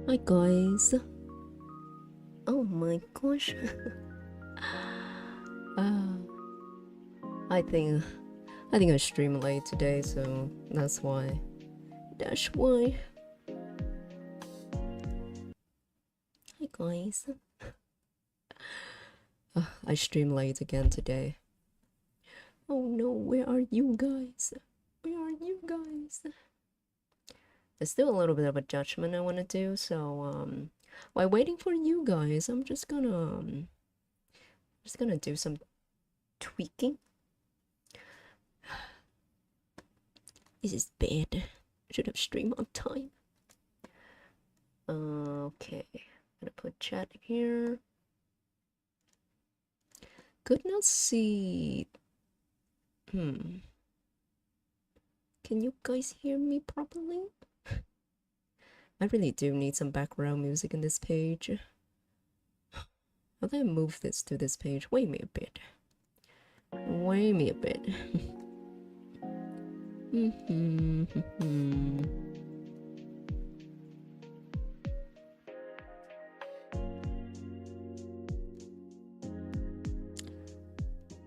Hi guys. Oh my gosh. uh, I think I streamed late today, so that's why. That's why. Hi guys. I streamed late again today. Oh no, where are you guys? Where are you guys? There's still a little bit of a judgment I want to do, so while waiting for you guys, I'm just gonna do some tweaking. This is bad. I should have streamed on time. Okay, I'm gonna put chat here. Could not see. Can you guys hear me properly? I really do need some background music in this page. How do I move this to this page? Wait me a bit. Wait me a bit.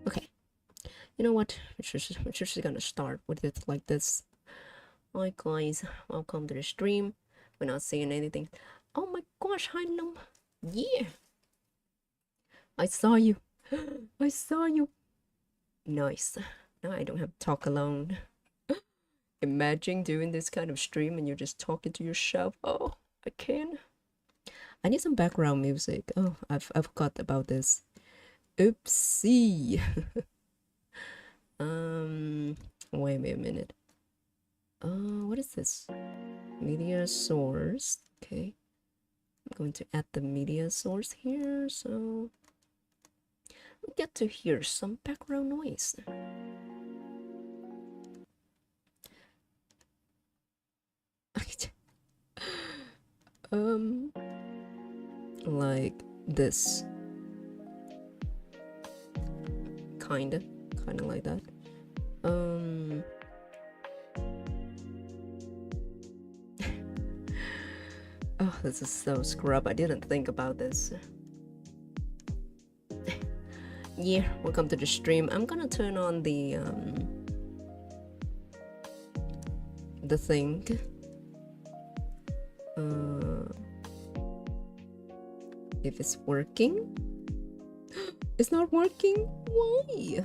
Okay. You know what? We're just gonna start with it like this. Hi guys, welcome to the stream. We're not seeing anything. Oh my gosh, hi Lum. Yeah. I saw you. I saw you. Nice. Now I don't have to talk alone. Imagine doing this kind of stream and you're just talking to yourself. Oh, I can. I need some background music. Oh, I forgot about this. Oopsie. Wait a minute. What is this? Media source. Okay. I'm going to add the media source here, so we get to hear some background noise. Like this. Kinda like that. Oh, this is so scrub. I didn't think about this. Yeah, welcome to the stream. I'm gonna turn on the thing. If it's working. It's not working? Why?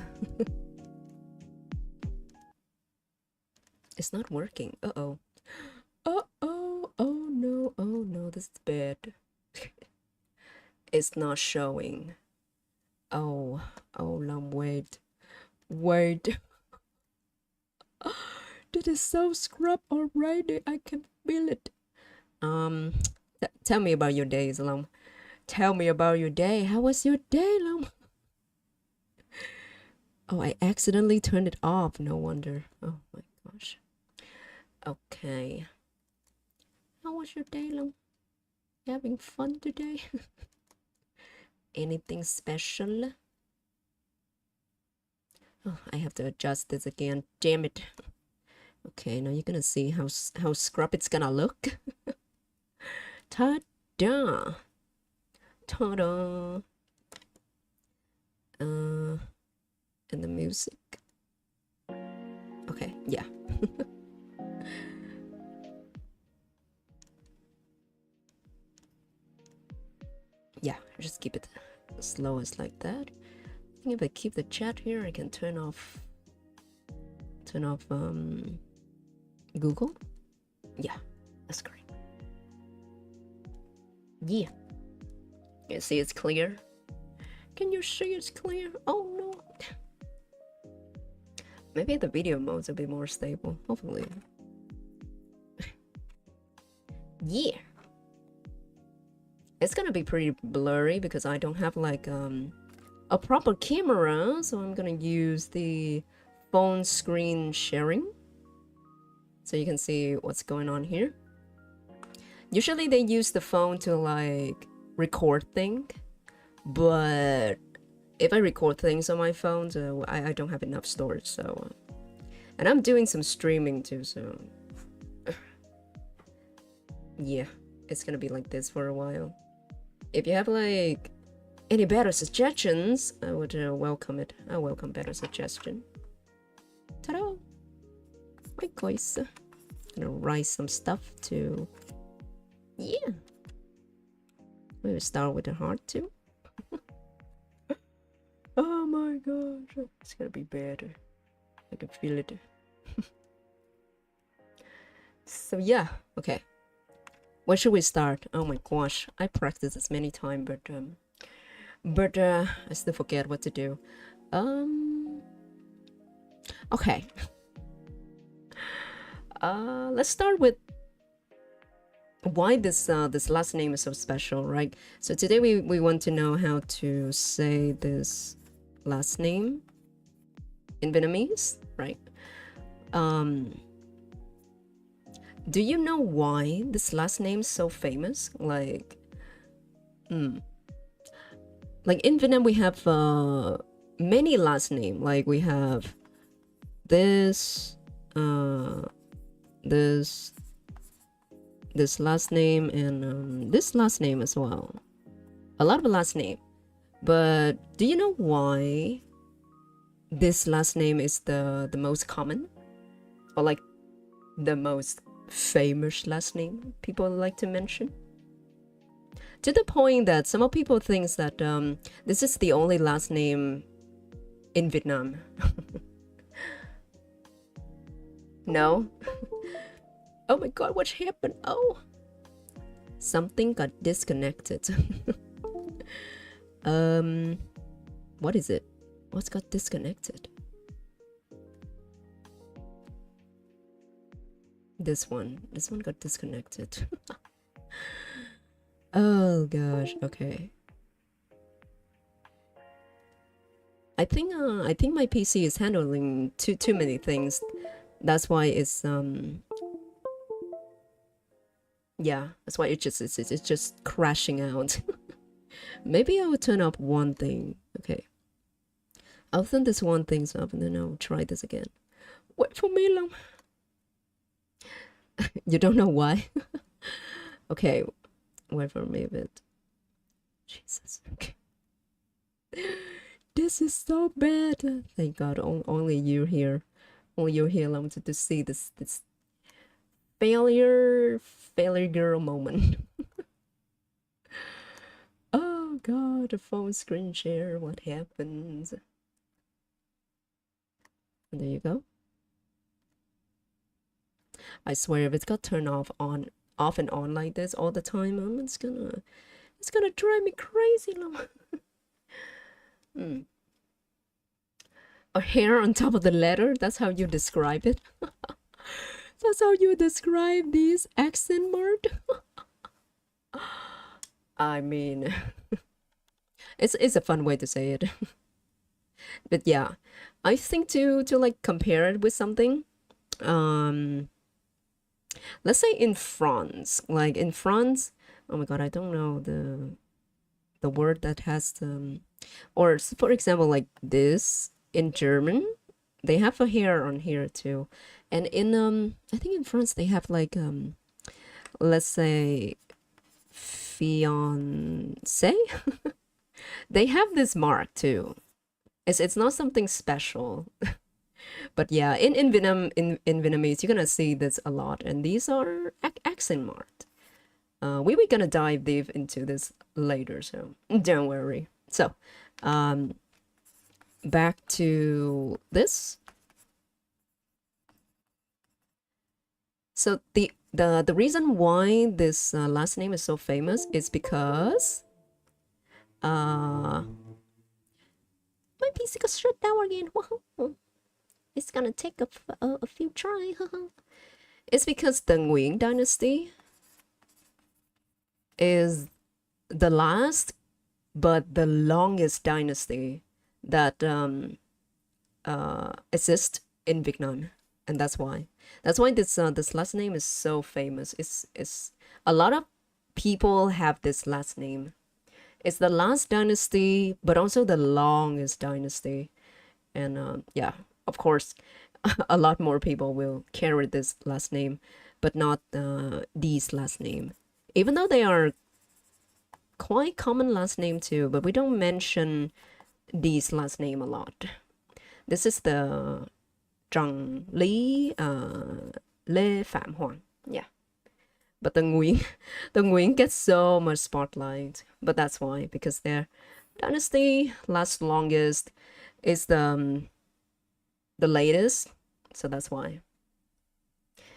It's not working. Uh-oh. Uh-oh. Oh no. Oh no, this is bad. It's not showing. Oh, Lam, wait. Wait. This is so scrub already. I can feel it. Tell me about your days, Lam. Tell me about your day. How was your day, Lam? Oh, I accidentally turned it off. No wonder. Oh my gosh. Okay. How was your day, Lam? You having fun today? Anything special? Oh, I have to adjust this again. Damn it. Okay, now you're gonna see how scrub it's gonna look. Ta-da! Ta-da! And the music. Okay, yeah. Yeah, just keep it as slow as like that. I think if I keep the chat here, I can turn off Google. Yeah, that's great. Yeah. You see it's clear? Can you see it's clear? Oh no. Maybe the video modes will be more stable, hopefully. Yeah. It's gonna be pretty blurry because I don't have like a proper camera, so I'm gonna use the phone screen sharing so you can see what's going on here. Usually they use the phone to like record things, but if I record things on my phone, so I don't have enough storage, so and I'm doing some streaming too, so yeah. it's gonna be like this for a while. If you have like any better suggestions, I would welcome it. I welcome better suggestion. Ta-da! My guys, gonna write some stuff to. Yeah. We'll start with the heart too. Oh my gosh, it's gonna be better. I can feel it. So yeah, okay. Where should we start? Oh my gosh, I practiced this many times, but I still forget what to do. Okay. Let's start with why this last name is so special, right? So today we want to know how to say this last name in Vietnamese, right? Do you know why this last name is so famous? Like in Vietnam we have many last name. Like we have this this last name and this last name as well. A lot of last name. But do you know why this last name is the most common? Or like the most famous last name people like to mention? To the point that some people think that this is the only last name in Vietnam. No? Oh my god, what happened? Oh, something got disconnected. What is it? What's got disconnected? This one got disconnected. Oh gosh, okay. I think my PC is handling too many things. That's why it's yeah, that's why it's just crashing out. Maybe I will turn up one thing. Okay, I'll turn this one thing up and then I'll try this again. Wait for me, long. You don't know why? Okay, wait for me a bit. Jesus. Okay. This is so bad. Thank God, only you here. Only you here allow to see this failure girl moment. Oh god, the phone screen share, what happens? And there you go. I swear if it's got turned off and on like this all the time, it's gonna drive me crazy. A hair on top of the letter, that's how you describe it. That's how you describe these accent mark. I mean, it's a fun way to say it. But yeah, I think to like compare it with something, let's say in France, like in France, oh my god, I don't know the word that has or for example like this in German, they have a hair on here too, and in I think in France they have like let's say fiancé. They have this mark too. It's not something special. But yeah, in Vietnam, in Vietnamese, you're gonna see this a lot, and these are accent marked. We're gonna dive deep into this later, so don't worry. So, back to this. So the reason why this last name is so famous is because my PC got shut down again. It's gonna take a few tries. It's because the Nguyen dynasty is the last but the longest dynasty that exists in Vietnam, and that's why this last name is so famous. It's a lot of people have this last name. It's the last dynasty, but also the longest dynasty, and yeah, of course, a lot more people will carry this last name, but not these last name Even though they are quite common last name too, but we don't mention these last name a lot. This is the Zhang Li, Lê Phạm Hoàng. Yeah. But the Nguyen gets so much spotlight. But that's why, because their dynasty lasts longest, is the latest. So that's why.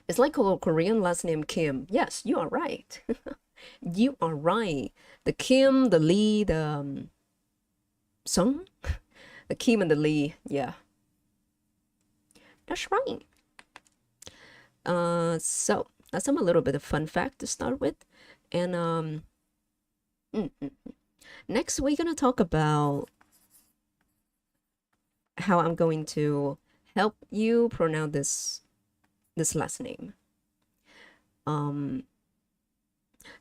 It's like a Korean last name Kim. Yes, you are right. You are right. The Kim, the Lee, the Sung, the Kim and the Lee. Yeah, that's right. So that's a little bit of fun fact to start with, and next we're gonna talk about how I'm going to help you pronounce this last name. I'm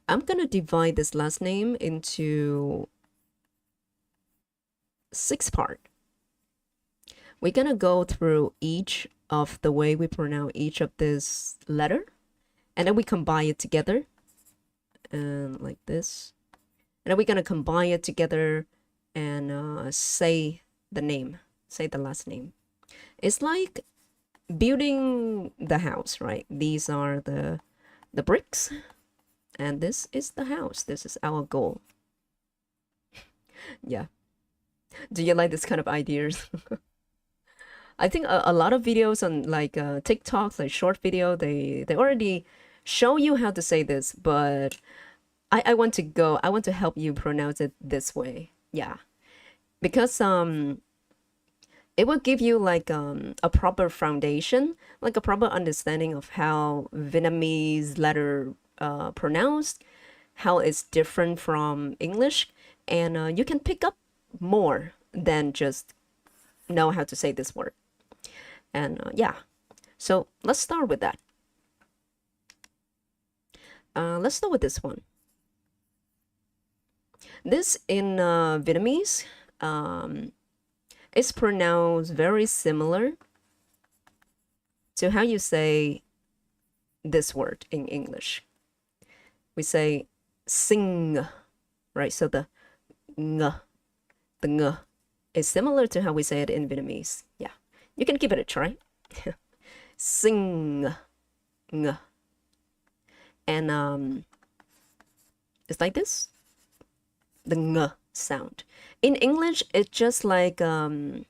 gonna divide this last name into 6 parts. We're gonna go through each of the way we pronounce each of this letter, and then we combine it together, and like this. And then we're gonna combine it together and say the name, say the last name. It's like building the house, right? These are the bricks, and this is the house. This is our goal. Yeah. Do you like this kind of ideas? I think a lot of videos on like TikToks, like short video, they already show you how to say this, but I want to help you pronounce it this way. Yeah. Because it will give you like a proper foundation, like a proper understanding of how Vietnamese letter pronounced, how it's different from English, and you can pick up more than just know how to say this word. And yeah, so let's start with that. Let's start with this one. This in Vietnamese is pronounced very similar to how you say this word in English. We say sing, right? So the ng is similar to how we say it in Vietnamese. Yeah, you can give it a try. Sing, ng. And it's like this, the ng sound. In English, it's just like an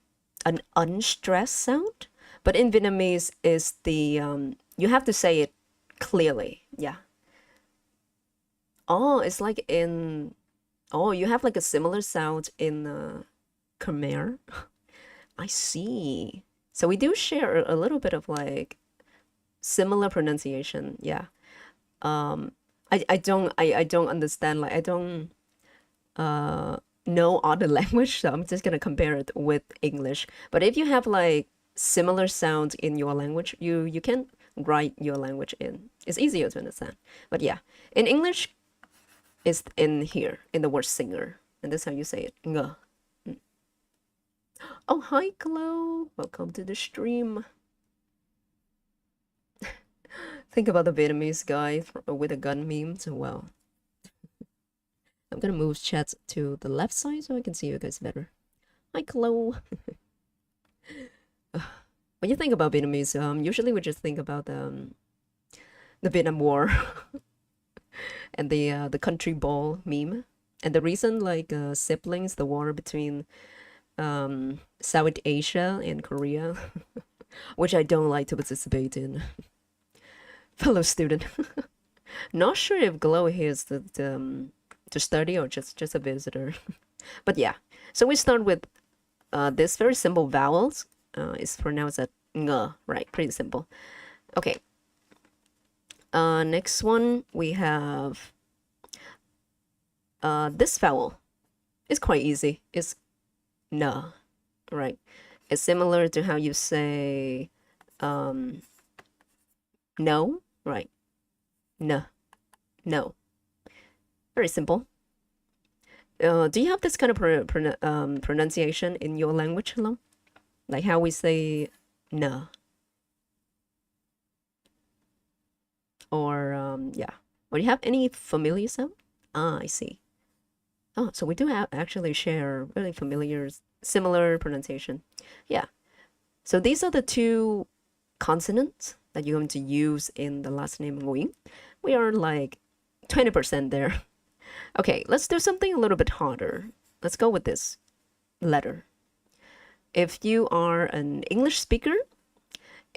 unstressed sound, but in Vietnamese is the you have to say it clearly. Yeah. Oh, it's like in you have like a similar sound in Khmer. I see. So we do share a little bit of like similar pronunciation. Yeah. I don't understand, like I don't know other language, so I'm just gonna compare it with English. But if you have like similar sounds in your language, you can write your language in. It's easier to understand. But yeah, in English, it's in here in the word singer, and that's how you say it. Ng. Oh, hi, Chloe. Welcome to the stream. Think about the Vietnamese guy with a gun memes. Well, I'm gonna move chat to the left side so I can see you guys better. Hi, Chloe. When you think about Vietnamese, usually we just think about the Vietnam War and the country ball meme, and the reason like siblings, the war between South Asia and Korea, which I don't like to participate in. Fellow student. Not sure if Glow here is to study or just a visitor. But yeah, so we start with this very simple vowels. It's pronounced as ng, right? Pretty simple. Okay. Next one we have this vowel. It's quite easy. It's na, right? It's similar to how you say no, right? No, no. Very simple. Do you have this kind of pronunciation in your language, Hello? Like how we say no? Or yeah, Or do you have any familiar sound? Ah, I see. Oh, so we do have actually share really familiar, similar pronunciation. Yeah. So these are the two consonants that you're going to use in the last name Nguyen. We are like 20% there. Okay, let's do something a little bit harder. Let's go with this letter. If you are an English speaker,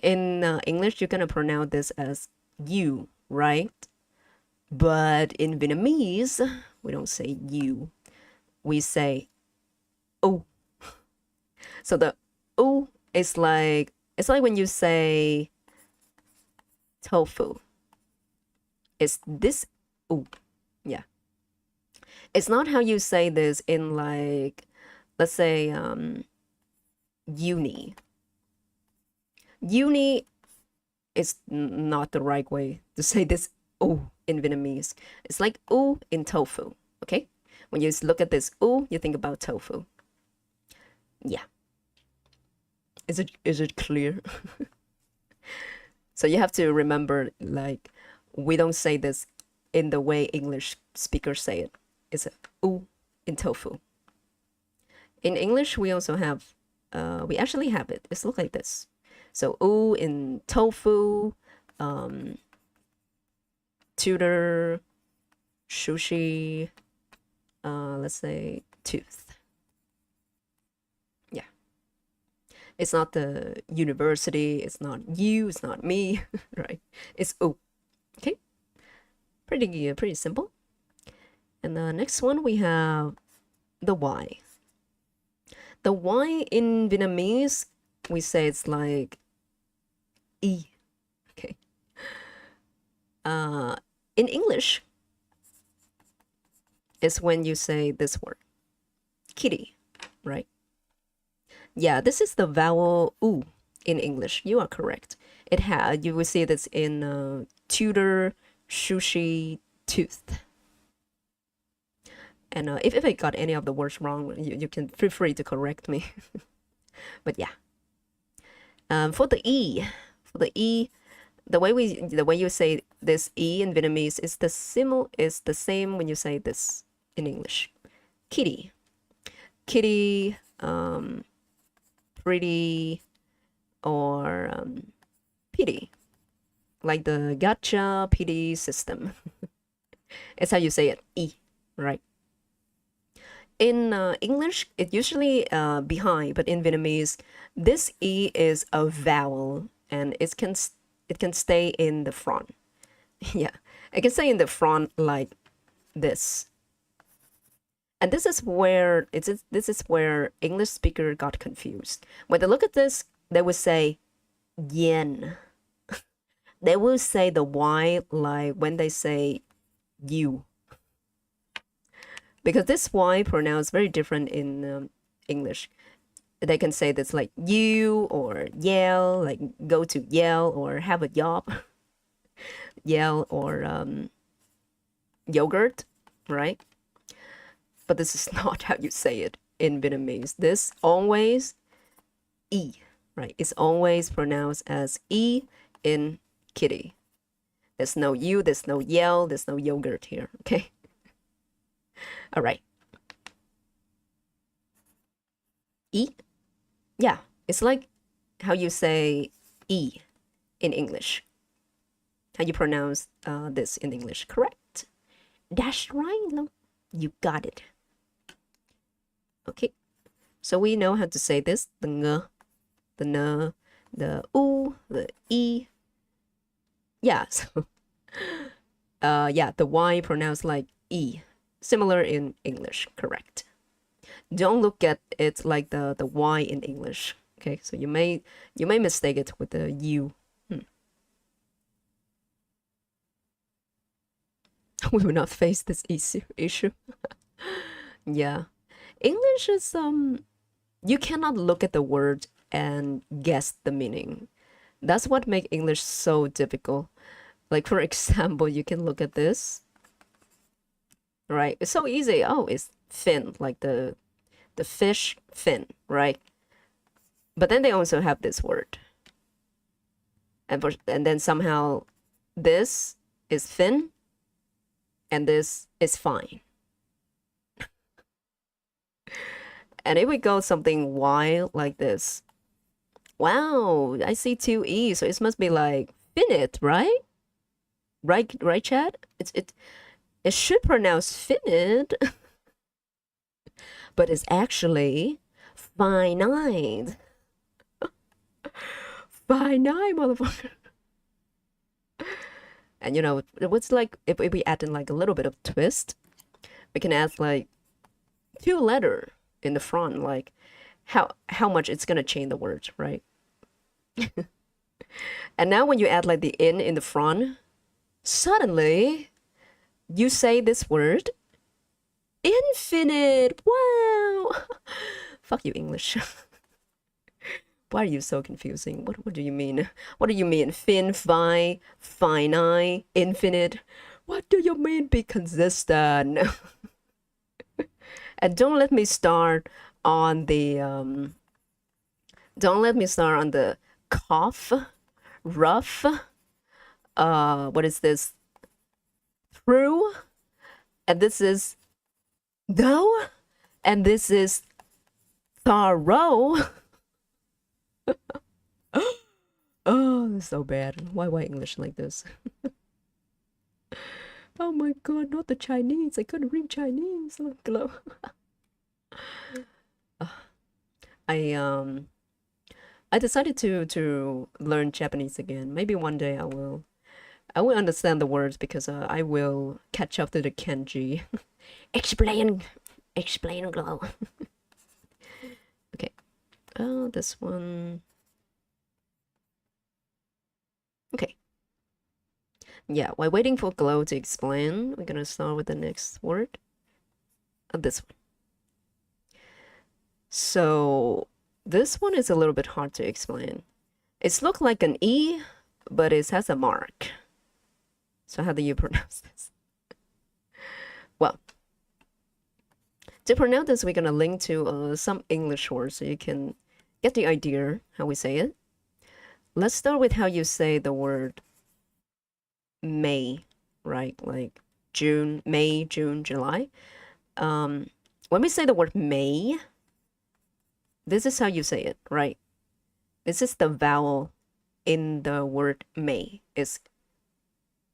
in English, you're going to pronounce this as you, right? But in Vietnamese, we don't say you. We say oh. So the oh is like, it's like when you say tofu. It's this oh. Yeah. It's not how you say this in like, let's say uni. Uni is not the right way to say this oh in Vietnamese. It's like oh in tofu, okay? When you look at this oh, you think about tofu. Yeah. Is it clear? So you have to remember, like, we don't say this in the way English speakers say it. It's a ooh in tofu. In English, we also have, we actually have it. It's look like this. So ooh in tofu, tutor, sushi, let's say tooth. Yeah. It's not the university, it's not you, it's not me, right? It's ooh. Okay. Pretty simple. And the next one we have the Y. The Y in Vietnamese, we say it's like E. Okay. In English, it's when you say this word, kitty, right? Yeah, this is the vowel U in English. You are correct. You will see this in tutor, sushi, tooth. And if I got any of the words wrong, you can feel free to correct me. But yeah. For the E, the way you say this E in Vietnamese is the same when you say this in English. Kitty, kitty, pretty, or pity, like the gotcha pity system. It's how you say it, E, right? In English, it usually behind, but in Vietnamese, this E is a vowel, and it can stay in the front. Yeah, it can stay in the front like this. And this is where English speaker got confused. When they look at this, they would say yen. They will say the Y like when they say you. Because this Y pronounced very different in English. They can say this like you or yell, like go to yell or have a job. Yell or yogurt, right? But this is not how you say it in Vietnamese. This always E, right? It's always pronounced as E in kitty. There's no you, there's no yell, there's no yogurt here, okay? All right. E? Yeah, it's like how you say E in English. How you pronounce this in English, correct? That's right, Long. You got it. Okay, so we know how to say this, the ng, the n, the u, the e. Yeah, so yeah, the Y pronounced like E, similar in English, correct. Don't look at it like the Y in English. Okay, so you may mistake it with the U. We will not face this issue. Yeah, English is you cannot look at the word and guess the meaning. That's what makes English so difficult. Like for example, you can look at this, right? It's so easy. Oh, it's fin, like the fish fin, right? But then they also have this word, and then somehow this is fin, and this is fine. And if we go something wild like this, wow, I see two E, so it must be like finite, right? Right, Chad? It should pronounce finite, but it's actually finite. Finite, motherfucker. And you know, what's like if we add in like a little bit of twist, we can add like two letter in the front, like how much it's gonna change the words, right? And now when you add like the in the front, suddenly you say this word infinite. Wow. Fuck you, English. Why are you so confusing? What do you mean? What do you mean? Finite, infinite? What do you mean be consistent? And don't let me start on the cough, rough, what is this? Through, and this is though, and this is thorough. Oh, so bad. Why English like this? Oh my god, not the Chinese. I couldn't read Chinese. Glow. I decided to learn Japanese again. Maybe one day I will understand the words because I will catch up to the kanji. Explain Glow. Okay. Oh, this one. Okay. Yeah, while waiting for Glow to explain, we're gonna start with the next word. This one. So this one is a little bit hard to explain. It's look like an E, but it has a mark. So how do you pronounce this? Well, to pronounce this, we're gonna link to some English words so you can get the idea how we say it. Let's start with how you say the word May, right? Like June, May, June, July. When we say the word May, this is how you say it, right? This is the vowel in the word May. It's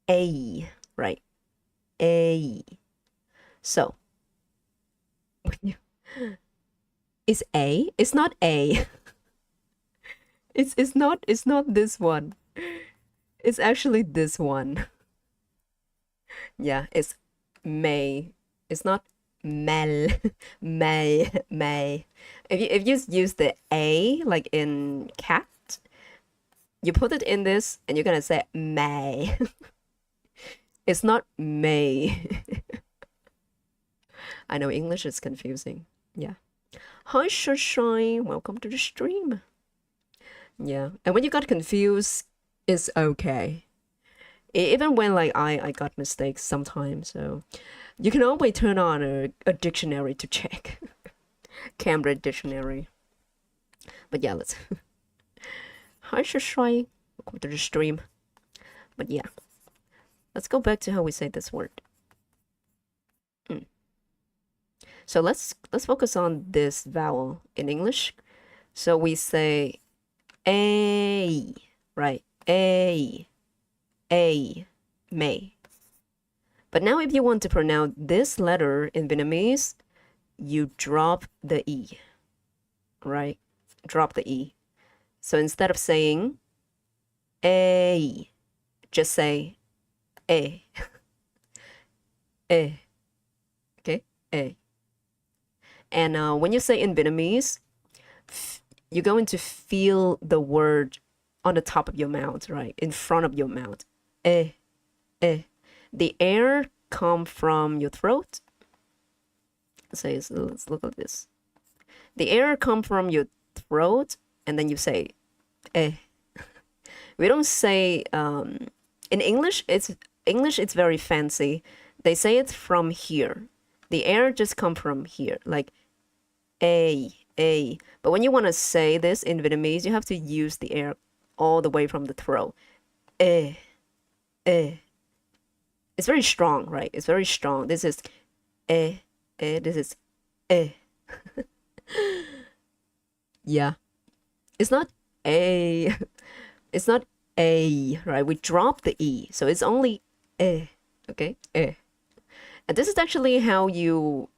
A, right? A. So, it's A. It's not A. It's not this one. It's actually this one. Yeah, it's May. It's not Mel. May. If you use the A like in cat, you put it in this and you're gonna say May. It's not May. I know English is confusing. Yeah. Hi, Shine. Welcome to the stream. Yeah. And when you got confused, it's okay. Even when like I got mistakes sometimes, so you can always turn on a dictionary to check. Cambridge dictionary. But yeah, let's hi Shine. Welcome to the stream. But yeah. Let's go back to how we say this word. So let's focus on this vowel in English. So we say A, right? A, May. But now if you want to pronounce this letter in Vietnamese, you drop the E, right? Drop the E. So instead of saying A, just say A. A. Okay? A. And when you say in Vietnamese, you're going to feel the word on the top of your mouth, right? In front of your mouth. Eh, eh. The air come from your throat. So let's look at this. The air come from your throat, and then you say eh. We don't say in English. It's very fancy. They say it from here. The air just come from here, like a. But when you want to say this in Vietnamese, you have to use the air all the way from the throat. Eh. It's very strong, right? It's very strong. This is eh, eh. This is eh. Yeah. It's not a. It's not a, right? We drop the e, so it's only eh. Okay, eh. And this is actually how you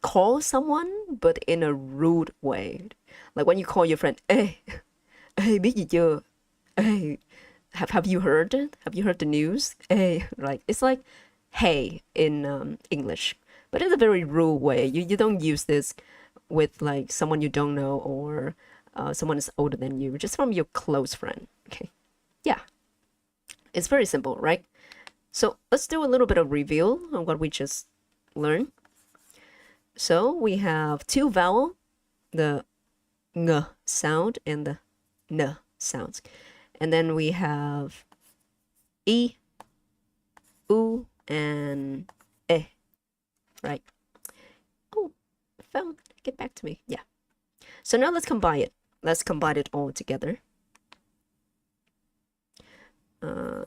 call someone, but in a rude way. Like when you call your friend, hey, hey, biết gì chưa? Hey, have you heard it? Have you heard the news? Hey, right? It's like hey in English, but in a very rude way. You don't use this with like someone you don't know or someone is older than you, just from your close friend. Okay, yeah, it's very simple, right? So let's do a little bit of review on what we just learned. So we have two vowel, the ng sound and the n sounds. And then we have e, u, and e, right? Oh, phone, get back to me. Yeah. So now let's combine it. Let's combine it all together.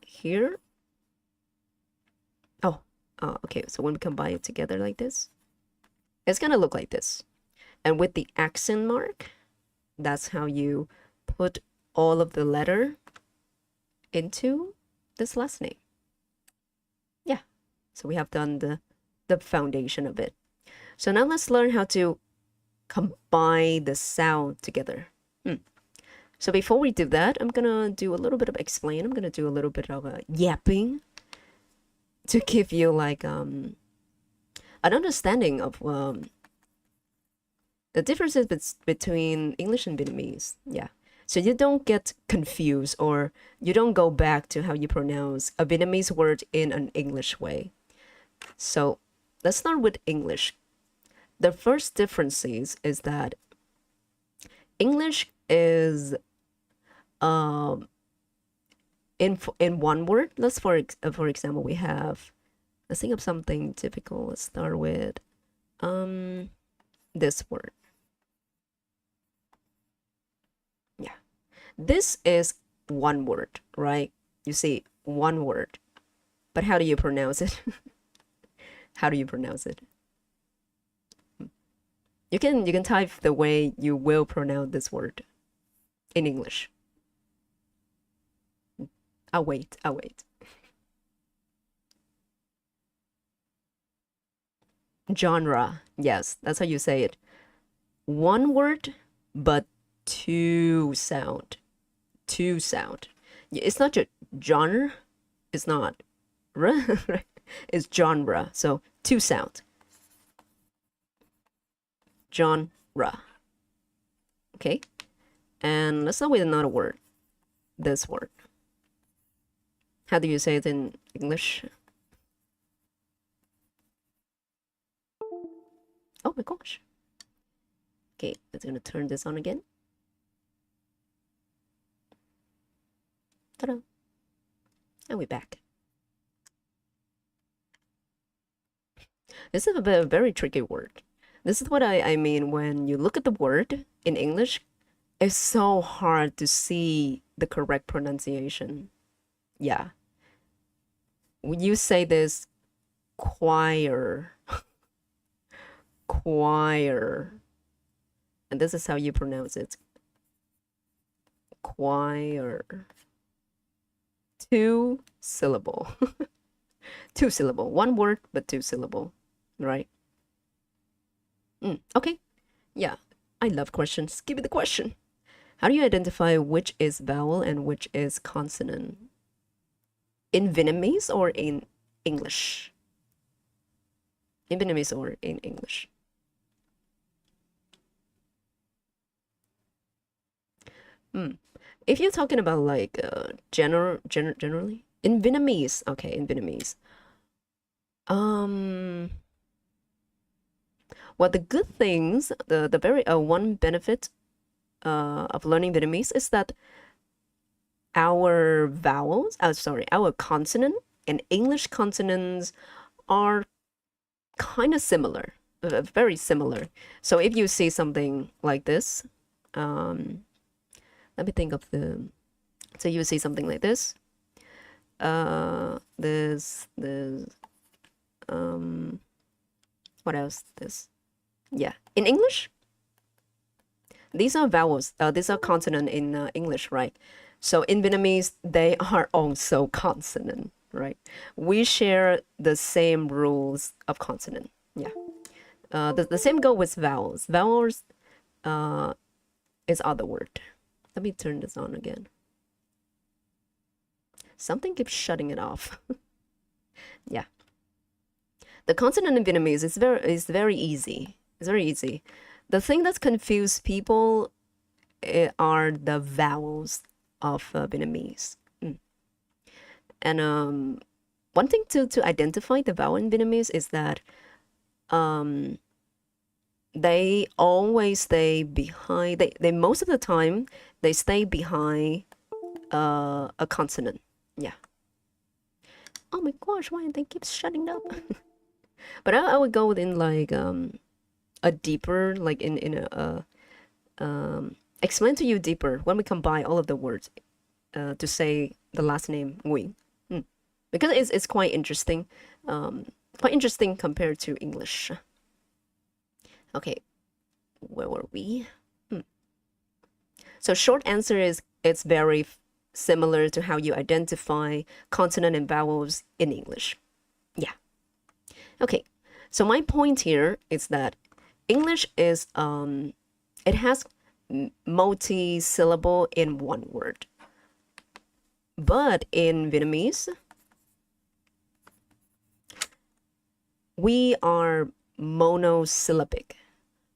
Here. Oh, okay. So when we combine it together like this, it's gonna look like this. And with the accent mark, that's how you put all of the letter into this last name. Yeah. So we have done the foundation of it. So now let's learn how to combine the sound together. So before we do that, I'm gonna do a little bit of explain. I'm gonna do a little bit of a yapping to give you like an understanding of the differences between English and Vietnamese. Yeah. So you don't get confused or you don't go back to how you pronounce a Vietnamese word in an English way. So let's start with English. The first differences is that English is in one word. Let's for example, we have, let's think of something typical. Let's start with this word. Yeah, this is one word, right? You see, one word, but how do you pronounce it? How do you pronounce it? You can type the way you will pronounce this word in English. I'll wait. Genre. Yes, that's how you say it. One word, but two sound. Two sound. It's not just genre. It's not. It's genre. So two sound. Genre. Okay. And let's start with another word. This word. How do you say it in English? Oh my gosh. Okay, I'm gonna turn this on again. Ta-da. And we're back. This is a very tricky word. This is what I mean when you look at the word in English, it's so hard to see the correct pronunciation. Yeah. When you say this choir, choir, and this is how you pronounce it. Choir. Two syllable. Two syllable. One word, but two syllable. Right? Okay. Yeah. I love questions. Give me the question. How do you identify which is vowel and which is consonant? In Vietnamese or in English? In Vietnamese or in English? If you're talking about like generally in Vietnamese, okay, in Vietnamese. Well, the good things, the very one benefit of learning Vietnamese is that our vowels, our consonant and English consonants are kind of similar, very similar. So if you see something like this, let me think of so you see something like this. This, what else? This, yeah. In English, these are vowels. These are consonant in English, right? So in Vietnamese, they are also consonant, right? We share the same rules of consonant. Yeah. The same go with vowels. Vowels is other word. Let me turn this on again. Something keeps shutting it off. Yeah. The consonant in Vietnamese is very easy. It's very easy. The thing that's confused people are the vowels of Vietnamese. And one thing to identify the vowel in Vietnamese is that they always stay behind. They most of the time they stay behind a consonant. Yeah. Oh my gosh, why they keep shutting up? But I would go in like a deeper, like in a explain to you deeper when we combine all of the words to say the last name Nguyen. Because it's quite interesting, compared to English. Okay, where were we? So short answer is it's very similar to how you identify consonant and vowels in English. Yeah. Okay, so my point here is that English is it has multi-syllable in one word. But in Vietnamese, we are monosyllabic,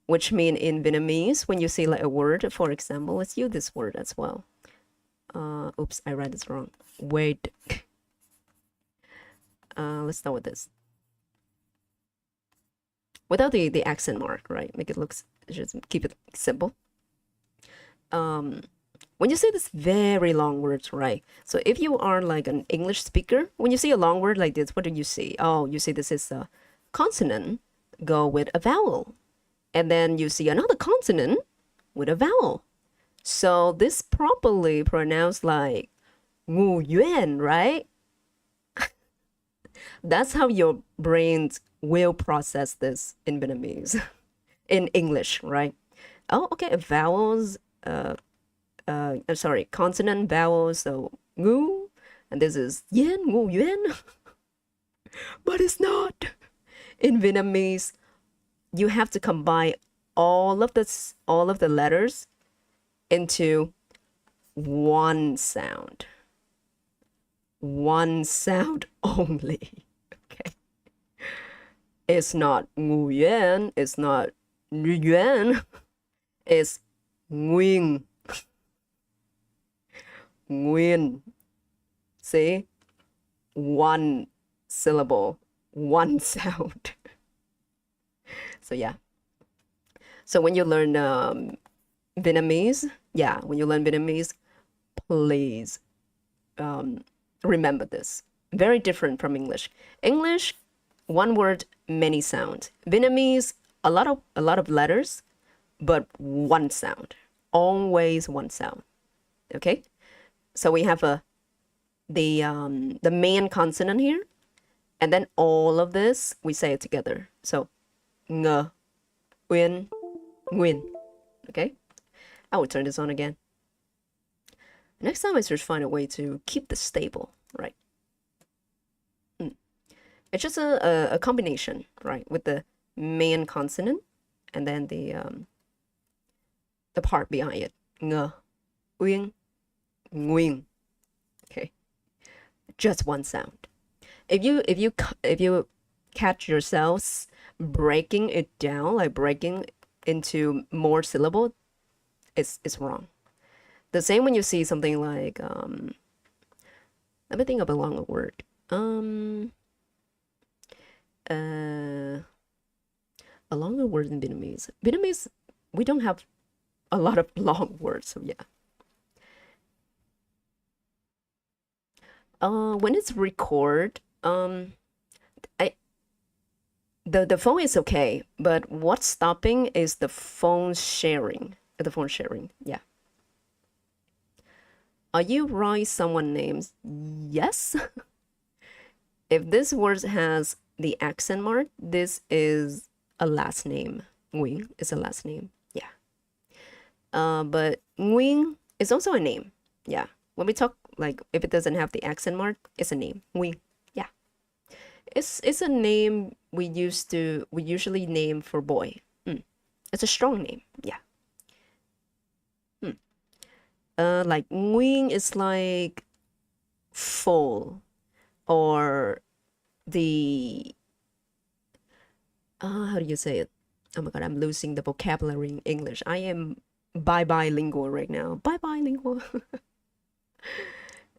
which means in Vietnamese, when you say like a word, for example, let's use this word as well. Oops, I read this wrong. Wait. Let's start with this. Without the accent mark, right? Make it look, just keep it simple. When you say this very long words, right? So if you are like an English speaker, when you see a long word like this, what do you see? Oh, you see this is a consonant go with a vowel. And then you see another consonant with a vowel. So this properly pronounced like Ngu Yuan, right? That's how your brains will process this in Vietnamese, in English, right? Oh, okay, vowels, sorry, consonant vowels, so Ngu, and this is Yen, Ngu Yuan, but it's not. In Vietnamese, you have to combine all of the letters into one sound only. Okay, it's not Ngu Yuan, it's not Nhu Yuan, it's Nguyen. Nguyen. See, one syllable, one sound. So yeah. So when you learn Vietnamese, please remember this. Very different from English. English, one word, many sounds. Vietnamese, a lot of letters, but one sound. Always one sound. Okay? So we have the main consonant here, and then all of this we say it together. So ng, uyên, nguyên. Okay? I will turn this on again. Next time I just find a way to keep this stable, right? It's just a combination, right, with the main consonant and then the part behind it. Ng, uyên, nguyên. Okay, just one sound. If you catch yourselves breaking it down, like breaking into more syllable, it's wrong. The same when you see something like let me think of a longer word. A longer word in Vietnamese. Vietnamese, we don't have a lot of long words, so yeah. When it's record, the phone is okay, but what's stopping is the phone sharing. Yeah. Are you write someone names? Yes. If this word has the accent mark, this is a last name. Nguyen is a last name. Yeah. But Nguyen is also a name. Yeah. When we talk, like, if it doesn't have the accent mark, it's a name. Nguyen. Yeah. It's a name we usually name for boy. It's a strong name. Yeah. Like Nguyen is like full, or the how do you say it? Oh my god, I'm losing the vocabulary in English. I am bilingual right now. Bilingual.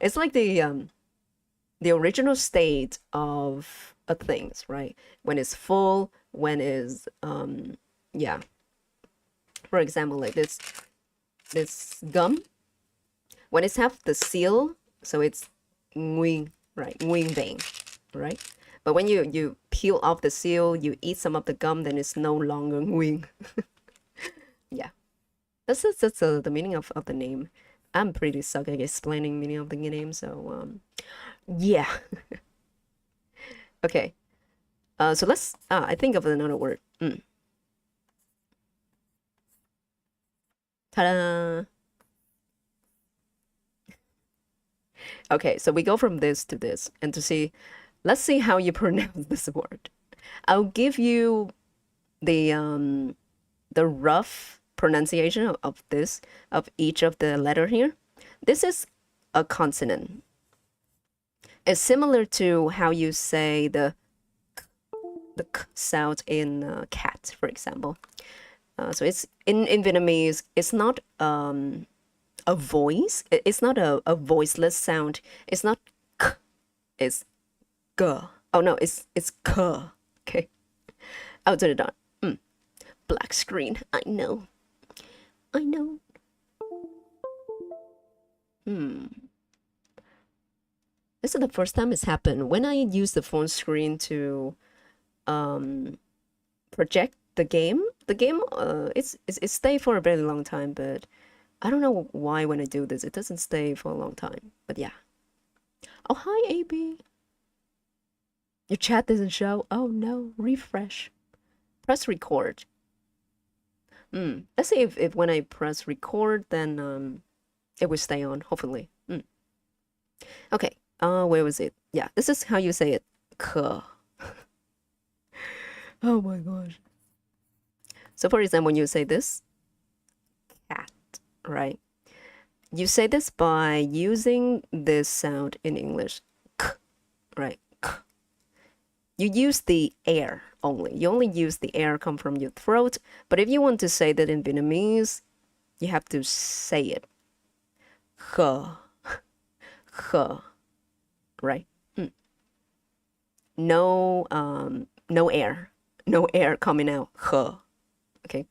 It's like the original state of a things, right? When it's full, when is yeah. For example, like this gum, when it's have the seal, so it's nguyen, right? Nguyen bang, right? But when you peel off the seal, you eat some of the gum, then it's no longer nguyen. Yeah, that's the meaning of the name. I'm pretty suck at explaining meaning of the name, so yeah. Okay. So let's I think of another word. Ta-da! Okay, so we go from this to this, and to see, let's see how you pronounce this word. I'll give you the rough pronunciation of this, of each of the letter here. This is a consonant. It's similar to how you say the k sound in cat, for example. So it's in Vietnamese. It's not a voice. It's not a voiceless sound. It's not k. It's g. Oh no, it's k. Okay, I'll turn it on. Black screen. I know. I know. This is the first time it's happened. When I use the phone screen to project the game, it's stay for a very long time, but I don't know why when I do this, it doesn't stay for a long time. But yeah. Oh, hi, AB. Your chat doesn't show. Oh no, refresh. Press record. Let's see if when I press record, then it will stay on, hopefully. Okay, where was it? Yeah, this is how you say it. Ke. Oh my gosh. So for example, when you say this, cat, right? You say this by using this sound in English, k, right? K. You use the air only. You only use the air come from your throat. But if you want to say that in Vietnamese, you have to say it. He. He. Right? No, no air. No air coming out. He. Okay?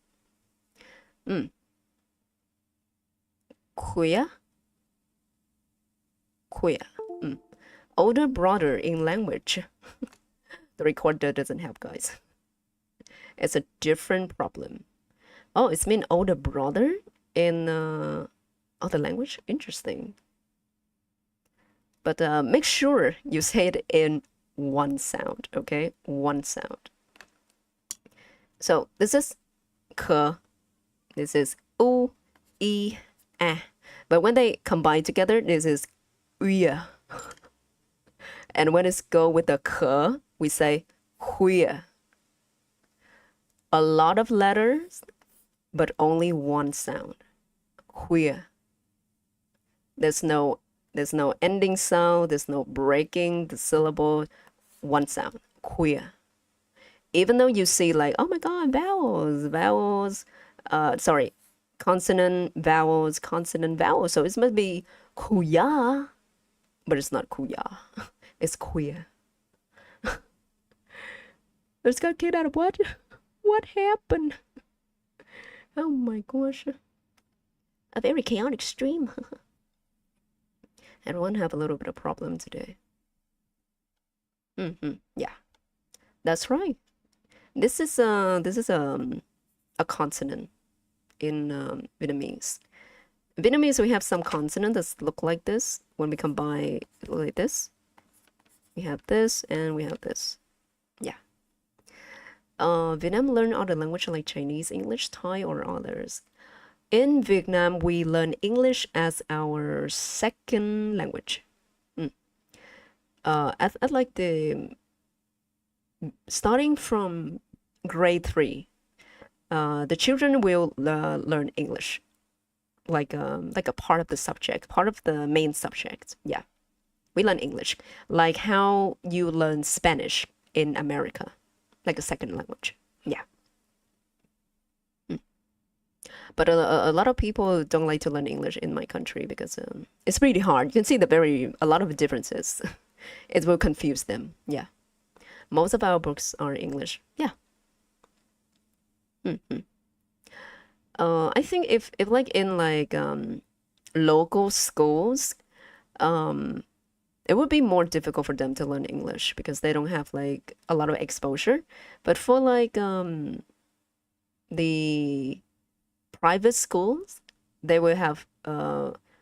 Queer. Queer. Older brother in language. The recorder doesn't help, guys. It's a different problem. Oh, it's mean older brother in other language? Interesting. But make sure you say it in one sound, okay? One sound. So this is k, this is u, i, a. But when they combine together, this is uya. And when it's go with the k, we say huya. A lot of letters, but only one sound. Huya. There's no ending sound, there's no breaking the syllable, one sound. Queer. Even though you see like, oh my god, vowels, sorry, consonant, vowels, consonant, vowels. So it must be kuya, but it's not kuya. It's queer. Let's got kicked out of what? What happened? Oh my gosh. A very chaotic stream. Everyone have a little bit of problem today. Yeah, that's right. This is a consonant in Vietnamese. Vietnamese, we have some consonants that look like this. When we combine like this, we have this and we have this. Yeah. Vietnam learn other language like Chinese, English, Thai, or others. In Vietnam, we learn English as our second language. At like the starting from grade 3, the children will learn English like a part of the subject, part of the main subject. Yeah, we learn English like how you learn Spanish in America, like a second language. Yeah. But a lot of people don't like to learn English in my country because it's really hard. You can see a lot of differences. It will confuse them. Yeah. Most of our books are English. Yeah. I think if like in like local schools, it would be more difficult for them to learn English because they don't have like a lot of exposure. But for like the private schools, they will have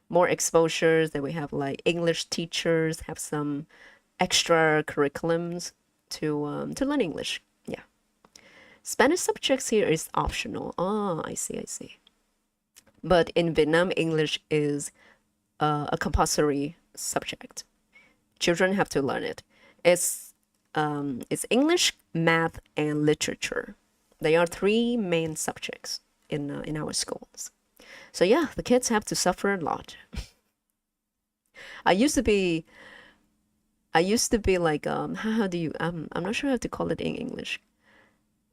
more exposures. They will have like English teachers, have some extra curriculums to learn English. Yeah. Spanish subjects here is optional. Oh, I see, I see. But in Vietnam, English is a compulsory subject. Children have to learn it. It's English, math, and literature. They are 3 main subjects in our schools. So yeah, the kids have to suffer a lot. I used to be like how do you I'm not sure how to call it in English.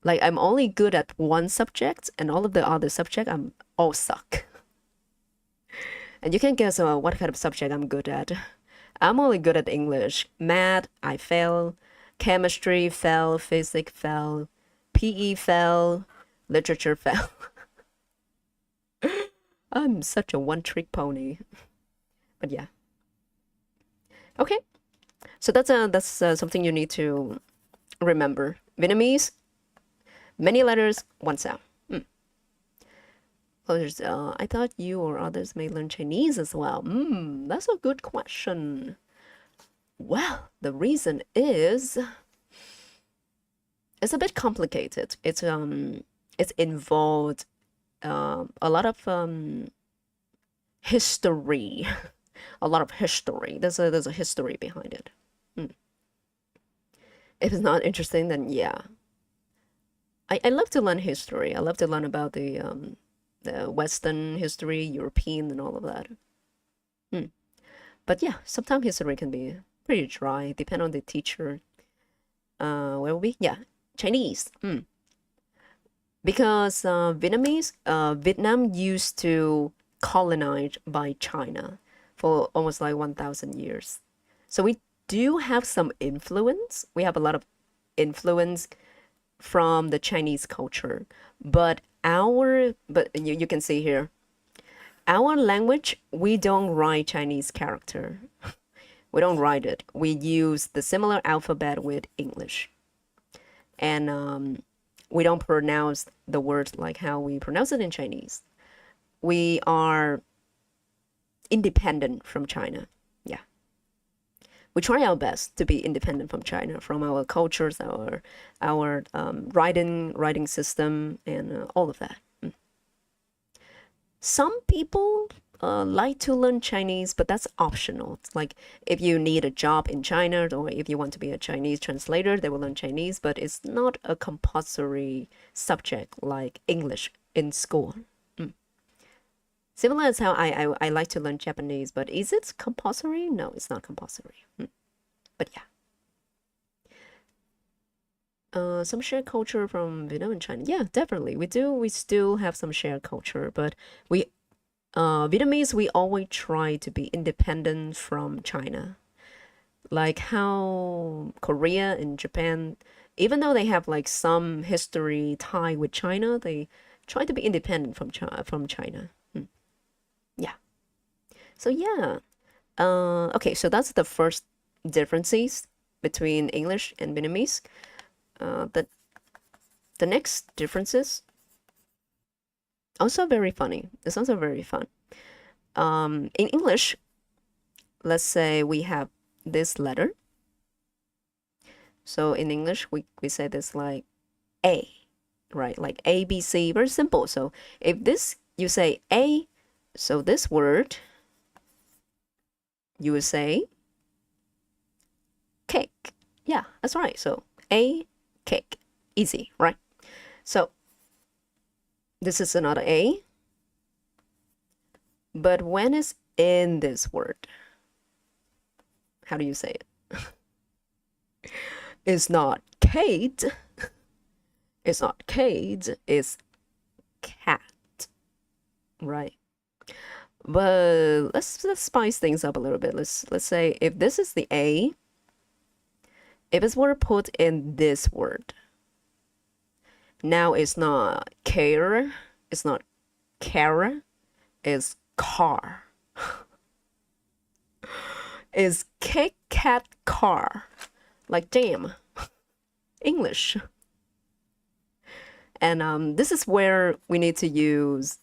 Like I'm only good at one subject and all of the other subject I'm all suck. And you can guess what kind of subject I'm good at. I'm only good at English. Math, I fail. Chemistry, fail. Physics, fail. PE, fail. Literature, fail. I'm such a one-trick pony. But yeah. Okay. So that's something you need to remember. Vietnamese, many letters, one sound. I thought you or others may learn Chinese as well. That's a good question. Well, the reason is it's a bit complicated. It's involved a lot of history. A lot of history. There's a history behind it. If it's not interesting, then yeah. I love to learn history. I love to learn about the Western history, European, and all of that. But yeah, sometimes history can be pretty dry, depend on the teacher. Where will we? Yeah, Chinese. Because Vietnam used to colonized by China for almost like 1,000 years. So we do have some influence. We have a lot of influence from the Chinese culture, but you can see here, our language, we don't write Chinese character. We don't write it. We use the similar alphabet with English. And we don't pronounce the words like how we pronounce it in Chinese. We are independent from China. Yeah. We try our best to be independent from China, from our cultures, our writing system, and all of that. Some people like to learn Chinese, but that's optional. It's like if you need a job in China or if you want to be a Chinese translator, they will learn Chinese, but it's not a compulsory subject like English in school. Similar as how I like to learn Japanese, but is it compulsory? No, it's not compulsory. But yeah. Some shared culture from Vietnam and China. Yeah, definitely. We do. We still have some shared culture, but Vietnamese, we always try to be independent from China. Like how Korea and Japan, even though they have like some history tie with China, they try to be independent from China. Yeah. So yeah. Okay, so that's the first differences between English and Vietnamese. The next differences also very funny. It's also very fun. In English, let's say we have this letter. So in English, we say this like A, right? Like A, B, C, very simple. So if this, you say A, so this word, you would say cake. Yeah, that's right. So A, cake. Easy, right? So this is another A. But when it's in this word, how do you say it? It's not Kate. It's not Kate. It's cat, right? But let's spice things up a little bit. Let's say if this is the A, if it's were put in this word, now it's not care, it's not cara, it's car. It's Kit Kat car. Like damn. English. And this is where we need to use,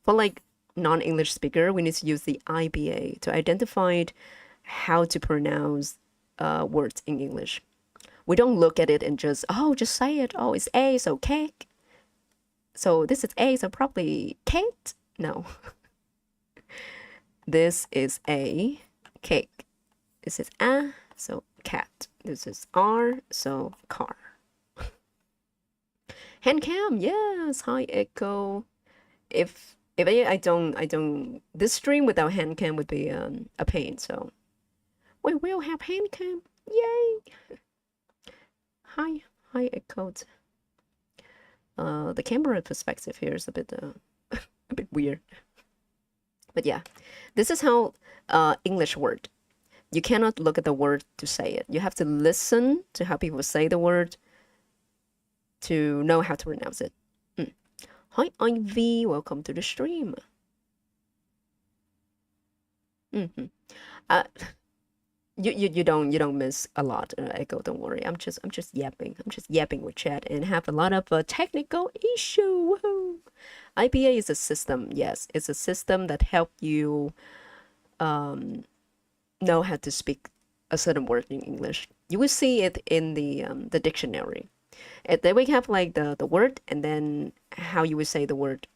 for like non-English speaker, we need to use the IBA to identify how to pronounce words in English. We don't look at it and just say it. Oh, it's A, so cake. So this is A, so probably Kate. No. This is A, cake. This is A, so cat. This is R, so car. Hand cam, yes. Hi, Echo. If I don't. This stream without hand cam would be a pain. So we will have hand cam. Yay! Hi, Echo. The camera perspective here is a bit a bit weird. But yeah, this is how English word. You cannot look at the word to say it. You have to listen to how people say the word to know how to pronounce it. Hi, Ivy. Welcome to the stream. You don't miss a lot, Echo. Don't worry. I'm just yapping. I'm just yapping with chat and have a lot of technical issue. Woohoo! IPA is a system. Yes, it's a system that help you know how to speak a certain word in English. You will see it in the dictionary. Then we have like the word and then how you would say the word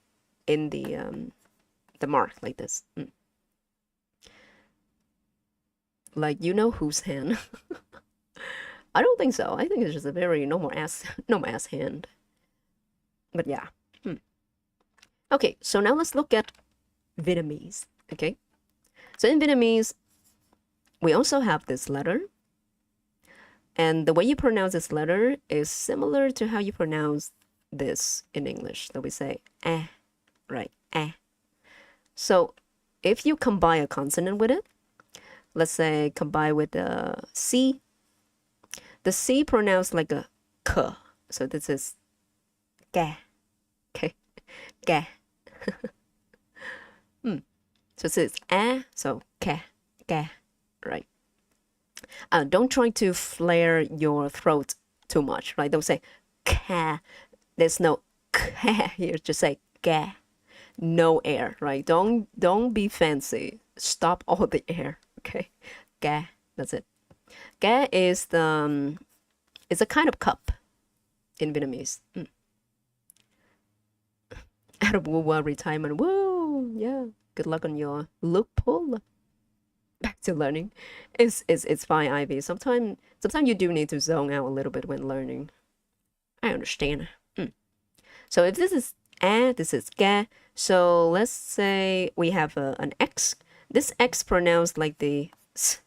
in the mark like this. Like whose hand? I don't think so. I think it's just a very normal ass hand. But yeah. Okay, so now let's look at Vietnamese. Okay, so in Vietnamese, we also have this letter. And the way you pronounce this letter is similar to how you pronounce this in English. So we say eh, right? Eh. So if you combine a consonant with it, let's say combine with the C pronounced like a k. So this is ga. Okay, ga. So this is eh, so ka, ga, right? Don't try to flare your throat too much, right? Don't say ka. There's no ka here. Just say ga. No air, right? Don't be fancy. Stop all the air. Okay, ga. That's it. Ga is it's a kind of cup in Vietnamese. Out of Wuwa retirement. Woo! Yeah. Good luck on your loophole. Back to learning. It's fine, Ivy. Sometimes you do need to zone out a little bit when learning. I understand. So if this is this is ga. So let's say we have an X. This X pronounced like the s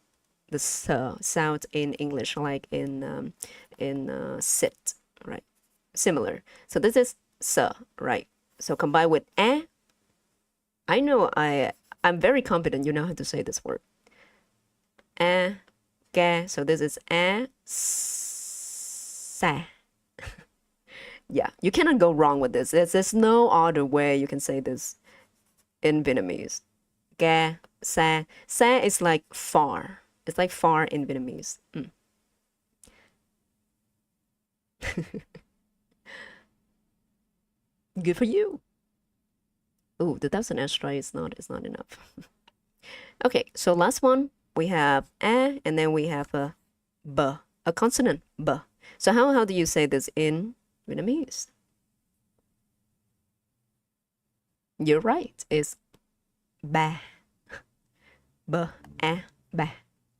sound in English, like in sit, right? Similar. So this is s, right? So combined with eh. I know I'm very confident you know how to say this word. Eh, ga. So this is eh, sa. Yeah, you cannot go wrong with this. There's no other way you can say this in Vietnamese. Ga, sa. Sa is like far. It's like far in Vietnamese. Good for you. Oh, the thousand extra is not enough. Okay, so last one we have a, and then we have a b, a consonant b. So how do you say this in Vietnamese? You're right. It's ba, b, a, ba,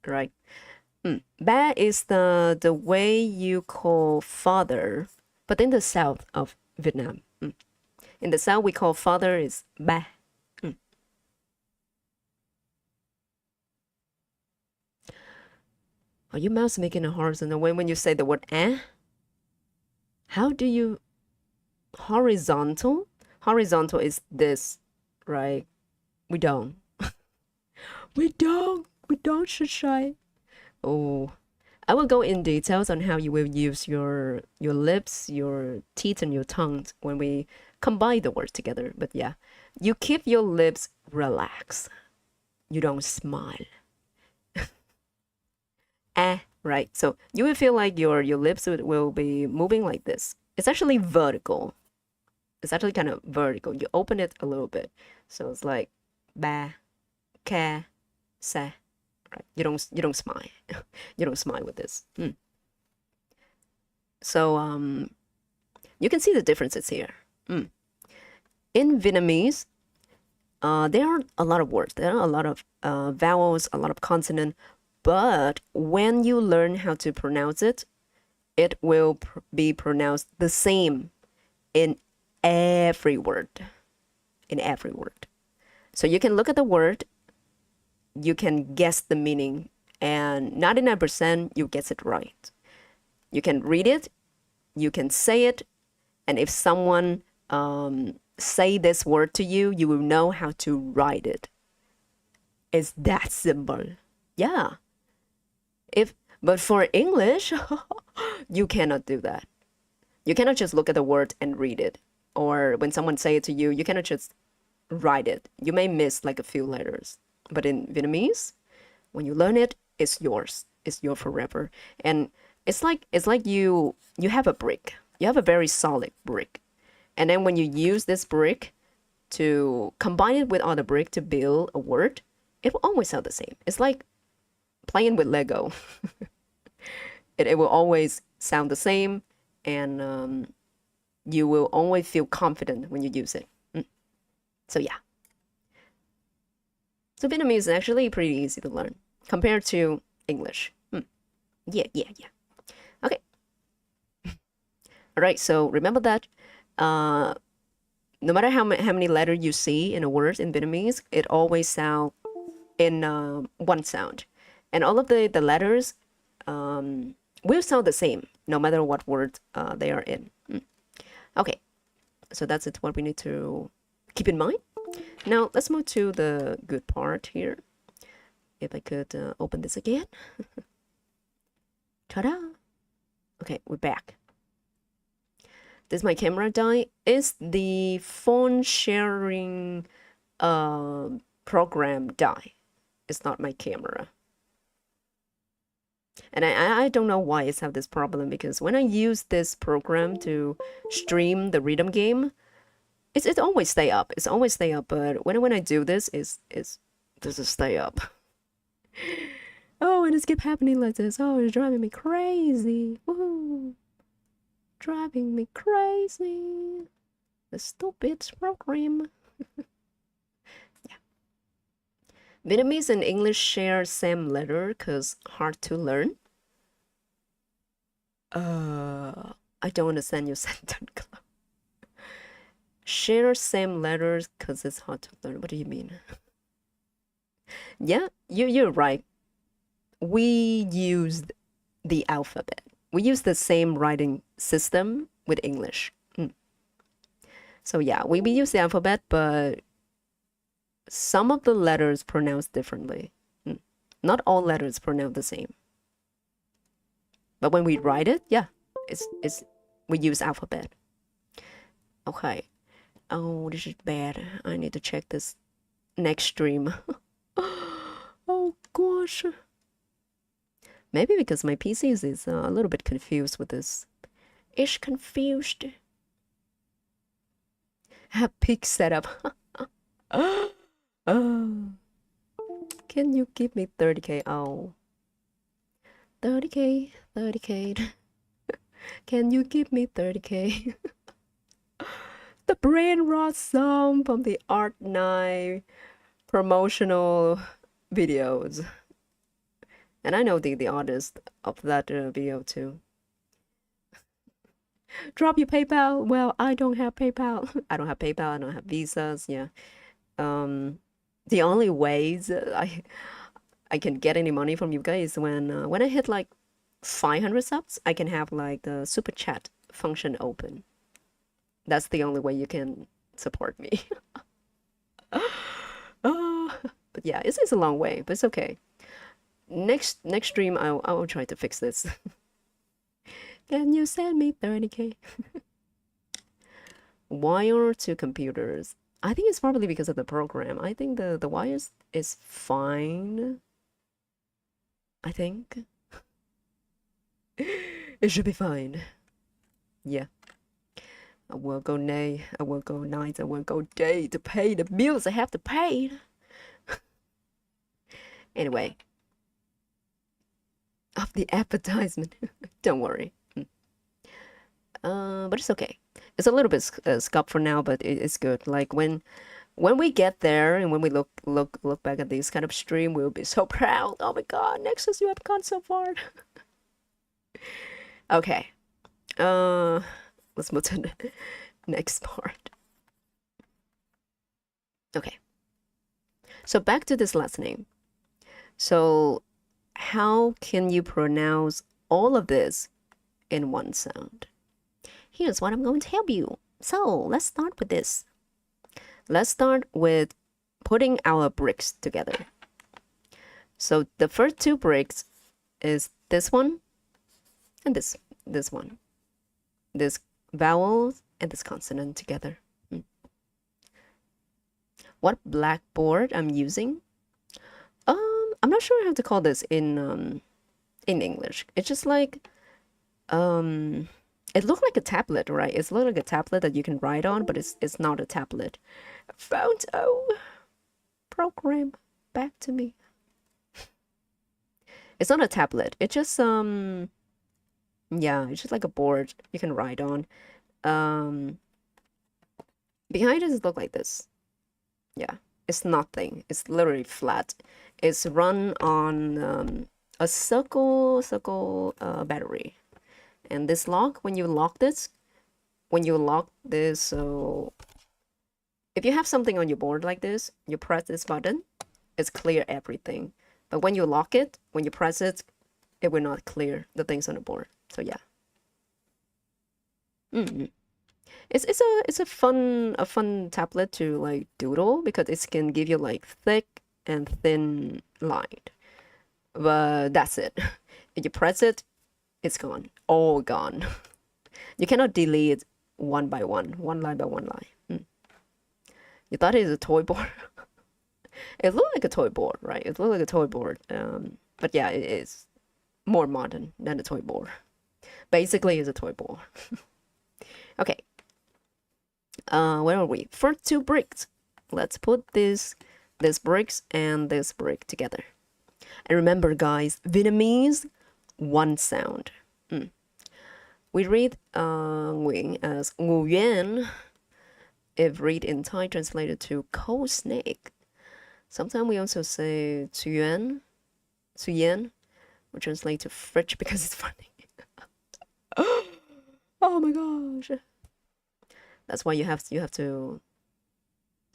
right? Ba is the way you call father, but in the south of Vietnam. In the south, we call father is ba. Are your mouth making a horizontal when you say the word eh? How do you horizontal? Horizontal is this, right? We don't. We don't, shy. Oh, I will go in details on how you will use your lips, your teeth, and your tongue when we combine the words together. But yeah, you keep your lips relaxed. You don't smile. Right? So you will feel like your lips will be moving like this. It's actually vertical. It's actually kind of vertical. You open it a little bit, so it's like ba, ka, sa. Right? You don't smile. You don't smile with this. So you can see the differences here. In Vietnamese, there are a lot of words. There are a lot of vowels, a lot of consonant. But when you learn how to pronounce it, it will be pronounced the same in every word. In every word. So you can look at the word, you can guess the meaning, and 99% you guess it right. You can read it, you can say it, and if someone say this word to you, you will know how to write it. It's that simple. Yeah. But for English, you cannot do that. You cannot just look at the word and read it. Or when someone say it to you, you cannot just write it. You may miss like a few letters. But in Vietnamese, when you learn it, it's yours. It's yours forever. And it's like you have a brick. You have a very solid brick. And then when you use this brick to combine it with other brick to build a word, it will always sound the same. It's like playing with Lego. It will always sound the same, and you will always feel confident when you use it. So yeah. So Vietnamese is actually pretty easy to learn compared to English. Yeah. Okay. All right, so remember that no matter how many letters you see in a word in Vietnamese, it always sounds in one sound. And all of the letters will sound the same, no matter what word they are in. Okay, so that's it, what we need to keep in mind. Now, let's move to the good part here. If I could open this again. Ta-da! Okay, we're back. This is my camera die. It's the phone sharing program die. It's not my camera. And I don't know why it's have this problem, because when I use this program to stream the rhythm game, it always stay up. It's always stay up, but when I do this, it doesn't stay up. Oh, and it keep happening like this. Oh, it's driving me crazy. Woohoo! Driving me crazy. The stupid program. Yeah. Vietnamese and English share same letter cause hard to learn. I don't understand your sentence. Share same letters cause it's hard to learn. What do you mean? Yeah, you're right. We used the alphabet. We use the same writing system with English. So yeah, we use the alphabet, but some of the letters pronounced differently. Not all letters pronounce the same. But when we write it, yeah, we use alphabet. Okay. Oh, this is bad. I need to check this next stream. Oh gosh. Maybe because my PC is a little bit confused with this. It's confused. Have peak setup. Oh, can you give me 30K? Oh, 30K, 30K. Can you give me 30K? The brain rot song from the Art 9 promotional videos. And I know the artist of that video too. Drop your PayPal. Well, I don't have PayPal. I don't have PayPal. I don't have visas. Yeah. The only ways I can get any money from you guys when I hit like 500 subs, I can have like the super chat function open. That's the only way you can support me. But yeah, it's a long way, but it's okay. Next stream, I will try to fix this. Can you send me 30K? Wire to computers. I think it's probably because of the program. I think the wires is fine. I think it should be fine. Yeah. I will go nay. I will go night. I will go day to pay the bills I have to pay. Anyway, of the advertisement. Don't worry. But it's okay. It's a little bit scuffed for now, but it's good. Like when we get there and when we look back at this kind of stream, we'll be so proud. Oh my God, Nexus, you have gone so far. Okay. Let's move to the next part. Okay. So back to this last name. So how can you pronounce all of this in one sound? Here's what I'm going to help you. So let's start with this. Let's start with putting our bricks together. So the first two bricks is this one and this one. This vowel and this consonant together. What blackboard I'm using? I'm not sure how to call this in English. It's just like it looked like a tablet, right? It's looked like a tablet that you can write on, but it's not a tablet. Photo program back to me. It's not a tablet. It's just yeah, it's just like a board you can write on. Behind it look like this. Yeah, it's nothing. It's literally flat. It's run on a circle battery. And this lock, when you lock this, so if you have something on your board like this, you press this button, it's clear everything. But when you lock it, when you press it, it will not clear the things on the board. So yeah. It's a fun tablet to like doodle because it can give you like thick and thin line. But that's it. If you press it, it's gone. All gone. You cannot delete one by one line by one line. You thought it was a toy board? It looked like a toy board, right? It looked like a toy board. But yeah, it is more modern than a toy board. Basically, it's a toy board. Okay. Where are we? First two bricks. Let's put this bricks and this brick together. And remember, guys, Vietnamese, one sound. We read Nguyen as Ngu Yuan. If read in Thai, translated to cold snake. Sometimes we also say Tuyuan, which translates to fridge because it's funny. Oh my gosh. That's why you have to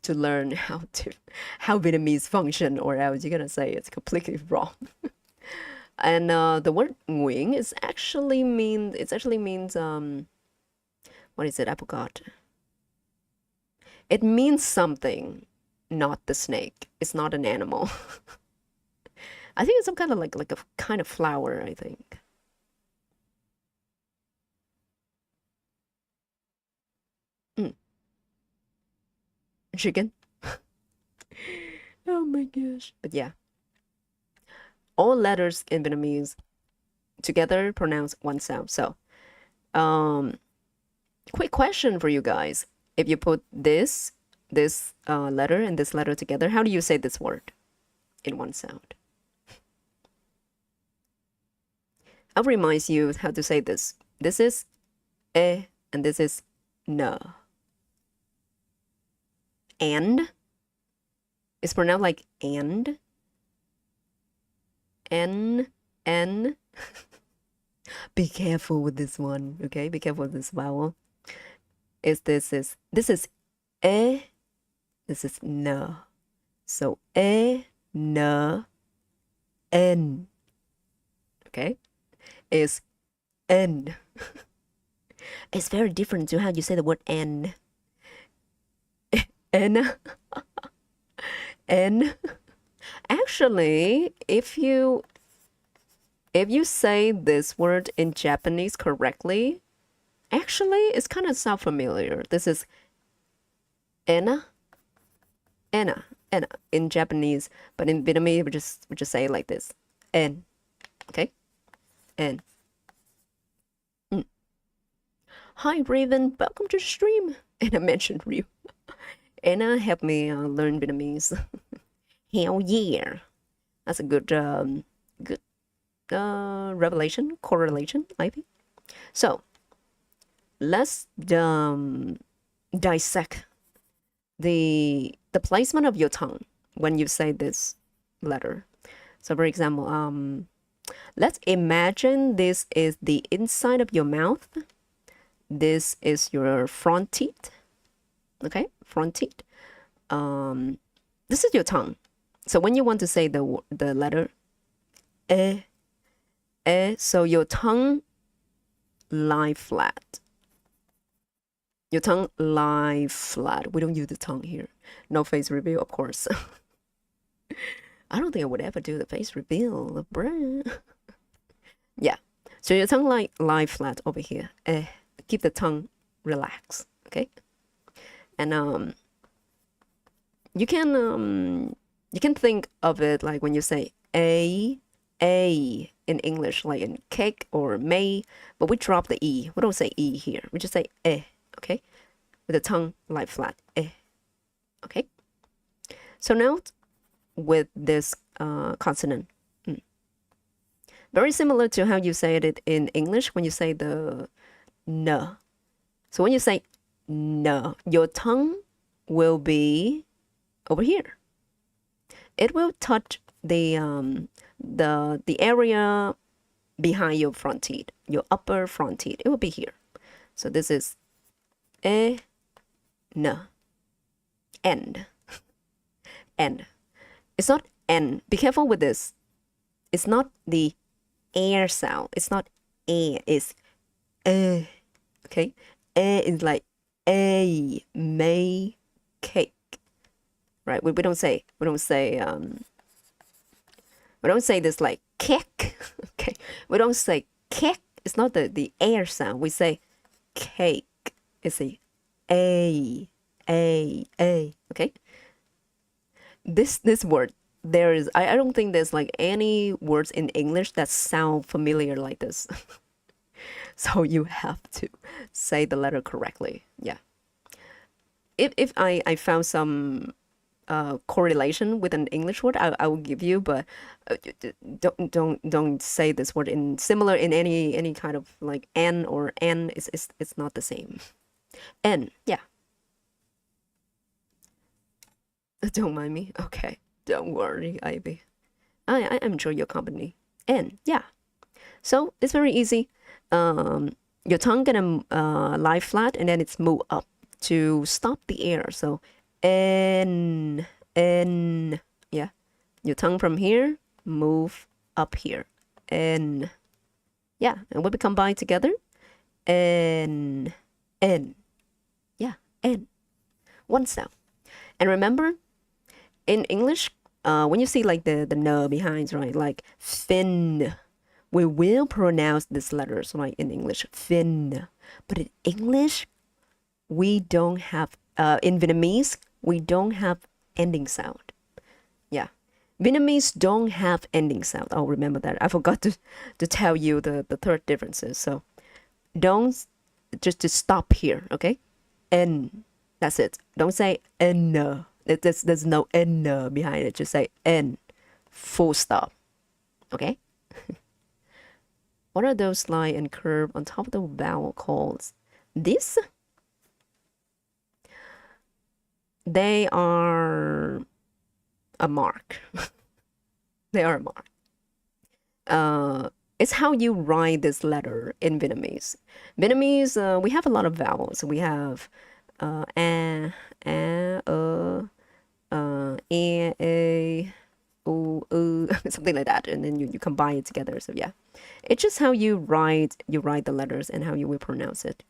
learn how Vietnamese function, or else you're gonna say it's completely wrong. And the word Nguyen actually means what is it? I forgot. It means something, not the snake. It's not an animal. I think it's some kind of like a kind of flower, I think. Chicken. Oh my gosh. But yeah. All letters in Vietnamese together pronounce one sound. So, quick question for you guys. If you put this this letter and this letter together, how do you say this word in one sound? I'll remind you how to say this. This is e and this is n. And it's pronounced like and. N. Be careful with this one, okay? Be careful with this vowel. This is e, this is n. So e, n, n. Okay? Is n. It's very different to how you say the word n. N. N. Actually, if you say this word in Japanese correctly, actually it's kind of sound familiar. This is ena, ena, ena in Japanese, but in Vietnamese we just say it like this. N. Okay? N. Hi Raven, welcome to the stream. And I mentioned you. Anna helped me learn Vietnamese. Hell yeah. That's a good revelation, correlation, maybe. So let's dissect the placement of your tongue when you say this letter. So for example, let's imagine this is the inside of your mouth. This is your front teeth. Okay, front teeth. This is your tongue. So when you want to say the letter so your tongue lie flat. Your tongue lie flat. We don't use the tongue here. No face reveal, of course. I don't think I would ever do the face reveal, bruh. Yeah. So your tongue lie flat over here. Keep the tongue relaxed. Okay. And you can think of it like when you say a in English, like in cake or may, but we drop the e. We don't say e here. We just say okay, with the tongue lie flat. Okay. So now with this consonant, very similar to how you say it in English when you say the n. So when you say n, your tongue will be over here. It will touch the area behind your front teeth, your upper front teeth. It will be here. So this is n, end. End. It's not n. Be careful with this. It's not the air sound. It's not a. It's okay. Is like may cake. Right? We don't say this like cake. Okay. We don't say cake. It's not the air sound. We say cake. It's a. Okay. This word, I don't think there's like any words in English that sound familiar like this. So you have to say the letter correctly. Yeah. If I found some correlation with an English word, I will give you, but don't say this word in similar in any kind of like n or n. It's not the same. N, yeah. Don't mind me. Okay, don't worry, Ivy. I enjoy your company. N, yeah. So it's very easy. Your tongue gonna lie flat and then it's move up to stop the air. So N, yeah. Your tongue from here move up here. N, yeah. And when we combine together, N, yeah, N. One sound. And remember, in English, when you see like the n behind, right, like fin, we will pronounce these letters like in English, fin. But in English, we don't have, in Vietnamese, we don't have ending sound. Yeah. Vietnamese don't have ending sound. Oh, remember that. I forgot to tell you the third differences. So don't just to stop here, okay? N. That's it. Don't say N. There's no N behind it. Just say N. Full stop. Okay? What are those line and curve on top of the vowel called? This? They are a mark. They are a mark. It's how you write this letter in Vietnamese. Vietnamese, we have a lot of vowels. We have a, something like that, and then you combine it together. So yeah, it's just how you write the letters and how you will pronounce it.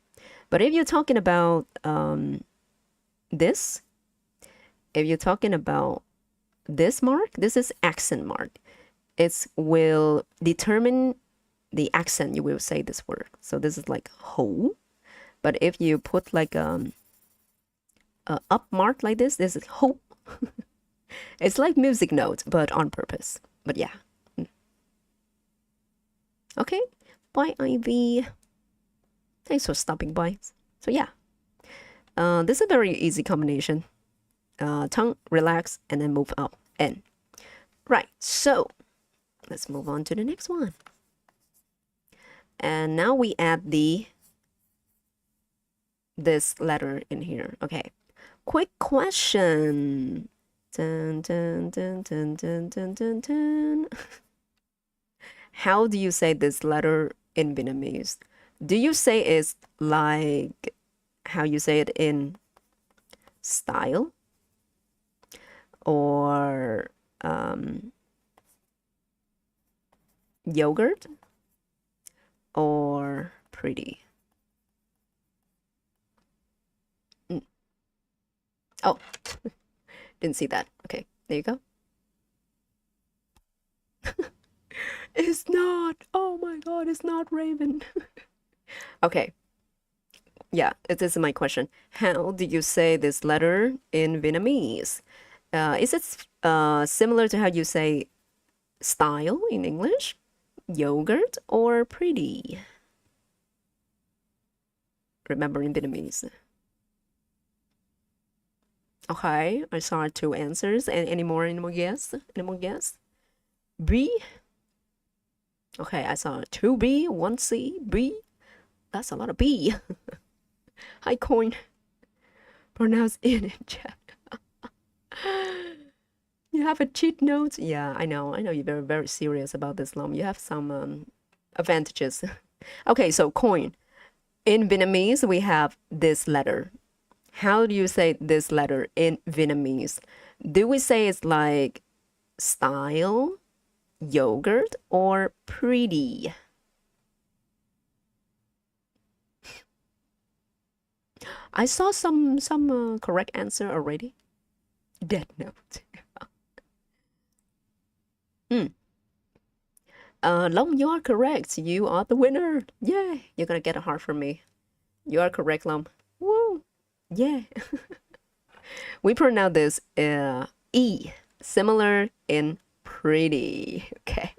But if you're talking about this, if you're talking about this mark, this is accent mark. It will determine the accent you will say this word. So this is like ho, but if you put like a up mark like this is ho. It's like music notes, but on purpose. But yeah. Okay. Bye, Ivy. Thanks for stopping by. So yeah. This is a very easy combination. Tongue, relax, and then move up. N. Right. So let's move on to the next one. And now we add this letter in here. Okay. Quick question. Dun, dun, dun, dun, dun, dun, dun, dun. How do you say this letter in Vietnamese? Do you say it's like how you say it in style? Or yogurt? Or pretty? Oh, didn't see that. Okay, there you go. It's not. Oh my God, it's not Raven. Okay. Yeah, this is my question. How do you say this letter in Vietnamese? Is it similar to how you say style in English? Yogurt or pretty? Remember in Vietnamese. Okay, I saw 2 answers. And any more guess? Any more guess? B? Okay, I saw 2B, 1C, B. That's a lot of B. Hi, coin. Pronounce it in chat. You have a cheat note? Yeah, I know you're very, very serious about this, Lom. You have some advantages. Okay, so coin. In Vietnamese, we have this letter. How do you say this letter in Vietnamese? Do we say it's like style, yogurt, or pretty? I saw some correct answer already. Dead note. Long, you are correct. You are the winner. Yeah, you're gonna get a heart from me. You are correct, Long. Woo! Yeah. We pronounce this E, similar in pretty. Okay.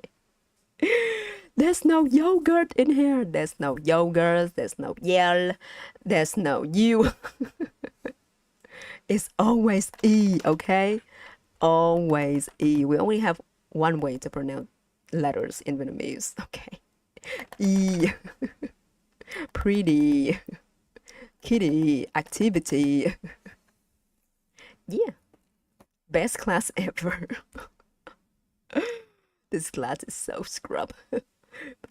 There's no yogurt in here. There's no yogurt. There's no yell. There's no you. It's always E, okay? Always E. We only have one way to pronounce letters in Vietnamese, okay? E. Pretty. Kitty. Activity. Yeah. Best class ever. This class is so scrub. But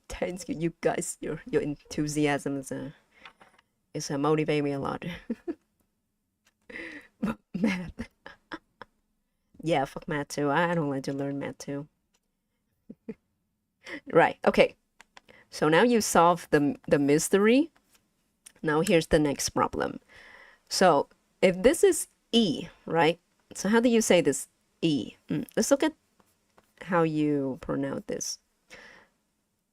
thanks you guys. Your enthusiasm is motivate me a lot. Math. Yeah, fuck math too. I don't like to learn math too. Right. Okay. So now you solve the mystery. Now here's the next problem. So if this is E, right? So how do you say this E? Let's look at how you pronounce this.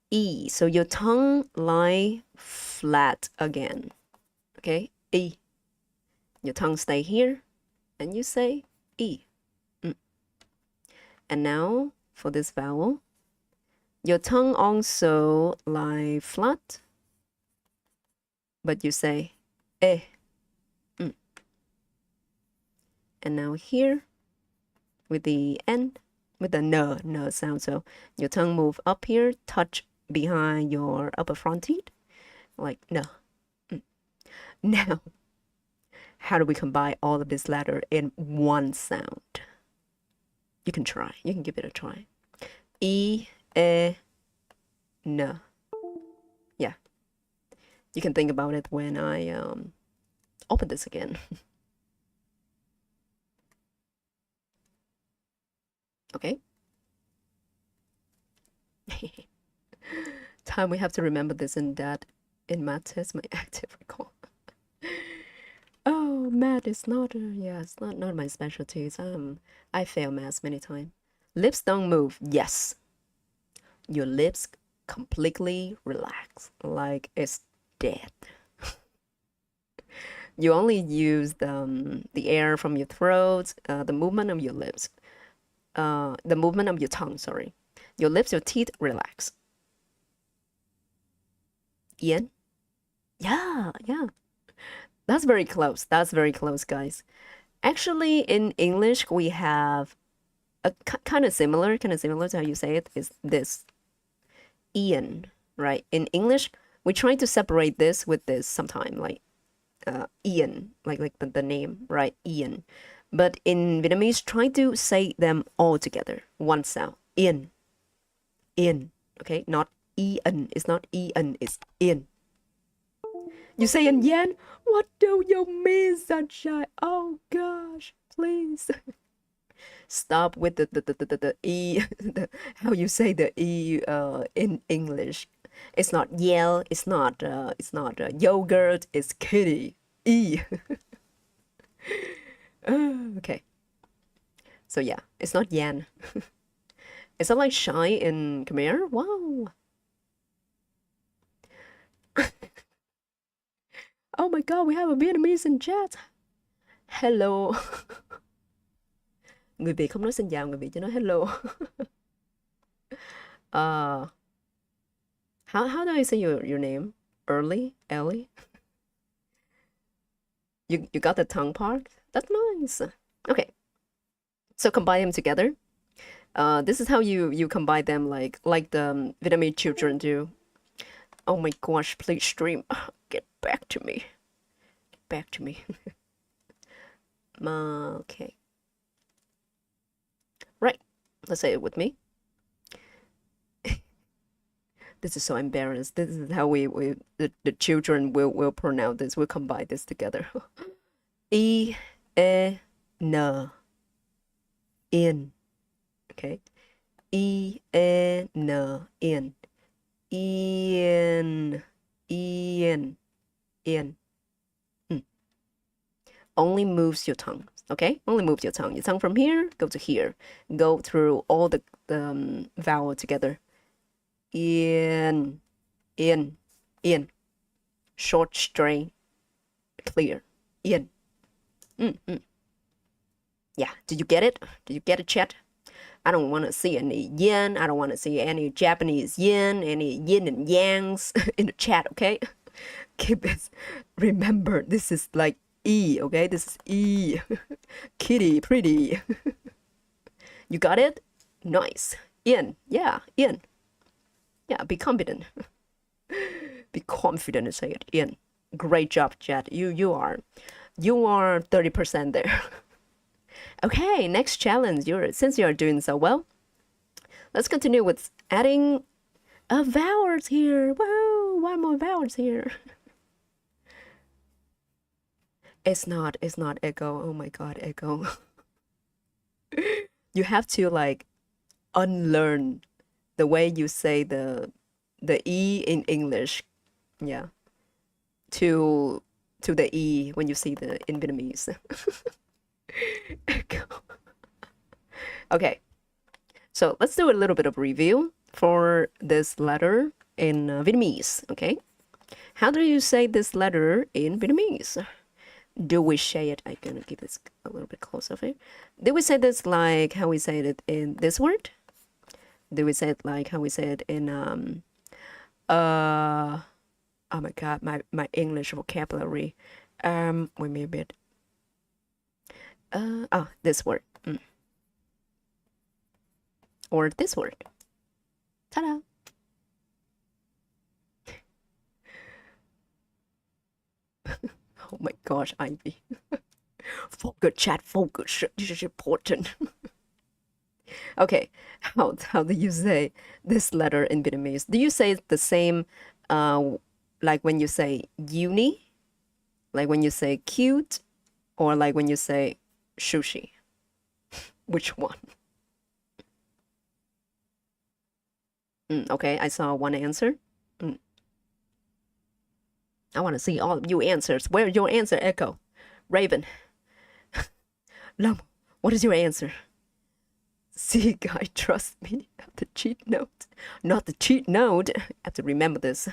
E. So your tongue lie flat again. Okay? E. Your tongue stay here and you say E. And now for this vowel, your tongue also lie flat, but you say eh. And now here, with the N, with the N sound. So your tongue move up here, touch behind your upper front teeth, like N. Now, how do we combine all of this letter in one sound? You can try. You can give it a try. E, E, N. Yeah. You can think about it when I open this again. Okay. Time we have to remember this and that in math test, my active recall. Oh, math is not, yeah, it's not my specialty. I fail math many times. Lips don't move. Yes. Your lips completely relax, like it's dead. You only use the air from your throat, the movement of your lips, the movement of your tongue, sorry. Your lips, your teeth relax. Ian? Yeah. That's very close. That's very close, guys. Actually, in English, we have a kind of similar to how you say it, is this. Ian, right? In English, we try to separate this with this sometime, like Ian, like the name, right? Ian. But in Vietnamese, try to say them all together, one sound. Ian. Okay? Not Ian. It's not Ian, it's In. You say in yen? What do you mean, sunshine? Oh gosh, please. Stop with the E, how you say the E in English. It's not yell, it's not yogurt, it's kitty. E. Okay. So yeah, it's not yan. Is that like shy in Khmer? Wow. Oh my god, we have a Vietnamese in chat. Hello. Người Việt không nói xin chào, người Việt chỉ nói hello. How do I say your name? Ellie? You got the tongue part? That's nice. Okay. So combine them together. This is how you combine them like the Vietnamese children do. Oh my gosh, please stream. Get back to me. Get back to me. Okay. Right. Let's say it with me. This is so embarrassed. This is how the children will pronounce this. We'll combine this together. E, E, N. In. Okay. E, E, N. In. In. In. Only moves your tongue. Okay? Only moves your tongue. Your tongue from here, go to here. Go through all the vowel together. In. Short, straight, clear. In. Yeah, did you get it? Did you get it, chat? I don't want to see any yin. I don't want to see any Japanese yin, any yin and yangs in the chat, okay? Keep it. Remember, this is like E, okay? This is E. Kitty, pretty. You got it? Nice. In. Yeah, in. Yeah, be confident. Be confident and say it. In. Great job, chat. You are 30% there. Okay, next challenge. Since you're doing so well, let's continue with adding vowels here. Whoa, one more vowels here. It's not echo. Oh my god, echo. You have to like unlearn the way you say the E in English. Yeah. To the E when you see the in Vietnamese. Okay, so let's do a little bit of review for this letter in Vietnamese. Okay, how do you say this letter in Vietnamese? Do we say it? I'm gonna give this a little bit closer here. Do we say this like how we say it in this word? Do we say it like how we say it in oh my god, my English vocabulary. Wait me a bit. This word. Or this word. Ta-da! Oh my gosh, Ivy. Focus, chat, focus. This is important. Okay, how do you say this letter in Vietnamese? Do you say the same, like when you say uni, like when you say cute, or like when you say sushi? Which one? Okay, I saw one answer. I want to see all of you answers. Where's your answer, Echo? Raven. Lam, what is your answer? See, guy, trust me. The cheat note. Not the cheat note. You have to remember this.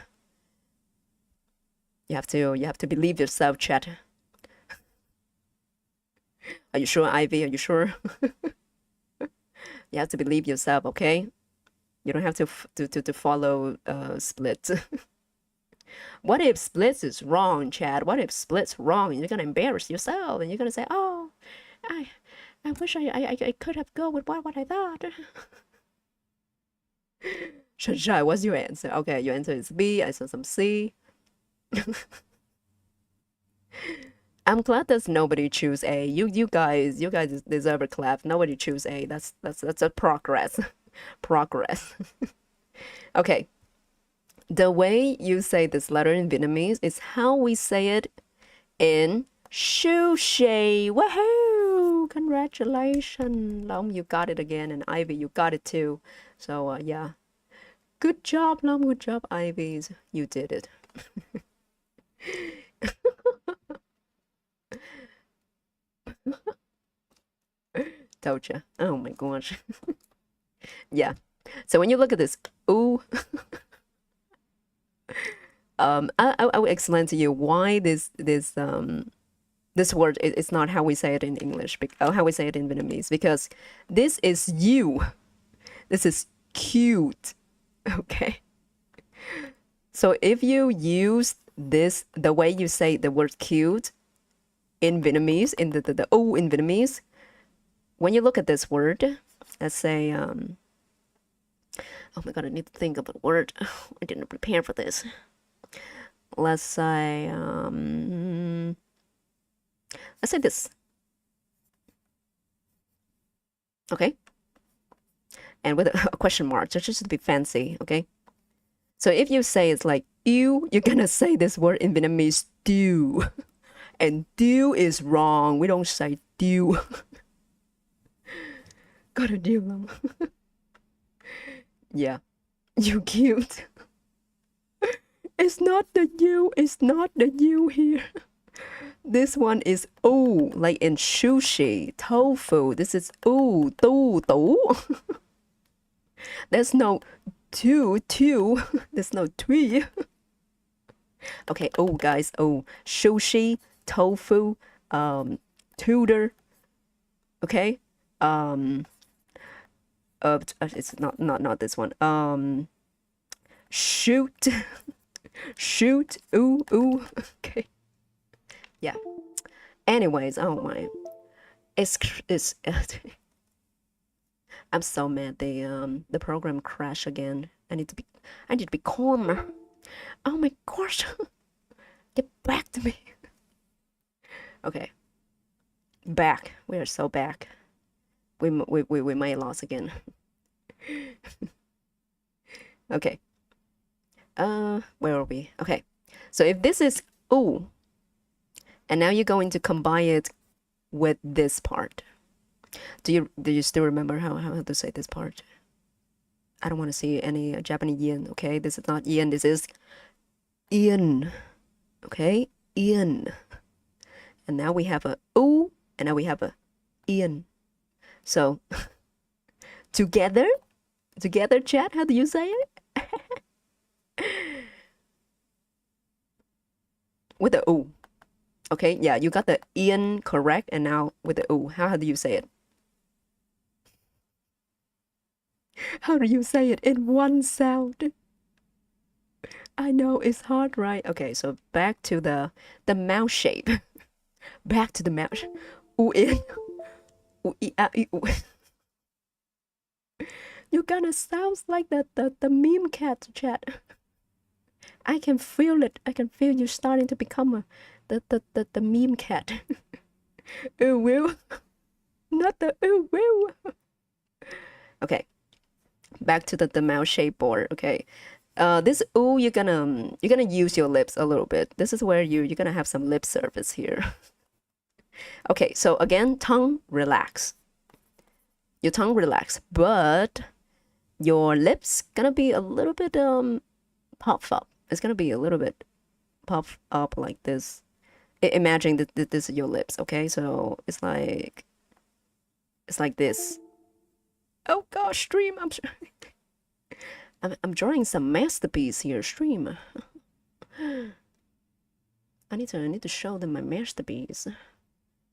You have to believe yourself, chat. Are you sure, Ivy? Are you sure? You have to believe yourself, okay? You don't have to follow Split. What if Splits is wrong, Chad? What if Split's wrong and you're gonna embarrass yourself and you're gonna say, "Oh, I wish I could have go with what I thought." Shai, what's your answer? Okay, your answer is B. I saw some C. I'm glad that nobody choose A. You guys deserve a clap. Nobody choose A. That's a progress. Progress. Okay. The way you say this letter in Vietnamese is how we say it in sushi. Woohoo! Congratulations, Long. You got it again, and Ivy, you got it too. So yeah, good job, Long. Good job, Ivy's. You did it. Told ya. Oh my gosh. Yeah. So when you look at this, ooh. I will explain to you why this word is not how we say it in English, how we say it in Vietnamese, because this is you. This is cute. Okay. So if you use this, the way you say the word cute in Vietnamese, in the O in Vietnamese, when you look at this word, let's say, oh my God, I need to think of a word. I didn't prepare for this. Let's say this. Okay. And with a question mark, so just to be fancy, okay? So if you say it's like ew, you're gonna say this word in Vietnamese, dew. And dew is wrong. We don't say dew. Got a dew them. Yeah. You cute. It's not the you. It's not the you here. This one is ooh, like in sushi, tofu. This is ooh, tu, tu. There's no two. There's no three. Okay, oh guys, oh, sushi, tofu, tutor. Okay, it's not this one. Shoot, shoot, ooh. Okay, yeah. Anyways, oh my, it's I'm so mad. The program crashed again. I need to be calmer. Oh my gosh, get back to me. Okay, back. We are so back. We might lose again. Okay. Where are we? Okay. So if this is ooh, and now you're going to combine it with this part. Do you still remember how to say this part? I don't want to see any Japanese yin, okay? This is not yin, this is in. Okay? In. And now we have a ooh, and now we have a in. So together, chat, how do you say it? With the ooh. Okay, yeah, you got the in correct, and now with the ooh. How do you say it? How do you say it in one sound? I know it's hard, right? Okay, so back to the mouth shape. Back to the mouth. Ooh in. You gonna sound like the meme cat chat. I can feel it. I can feel you starting to become the meme cat. Ooh, woo. Not the ooh, woo. Okay, back to the mouse shape board. Okay, this ooh, you're gonna use your lips a little bit. This is where you're gonna have some lip service here. Okay, so again, tongue relax. Your tongue relax, but your lips gonna be a little bit puff up. It's gonna be a little bit puff up like this. Imagine that this is your lips, okay? So it's like this. Oh gosh, stream! I'm drawing some masterpiece here, stream. I need to show them my masterpiece.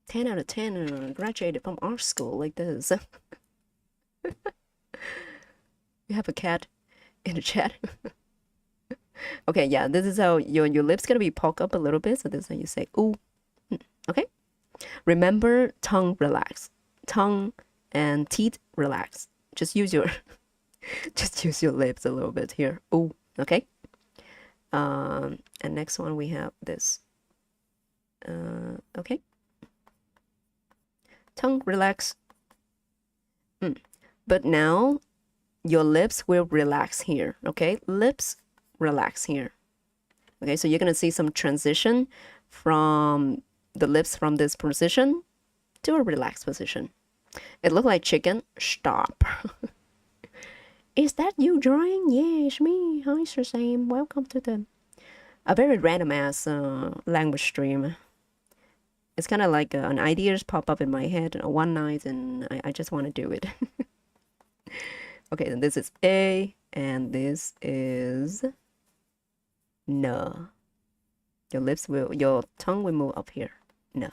10 out of 10. Graduated from art school like this. You have a cat in the chat. Okay, yeah, this is how your lips gonna be poke up a little bit. So this is how you say ooh. Okay. Remember, tongue relax. Tongue and teeth relax. Just use your lips a little bit here. Ooh. Okay. And next one we have this. Okay. Tongue relax. But now your lips will relax here. Okay, lips relax here. Okay, so you're gonna see some transition from the lips from this position to a relaxed position. It looked like chicken. Stop. Is that you drawing? Yeah, it's me. Hi, Sam. Welcome to a very random ass language stream. It's kind of like an ideas pop up in my head one night, and I just want to do it. Okay, then this is A, and this is N. Your tongue will move up here. N.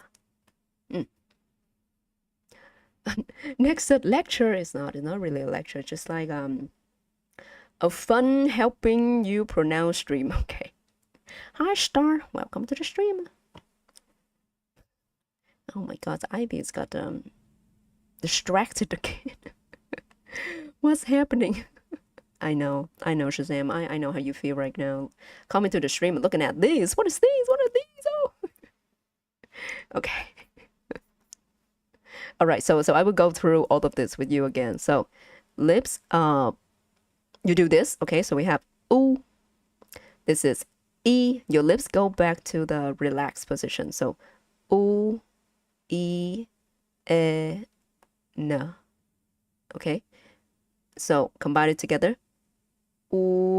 Next lecture is not really a lecture. It's just like a fun helping you pronounce stream. Okay. Hi Star, welcome to the stream. Oh my God, Ivy's got distracted again. What's happening? I know, Shazam. I know how you feel right now. Coming to the stream and looking at these. What is these? What are these? Oh. Okay. All right. So I will go through all of this with you again. So lips. You do this. Okay. So we have ooh. This is e. Your lips go back to the relaxed position. So ooh, e, n. Okay. So combine it together. When.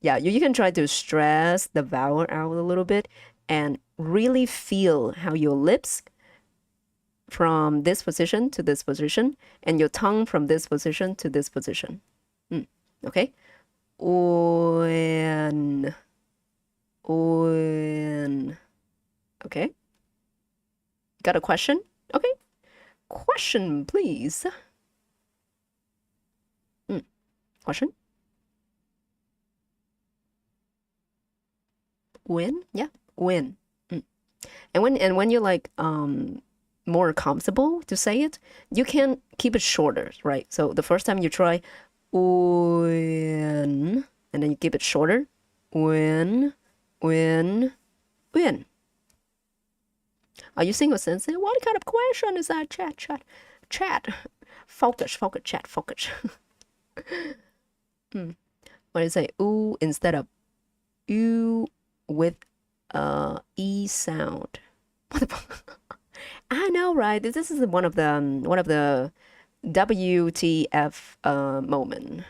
Yeah, you can try to stress the vowel out a little bit and really feel how your lips from this position to this position and your tongue from this position to this position. Okay? When. Okay? Got a question? Okay. Question, please. Question? When? Yeah, when. And when you're like more comfortable to say it, you can keep it shorter, right? So the first time you try when, and then you keep it shorter. When. Are you single sensei? What kind of question is that? Chat. Focus, chat, focus. What do you say? Ooh instead of ooh with e sound. What the fuck? I know, right? This is one of the WTF moment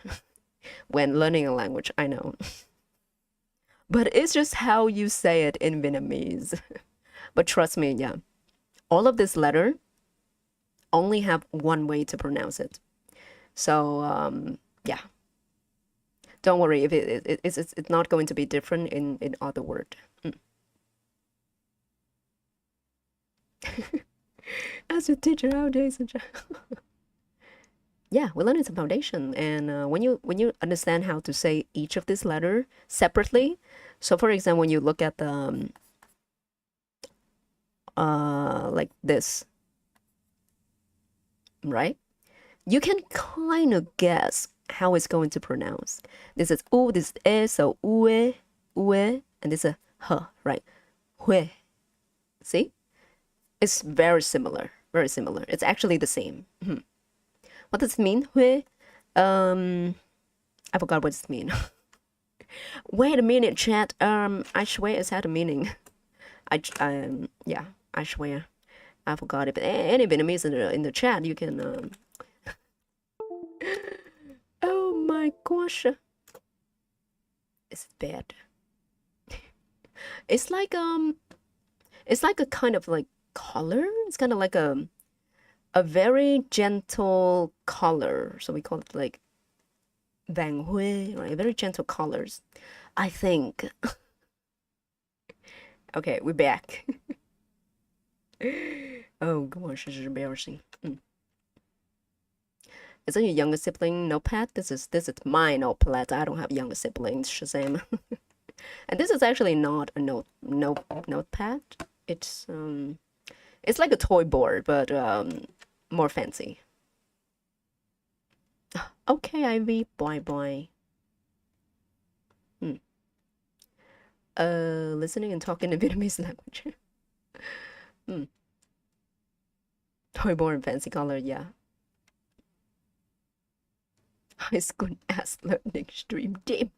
when learning a language. I know. But it's just how you say it in Vietnamese. But trust me, yeah. All of this letter only have one way to pronounce it. So, yeah. Don't worry if it's not going to be different in other word. As a teacher nowadays, yeah, we're learning some foundation, and when you understand how to say each of this letter separately, so for example, when you look at the like this, right? You can kind of guess how it's going to pronounce. This is u, this is e, so ue, ue, and this is h, right? Hue. See? It's very similar. Very similar. It's actually the same. What does it mean? Hue? I forgot what it means. Wait a minute, chat. I swear it's had a meaning. Yeah, I swear. I forgot it. But any Vietnamese in the chat, you can. Oh my gosh, it's bad. It's like a kind of like color. It's kind of like a very gentle color. So we call it like vàng huê, right? Very gentle colors, I think. Okay, we're back. Oh gosh, this is embarrassing. Is it your younger sibling notepad? This is my notepad. I don't have younger siblings, Shazam. And this is actually not a notepad. It's like a toy board, but more fancy. Okay, Ivy, bye bye. Listening and talking in Vietnamese language. Toy board and fancy color, yeah. High school ass learning stream team.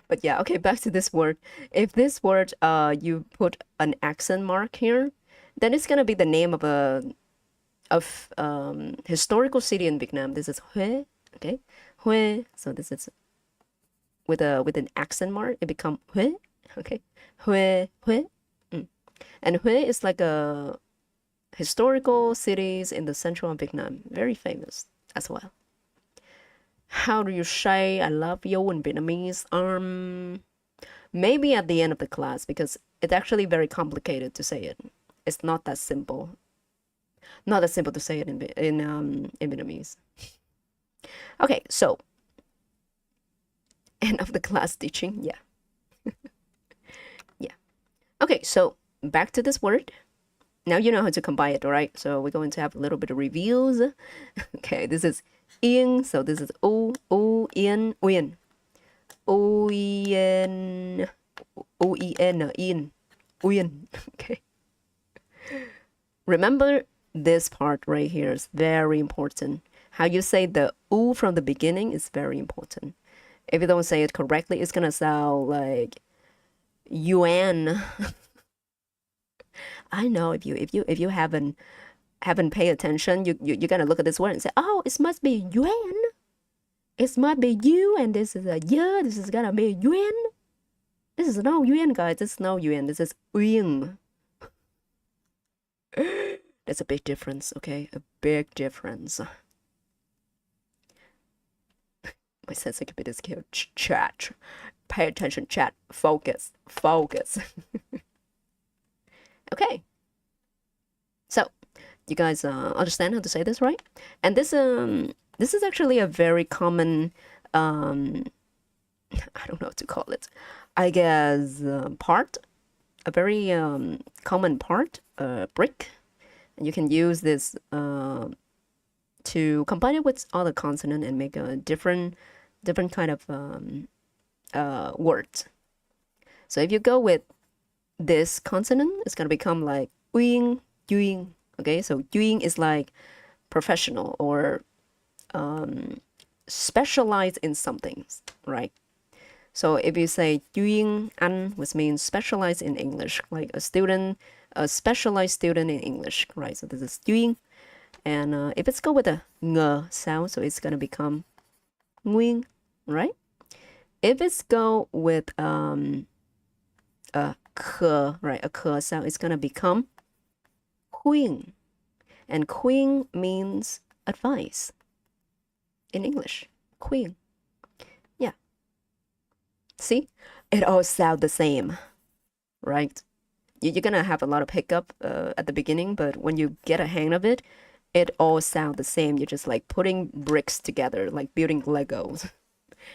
But yeah, okay, back to this word. If this word you put an accent mark here, then it's gonna be the name of a historical city in Vietnam. This is Huế, okay? Huế. So this is with an accent mark, it become Huế, okay? Huế, Huế. And Huế is like a historical cities in the central of Vietnam, very famous as well. How do you say I love you in Vietnamese? Maybe at the end of the class, because it's actually very complicated to say it. It's not that simple. Not that simple to say it in Vietnamese. Okay, so end of the class teaching, yeah. Yeah. Okay, so back to this word. Now you know how to combine it, all right? So we're going to have a little bit of reviews. Okay, this is yên, so this is u yên uyên. U yên in uyên. Okay. Remember this part right here is very important. How you say the u from the beginning is very important. If you don't say it correctly, it's gonna sound like yuan. I know if you haven't paid attention, you're gonna look at this word and say, oh, it must be yuan. It must be you, and this is a yeah. This is gonna be yuan. This is no yuan, guys. This is no yuan. This is uying. That's a big difference, okay? A big difference. My sensitivity is here. Chat. Pay attention, chat. Focus. Focus. Okay. So, you guys understand how to say this, right? And this is actually a very common I don't know what to call it. I guess part, a very common part, brick. And you can use this to combine it with other consonant and make a different kind of words. So if you go with this consonant, it's gonna become like uying, yuing. Okay, so yuing is like professional or specialized in something, right? So if you say yuing an, which means specialized in English, like a student, a specialized student in English, right? So this is yuing. And if it's go with a ng sound, so it's gonna become nguyen, right? If it's go with a k, right, a k sound, it's gonna become khuyên. And khuyên means advice in English. Khuyên. Yeah. See? It all sounds the same, right? You're gonna have a lot of hiccup at the beginning, but when you get a hang of it, it all sounds the same. You're just like putting bricks together, like building Legos.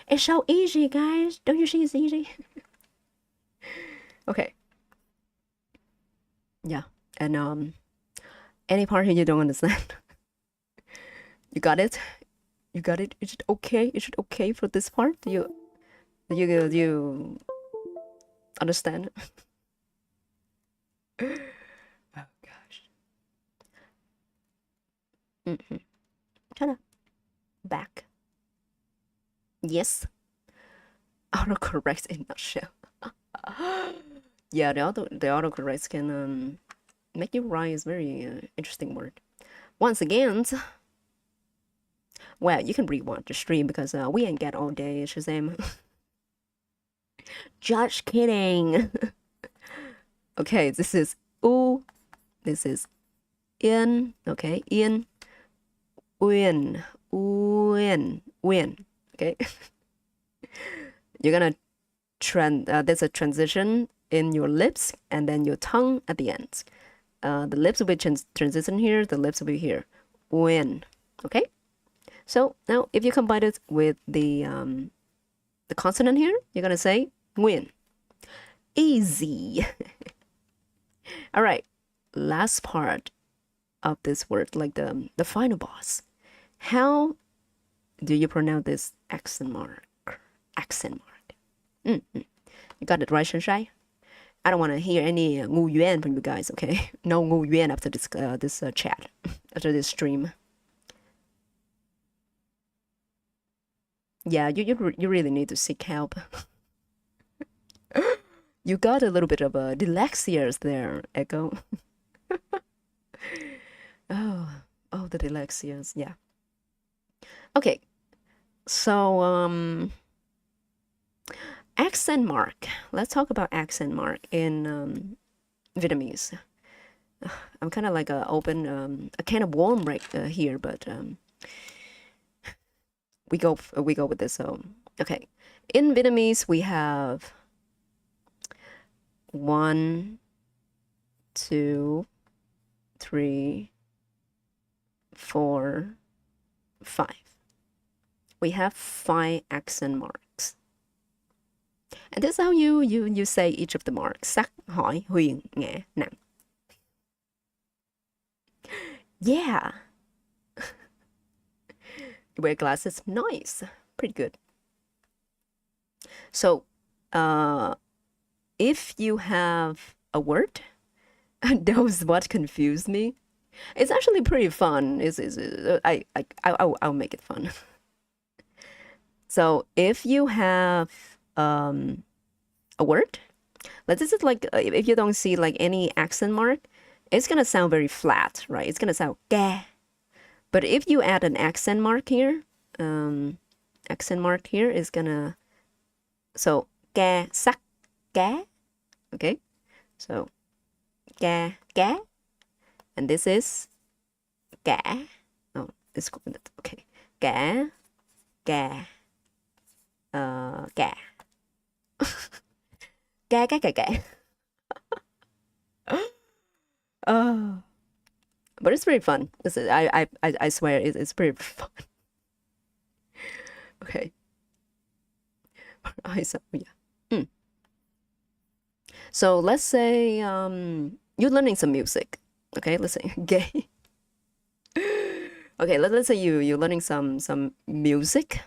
It's so easy, guys. Don't you see it's easy? Okay. Yeah. And any part here you don't understand, you got it? You got it? Is it okay? Is it okay for this part? You understand? Oh gosh. Kind of back. Yes. Autocorrect in a nutshell. Yeah, the autocorrect can make you write is very interesting word. Once again, well, you can rewind the stream because we ain't get all day, Shazam. Just kidding. Okay, this is u, this is in. Okay, in, win, win, win. Okay. You're gonna there's a transition in your lips and then your tongue at the end. The lips will be transition here, the lips will be here. Win. Okay? So now if you combine it with the consonant here, you're gonna say win. Easy. All right. Last part of this word, like the final boss. How do you pronounce this accent mark? Accent mark. You got it right, Shanshai? I don't want to hear any ngu yuan from you guys, okay? No ngu yuan after this chat, after this stream. Yeah, you really need to seek help. You got a little bit of dyslexia there, Echo. Oh, the dyslexias, yeah. Okay, so accent mark. Let's talk about accent mark in Vietnamese. I'm kind of like open a can of worm right here, but we go with this. So okay, in Vietnamese we have 1, 2, 3, 4, 5. We have 5 accent marks. And this is how you say each of the marks. Sắc, hỏi, huyền, nghe, nặng. Yeah. You wear glasses. Nice. Pretty good. So, if you have a word, that was what confused me. It's actually pretty fun. I'll make it fun. So if you have a word, like this is like if you don't see like any accent mark, it's gonna sound very flat, right? It's gonna sound ge. But if you add an accent mark here is gonna so ge sắc ge. Okay, so ge ge, and this is ge. Oh, it's okay. Ge ge. Ge. Ge. But it's pretty fun. I swear it's pretty fun. Okay. Yeah. So let's say you're learning some music. Okay, let's say gay. Okay, let's say you're learning some music.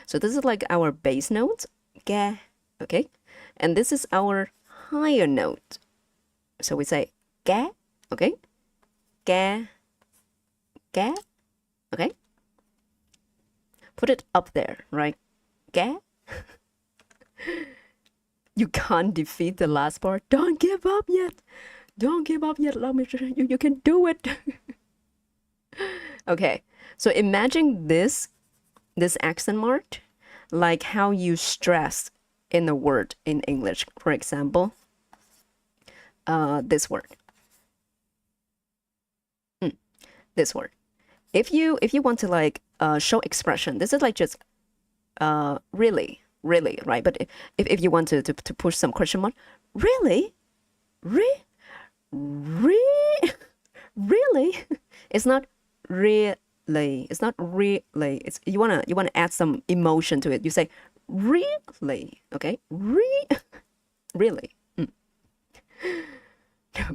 So this is like our bass note, ge, okay? And this is our higher note. So we say ge, okay? Ge, ge, okay? Put it up there, right? Ge. You can't defeat the last part. Don't give up yet. Don't give up yet. You can do it. Okay, so imagine this accent mark, like how you stress in a word in English. For example, this word. This word. If you want to like show expression, this is like just really, right? But if you want to push some question mark, really, really, it's not really. It's not really. It's you wanna add some emotion to it. You say really, okay? Really.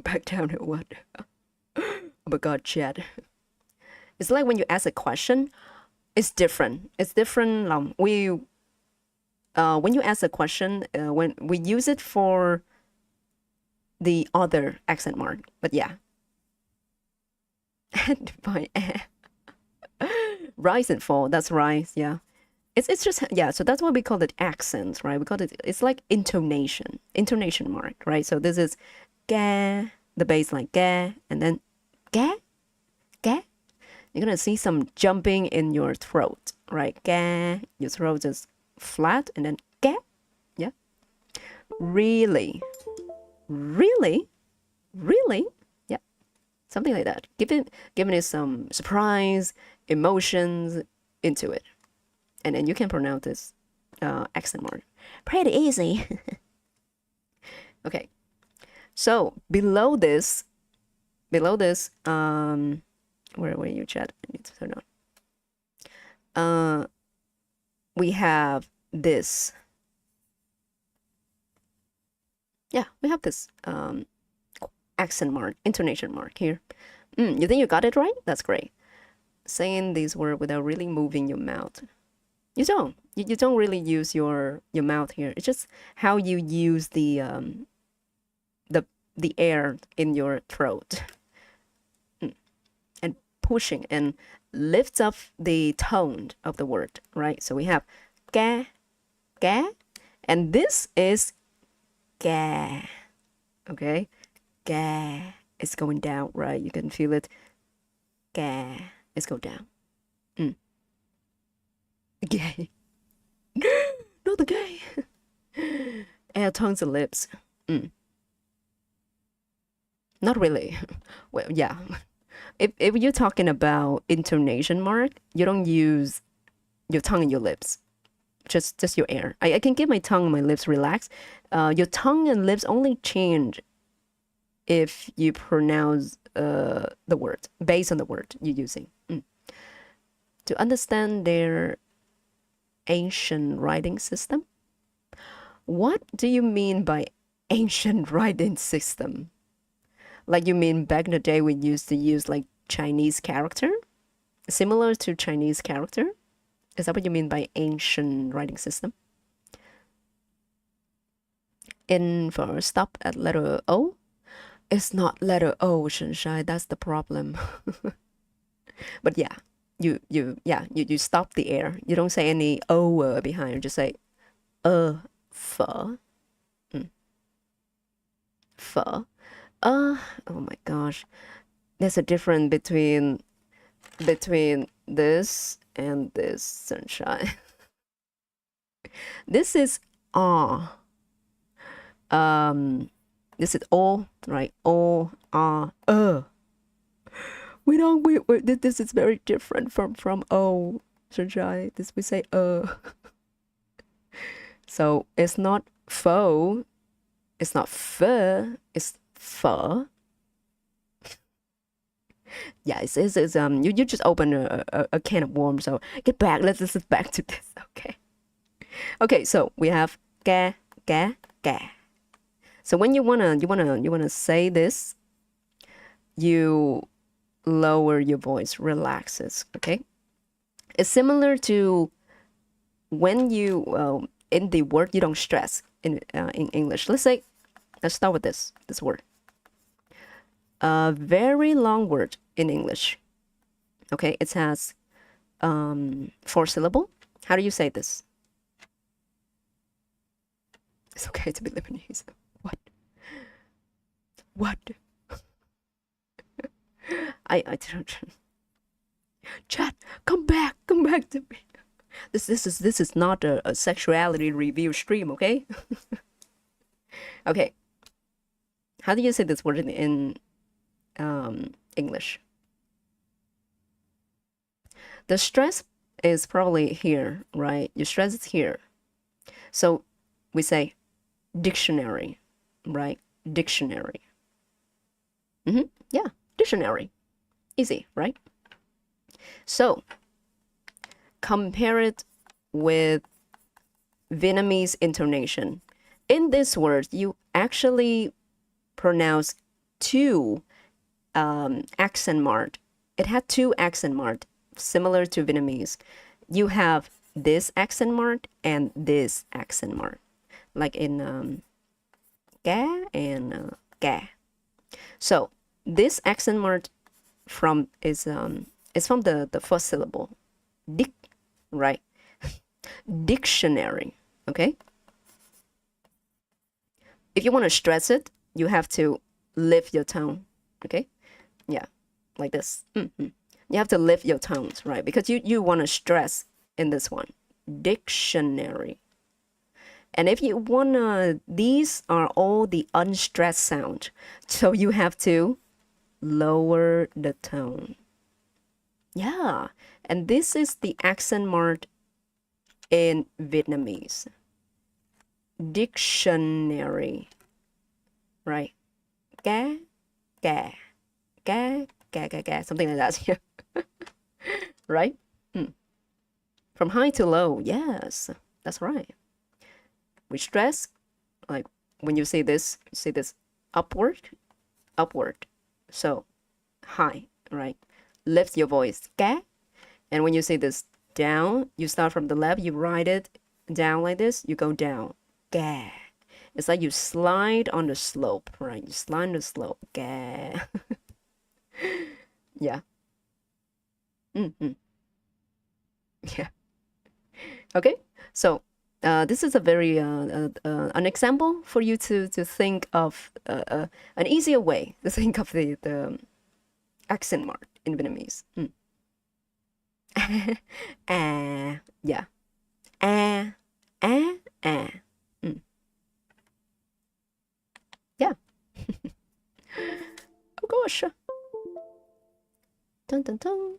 Back down to what? Oh my God, chat. It's like when you ask a question, it's different. It's different. When you ask a question, when we use it for the other accent mark, but yeah. By rise and fall. That's rise. Yeah. It's just, yeah. So that's what we call it, accents, right? We call it, it's like intonation mark, right? So this is ga, the bass like ga, and then ga, ga. You're gonna see some jumping in your throat, right? Ga, your throat is flat, and then ga, yeah. Really, really, really, yeah. Something like that. Giving it some surprise, emotions into it, and then you can pronounce this accent mark. Pretty easy. Okay, so below this, where you chat? I need to turn on. We have this. Yeah, we have this accent mark, intonation mark here. You think you got it right? That's great. Saying these words without really moving your mouth. You don't. You don't really use your mouth here. It's just how you use the air in your throat. And pushing and lifts up the tone of the word, right? So we have ga, ga, and this is ga. Okay? Ga. It's going down, right? You can feel it. Ga. It's going down. Gay. Not the gay. Air tongues and lips. Not really. Well, yeah. If you're talking about intonation mark, you don't use your tongue and your lips. Just your air. I can get my tongue and my lips relaxed. Your tongue and lips only change if you pronounce the word based on the word you're using. To understand their ancient writing system. What do you mean by ancient writing system? Like you mean back in the day we used to use like Chinese character? Similar to Chinese character? Is that what you mean by ancient writing system? In for stop at letter O? It's not letter O, Shenshai, that's the problem. But yeah, you stop the air. You don't say any O behind, you just say pho. Pho. Oh my gosh. There's a difference between this and this, Sunshine. This is this is O, right? O, we don't this is very different from O, Sunshine. This we say So it's not pho, it's not pho, it's pho. Yeah, it's you just open a can of worms. So get back. Let's back to this. Okay. So we have ga ga ga. So when you wanna say this, you lower your voice, relaxes. Okay. It's similar to when you in the word you don't stress in English. Let's start with this word. A very long word in English. Okay, it has 4 syllable. How do you say this? It's okay to be Lebanese. What? I don't. Chat, come back to me. This is not a sexuality review stream, okay? Okay. How do you say this word in English? The stress is probably here, right? Your stress is here. So we say dictionary, right? Dictionary. Yeah, dictionary. Easy, right? So compare it with Vietnamese intonation. In this word, you actually pronounce two accent mark. It had two accent mark, similar to Vietnamese. You have this accent mark and this accent mark, like in ga and ga. So this accent mark is from the first syllable, dic, right? Dictionary. Okay. If you want to stress it, you have to lift your tone. Okay. Yeah, like this. You have to lift your tones, right? Because you want to stress in this one, dictionary. And if you wanna, these are all the unstressed sound, so you have to lower the tone. Yeah, and this is the accent mark in Vietnamese. Dictionary, right? Ga, ga, ga, ga, ga, ga, something like that. Yeah, right? From high to low, yes, that's right. We stress, like when you say this upward, upward. So high, right? Lift your voice, ga. And when you say this down, you start from the left, you write it down like this, you go down, ga. It's like you slide on the slope, right? You slide on the slope, ga. Yeah. Yeah. Okay. So this is a very an example for you to think of an easier way to think of the accent mark in Vietnamese. Yeah. Ah, ah, ah. Yeah. Oh gosh. Dun dun dun.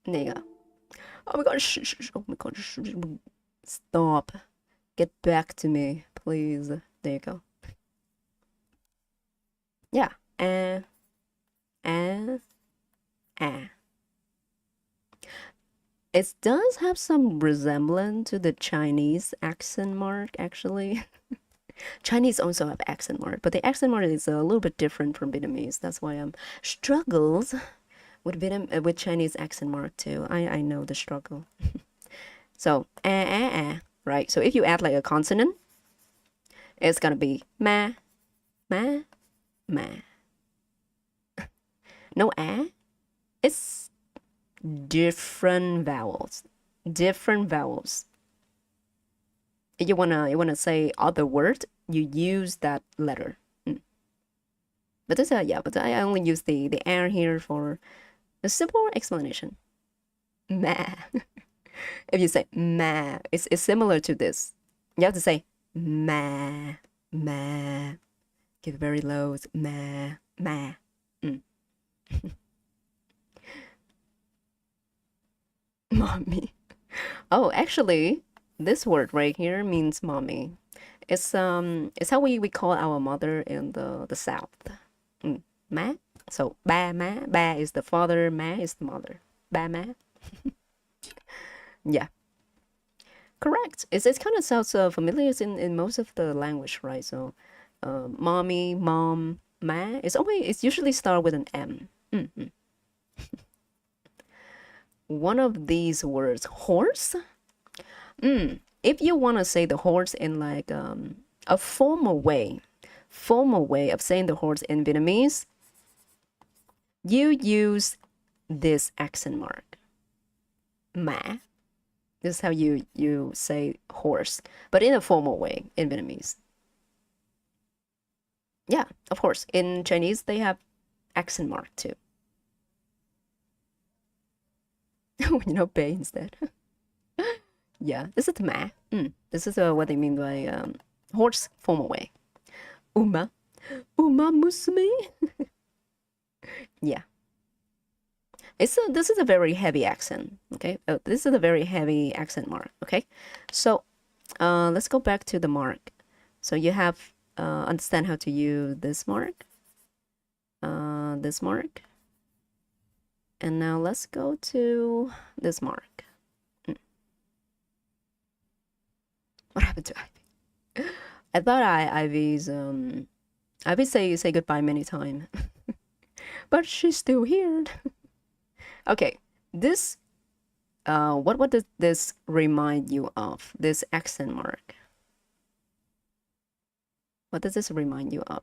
There you go. Oh my gosh. Oh my gosh. Stop. Get back to me, please. There you go. Yeah. Ah, ah, ah. It does have some resemblance to the Chinese accent mark, actually. Chinese also have accent mark, but the accent mark is a little bit different from Vietnamese. That's why I'm struggles with Chinese accent mark too. I know the struggle. So right? So if you add like a consonant, it's gonna be ma, ma, ma. No it's different vowels. Different vowels. If you wanna say other word, you use that letter. But this yeah, but I only use the air here for a simple explanation. Ma. If you say ma, it's similar to this. You have to say ma, ma. Give it very low. It's ma, ma. Mommy. Oh, actually, this word right here means mommy. It's how we call our mother in the South. Ma. So ba ma. Ba is the father, ma is the mother. Ba ma. Yeah. Correct. It kind of sounds familiar in most of the language, right? So, mommy, mom, ma. It's usually start with an M. One of these words, horse. If you want to say the horse in like a formal way of saying the horse in Vietnamese, you use this accent mark, ma. This is how you say horse, but in a formal way in Vietnamese. Yeah, of course. In Chinese, they have accent mark too. Bei instead. Yeah, this is ma. This is what they mean by horse formal way. Uma. Uma musume. Yeah. This is a very heavy accent, okay? This is a very heavy accent mark, okay? So let's go back to the mark. So you have understand how to use this mark, and now let's go to this mark. What happened to Ivy? I thought Ivy's say goodbye many times, but she's still here. Okay, this what does this remind you of? This accent mark. What does this remind you of?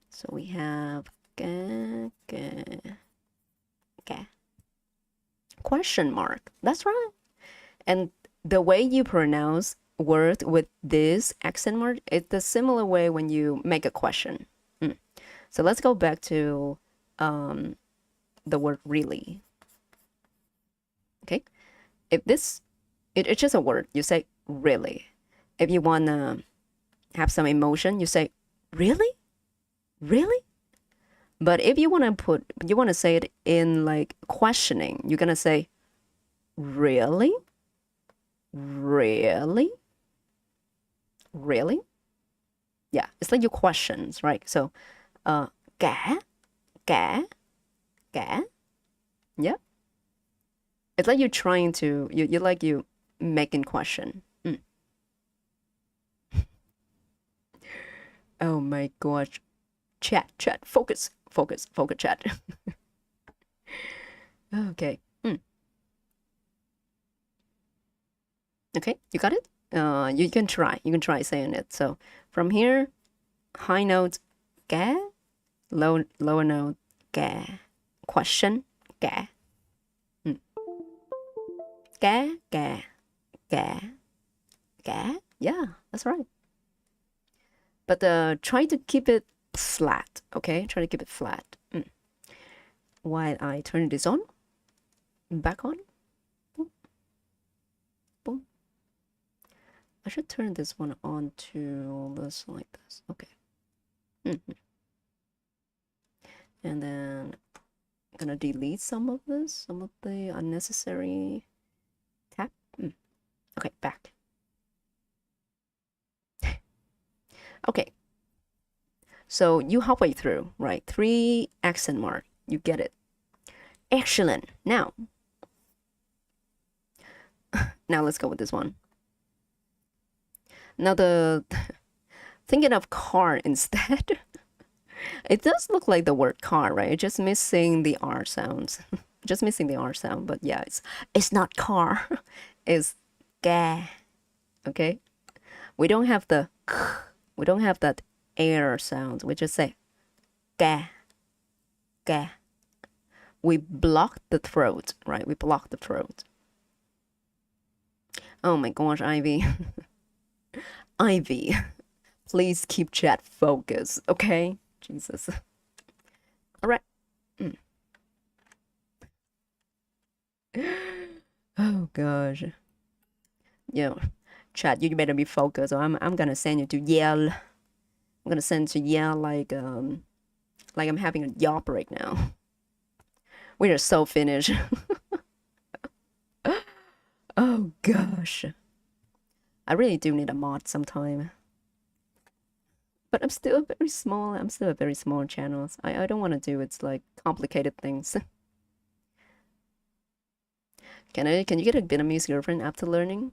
So we have question mark. That's right. And the way you pronounce word with this accent mark, it's the similar way when you make a question. So let's go back to the word really. Okay, if this it's just a word, you say really. If you wanna have some emotion, you say really, really. But if you wanna say it in like questioning, you're gonna say really, really, really. Yeah, it's like your questions, right? So, cả, cả, cả. Yeah. It's like you're trying to you like you making question. Oh my gosh. Chat, focus, chat. Okay. Okay, you got it? You can try saying it. So from here, high note, ga, lower note, ga, question, ga. Ga, ga, ga, ga. Yeah, that's right. But try to keep it flat, okay? Try to keep it flat. While I turn this on, back on. Boom. Boom. I should turn this one on to this like this. Okay. And then I'm gonna delete some of the unnecessary tap. Okay, back. Okay. So you halfway through, right? 3 accent mark. You get it. Excellent. Now let's go with this one. Now thinking of car instead. It does look like the word car, right? Just missing the R sounds. Just missing the R sound, but yeah, it's not car. It's ga. Okay? We don't have the k. We don't have that air sound. We just say ga. Ga. We block the throat, right? We block the throat. Oh my gosh, Ivy. Ivy, please keep chat focus, okay? Jesus. All right. Oh gosh. Yeah, chat, you better be focused, or I'm gonna send you to yell. I'm gonna send you to yell like I'm having a yaw break now. We are so finished. Oh gosh. I really do need a mod sometime. But I'm still very small. I'm still a very small channel. I don't want to do it's like complicated things. Can you get a Vietnamese girlfriend after learning?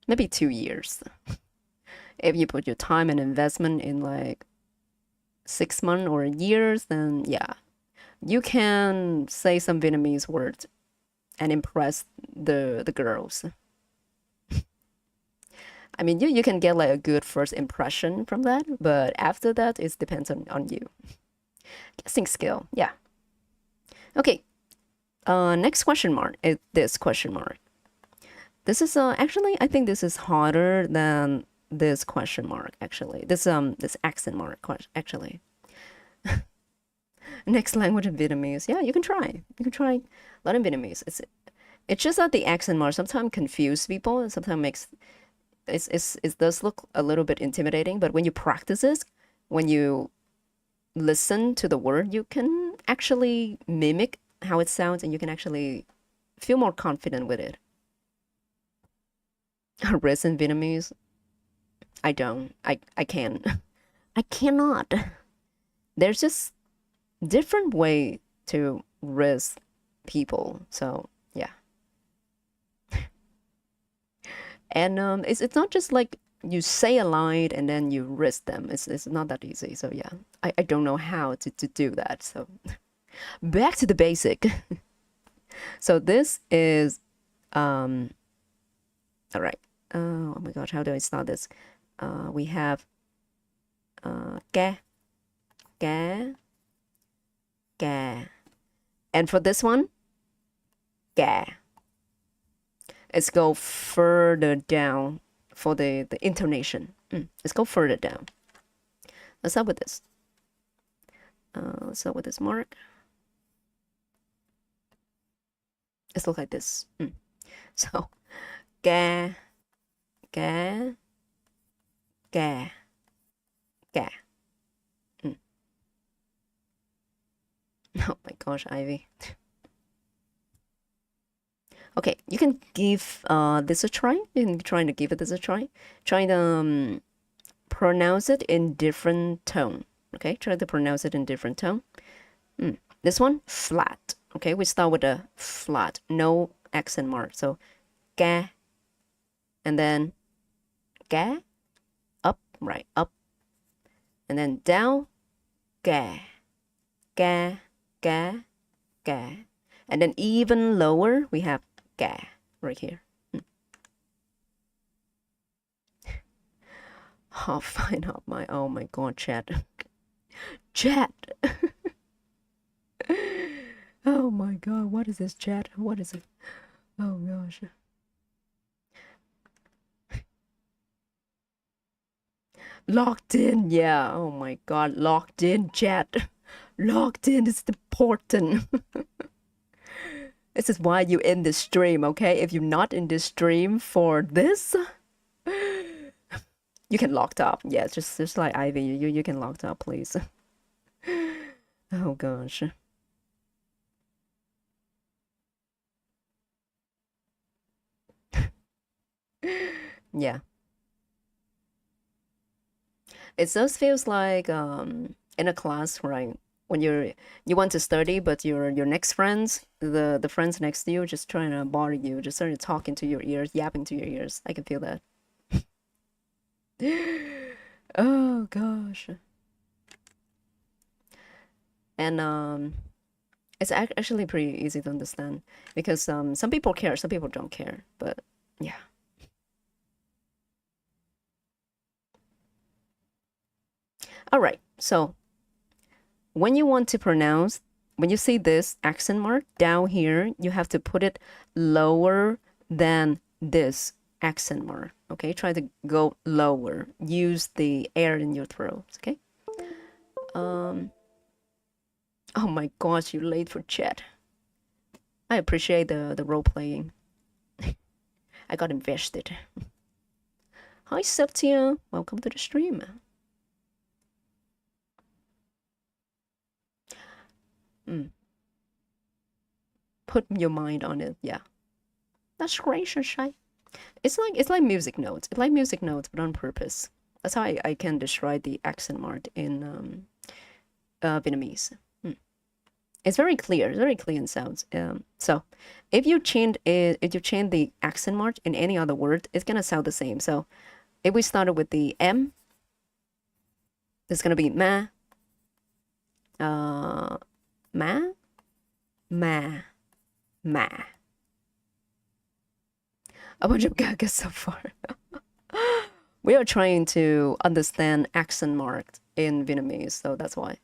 Maybe 2 years. If you put your time and investment in like 6 months or years, then yeah, you can say some Vietnamese words and impress the girls. I mean, you can get like a good first impression from that, but after that, it depends on you. Guessing skill, yeah. Okay, next question mark is this question mark. This is actually, I think this is harder than this question mark, actually. This accent mark, actually. Next language in Vietnamese. Yeah, you can try. You can try learning Vietnamese. It's just that the accent mark sometimes confuse people and sometimes makes it does look a little bit intimidating, but when you practice this, when you listen to the word, you can actually mimic how it sounds and you can actually feel more confident with it. Rest in Vietnamese? I don't. I can. I cannot. There's just different way to risk people. So yeah. And it's not just like you say a line and then you wrist them. It's not that easy. So yeah, I don't know how to do that. So back to the basic. So this is all right. Oh my gosh, how do I start this? We have ke, ke, ke. And for this one, ke. Let's go further down for the intonation. Let's go further down. Let's start with this. Let's start with this mark. Let's look like this. So, ga, ga, ga, ga. Oh my gosh, Ivy. Okay, you can give this a try. You can try to give it this a try. Try to pronounce it in different tone. Okay, try to pronounce it in different tone. This one, flat. Okay, we start with a flat, no accent mark. So, ga, and then ga, up, right, up, and then down, ga, ga, ga, ga, and then even lower we have ga right here. Oh, fine up my, oh my god, chat. Chat. Oh my god, what is this, chat? What is it? Oh gosh. Locked in, yeah. Oh my god, locked in, chat. Locked in is important. This is why you're in this stream, okay? If you're not in this stream for this, you can locked up. Yeah, just like Ivy, you can locked up, please. Oh gosh. Yeah. It just feels like in a class, right? When you want to study, but your next friends, the friends next to you, just trying to bother you, just starting talking to your ears, yapping to your ears. I can feel that. Oh gosh. And it's actually pretty easy to understand because some people care, some people don't care. But yeah. All right. So when you want to pronounce, when you see this accent mark down here, you have to put it lower than this accent mark. Okay, try to go lower. Use the air in your throat. Okay. Oh my gosh, you're late for chat. I appreciate the role playing. I got invested. Hi Septia, welcome to the stream. Put your mind on it, yeah. That's great, Shai. It's like music notes. It's like music notes, but on purpose. That's how I can describe the accent mark in Vietnamese. It's very clear. It's very clean sounds. So if you change the accent mark in any other word, it's gonna sound the same. So if we started with the M, it's gonna be ma, ma, ma, ma. A bunch of gagas so far. We are trying to understand accent mark in Vietnamese, so that's why.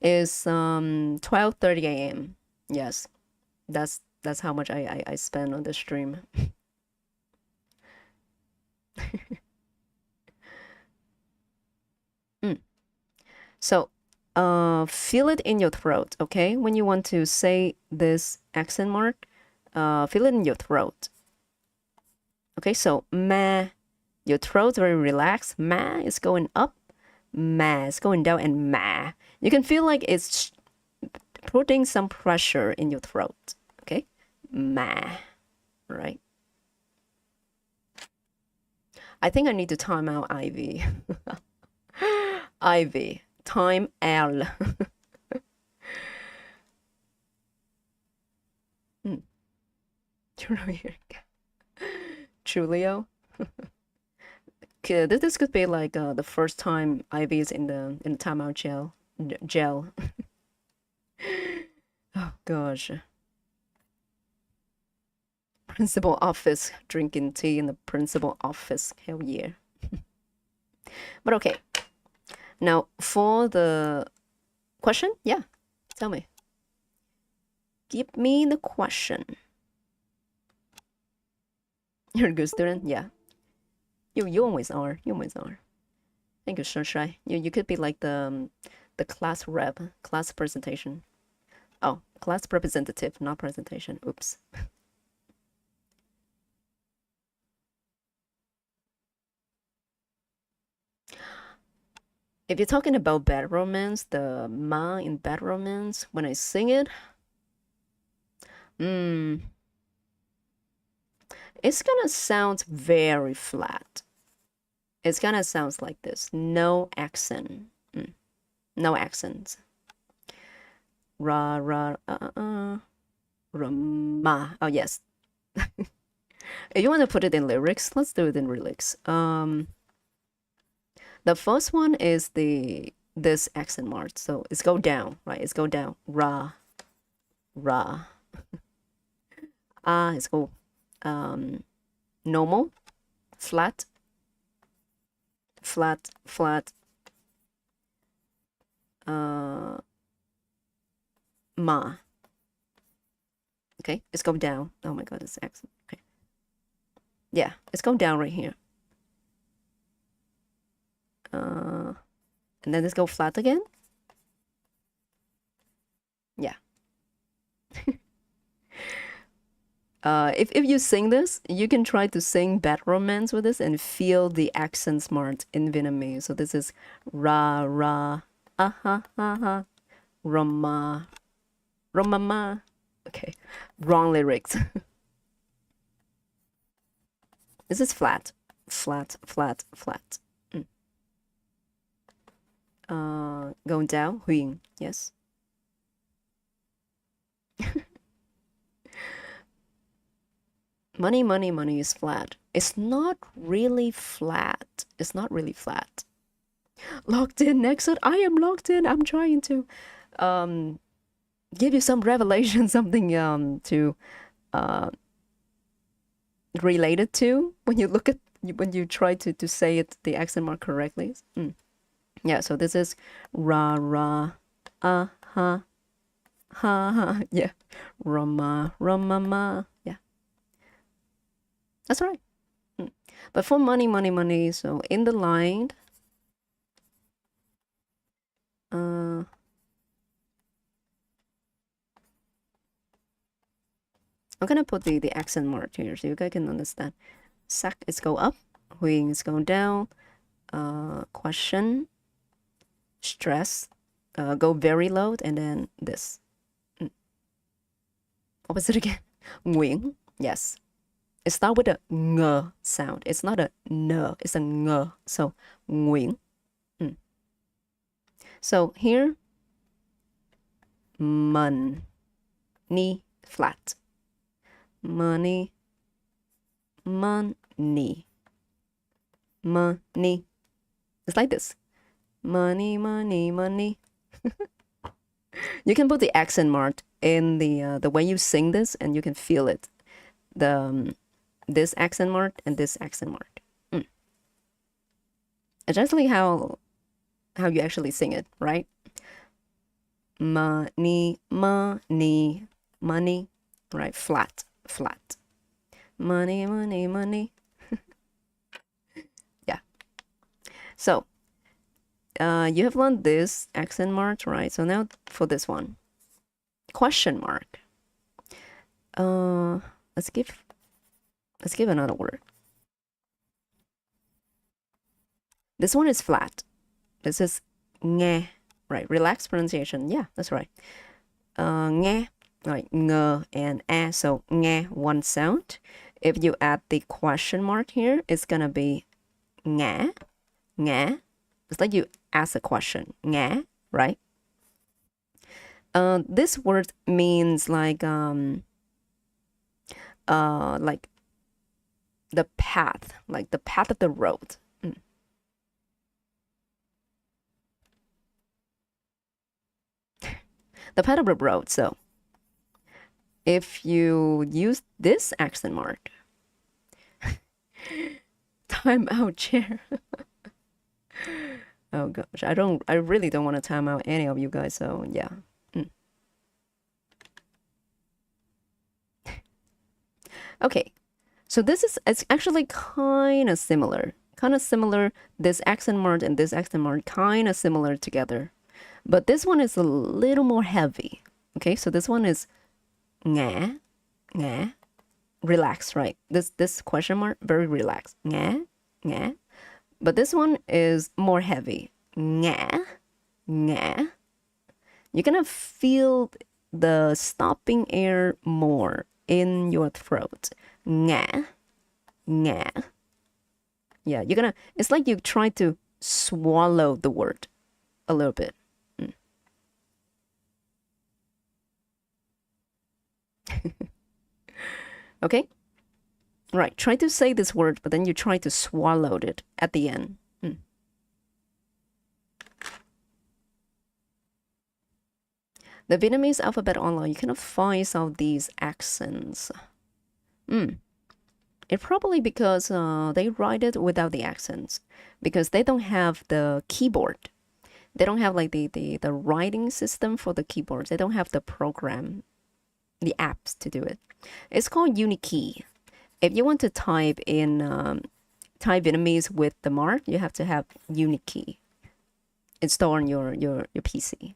It's 12:30 a.m. Yes, that's how much I spend on the stream. So, feel it in your throat, okay? When you want to say this accent mark, feel it in your throat. Okay, so ma, your throat very relaxed. Ma is going up, ma is going down, and ma. You can feel like it's putting some pressure in your throat. Okay, ma, right? I think I need to time out Ivy. Ivy, time L. You're here. Julio. This could be like the first time Ivy's in the timeout jail. Oh gosh. Principal office, drinking tea in the principal office. Hell yeah. But okay. Now for the question, yeah, tell me. Give me the question. You're a good student, yeah. You always are. You always are. Thank you, Sunshine. You could be like the class rep, class presentation. Oh, class representative, not presentation. Oops. If you're talking about bad romance, the ma in bad romance, when I sing it, it's gonna sound very flat. It's gonna sound like this. No accent. No accents. Ra ra ma. Oh yes. If you want to put it in lyrics, let's do it in lyrics. The first one is this accent mark, so it's go down, right? It's go down. Ra ra. It's go normal, flat, flat, flat. Ma. Okay, it's go down. Oh my god, it's accent. Okay. Yeah, it's go down right here. And then let's go flat again. Yeah. If you sing this, you can try to sing Bad Romance with this and feel the accent smart in Vietnamese. So this is ra ra ha ha rama ramama. Okay, wrong lyrics. This is flat, flat, flat, flat. Going down, Huynh, yes. Money, money, money is flat. It's not really flat. It's not really flat. Locked in, Nexus. I am locked in. I'm trying to give you some revelation, something to relate it to when you look at when you try to say it the accent mark correctly. Yeah, so this is ra ra ha ha ha. Yeah, rama ramama. Yeah, that's right. But for money, money, money. So in the line, I'm gonna put the accent mark here so you guys can understand. Sack is go up, wing is going down. Question, stress, go very low, and then this. What was it again? Wing, yes. It starts with a ng sound. It's not a n, it's a ng. So wing. So here, money, flat. Money, money, money. It's like this. Money, money, money. You can put the accent mark in the way you sing this, and you can feel it. This accent mark and this accent mark. It's actually how you actually sing it, right? Money, money, money, right? Flat, flat. Money, money, money. Yeah. So you have learned this accent mark, right? So now for this one, question mark. Let's give another word. This one is flat. This is nghe, right? Relaxed pronunciation. Yeah, that's right. Nghe, right? Ng and a. So nghe, one sound. If you add the question mark here, it's gonna be nghe, nghe. It's like you ask a question, nghe, right? This word means like the path, like the path of the road. The path of the road. So if you use this accent mark, time out chair. Oh gosh, I really don't want to time out any of you guys, so yeah. Okay, so it's actually kind of similar. This accent mark and this accent mark kind of similar together. But this one is a little more heavy. Okay, so this one is nga, nga. Relax, right? This question mark, very relaxed. Nga, nga. But this one is more heavy. Nga, nga. You're gonna feel the stopping air more in your throat. Nga, nga. Yeah, it's like you try to swallow the word a little bit. Okay? Right, try to say this word, but then you try to swallow it at the end. The Vietnamese alphabet online, you cannot find some of these accents. It probably because they write it without the accents, because they don't have the keyboard. They don't have like the writing system for the keyboards. They don't have the program, the apps to do it. It's called Unikey. If you want to type in type Vietnamese with the mark, you have to have Unikey installed on your PC.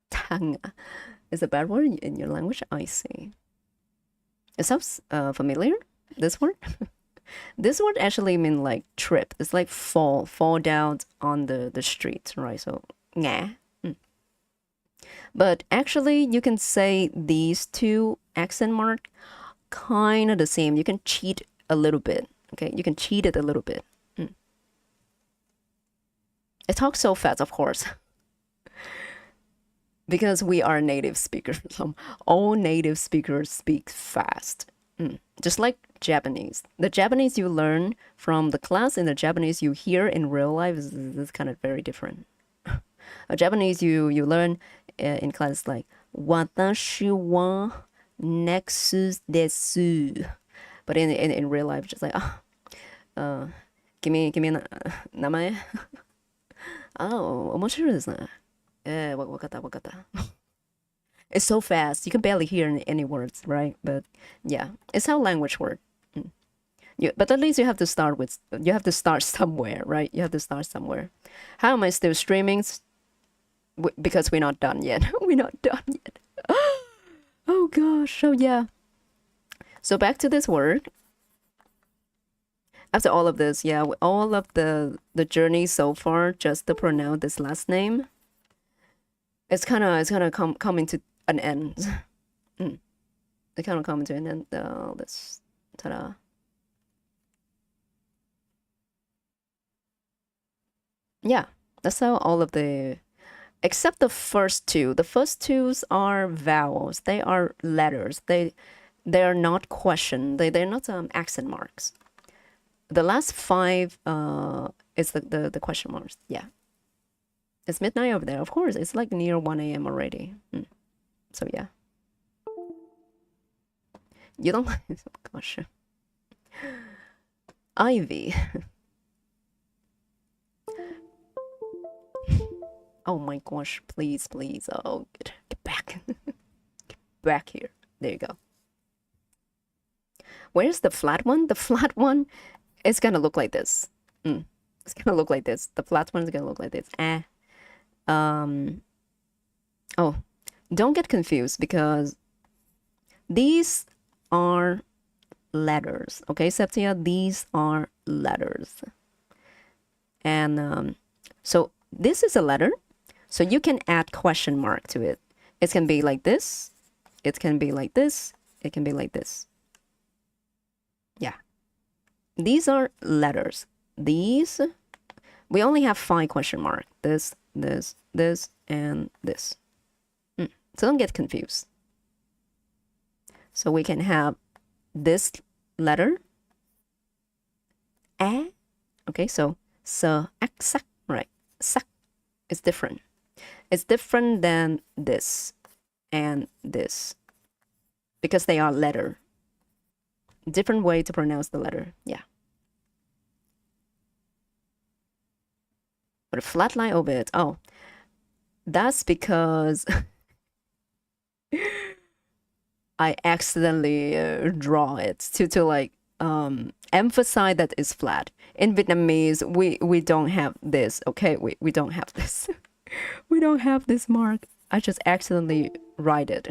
Tang is a bad word in your language. I see. It sounds familiar. This word. This word actually mean like trip. It's like fall down on the street, right? So nga. But actually, you can say these two accent mark kind of the same. You can cheat a little bit. Okay, you can cheat it a little bit. It talks so fast, of course. Because we are native speakers. All native speakers speak fast. Just like Japanese. The Japanese you learn from the class and the Japanese you hear in real life is kind of very different. A Japanese you learn in class like watashi wa nexus desu. But in real life, just like give me namae. Oh, 面白いですね。わかった。It's so fast. You can barely hear any words, right? But yeah, it's how language works. But at least you have to start somewhere, right? You have to start somewhere. How am I still streaming? Because we're not done yet. We're not done yet. Oh gosh. So yeah. So back to this word. After all of this, yeah, all of the journey so far, just to pronounce this last name, it's kind of coming to an end. It kind of coming to an end. Let's ta-da. Yeah, that's how all of except the first two. The first twos are vowels. They are letters. They are not question. They're not accent marks. The last five is the question marks. Yeah. It's midnight over there. Of course, it's like near 1 a.m. already. So yeah. You don't like oh, gosh. Ivy. Oh my gosh, please. Oh, get back. Get back here. There you go. Where's the flat one? The flat one is gonna look like this. It's gonna look like this. The flat one is gonna look like this. Oh, don't get confused because these are letters. Okay, Septia, these are letters. And so this is a letter. So you can add question mark to it. It can be like this. It can be like this. It can be like this. Yeah. These are letters. These, we only have 5 question mark. This, and this. So don't get confused. So we can have this letter, a. Okay, so sak, right? Sak is different. It's different than this and this because they are letter. Different way to pronounce the letter. Yeah. But a flat line over it. Oh, that's because I accidentally draw it to like emphasize that it's flat. In Vietnamese, we don't have this. Okay, we don't have this. We don't have this mark. I just accidentally write it.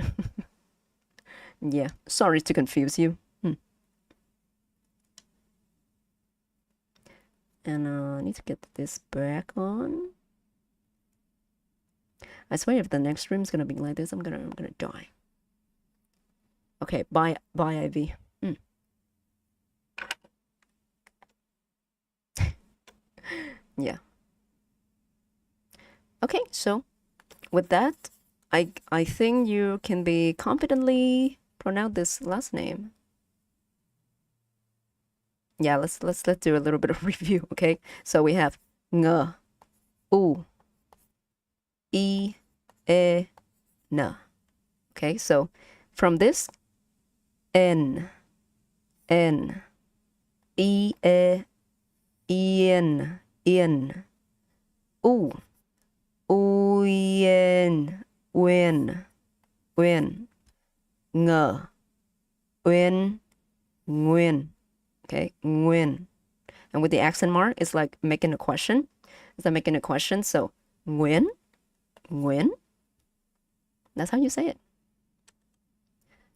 Yeah, sorry to confuse you. And I need to get this back on. I swear if the next stream is gonna be like this, I'm gonna die. Okay, bye Ivy. Yeah. Okay, so with that, I think you can be confidently pronounce this last name. Yeah, let's do a little bit of review, okay? So we have ng, u, I, e, n. Okay, so from this n, i, e, in, u, uyen, win, ng, win, ngwin. Okay, ngwin. And with the accent mark, it's like making a question. It's like making a question. So ngwin, ngwin. That's how you say it.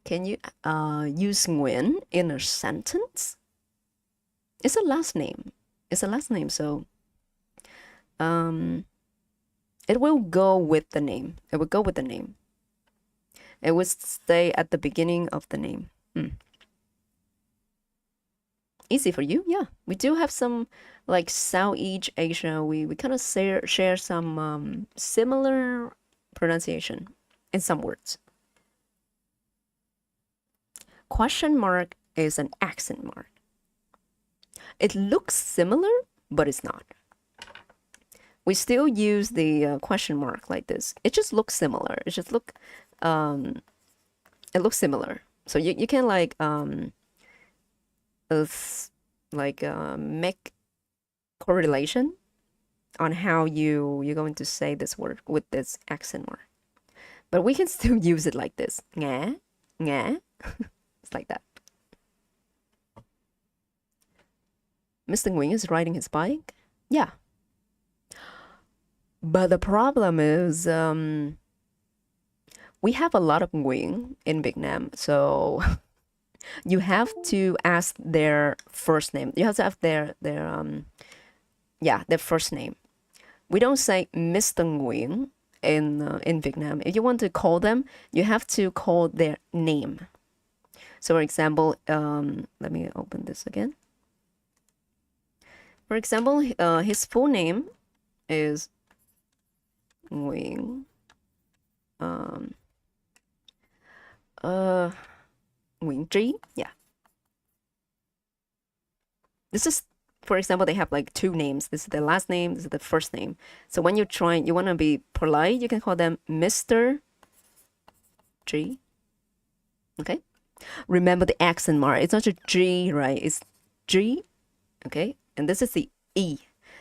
Can you use ngwin in a sentence? It's a last name. It's a last name, so it will go with the name. It will go with the name. It will stay at the beginning of the name. Easy for you? Yeah. We do have some, like Southeast Asia, we kind of share some similar pronunciation in some words. Question mark is an accent mark. It looks similar, but it's not. We still use the question mark like this. It just looks similar. It just look, it looks similar. So you can like make correlation on how you're going to say this word with this accent mark. But we can still use it like this. Nga, nga. It's like that. Mr. Nguyen is riding his bike. Yeah. But the problem is we have a lot of Nguyen in Vietnam, so you have to ask their first name. You have to have their first name. We don't say Mr. Nguyen in Vietnam. If you want to call them, you have to call their name. So for example, let me open this again. For example, his full name is Nguyen. Nguyen Trí. Yeah. This is, for example, they have like two names. This is the last name. This is the first name. So when you're trying, you want to be polite, you can call them Mr. G. Okay. Remember the accent mark. It's not just G, right? It's G. Okay. And this is the E.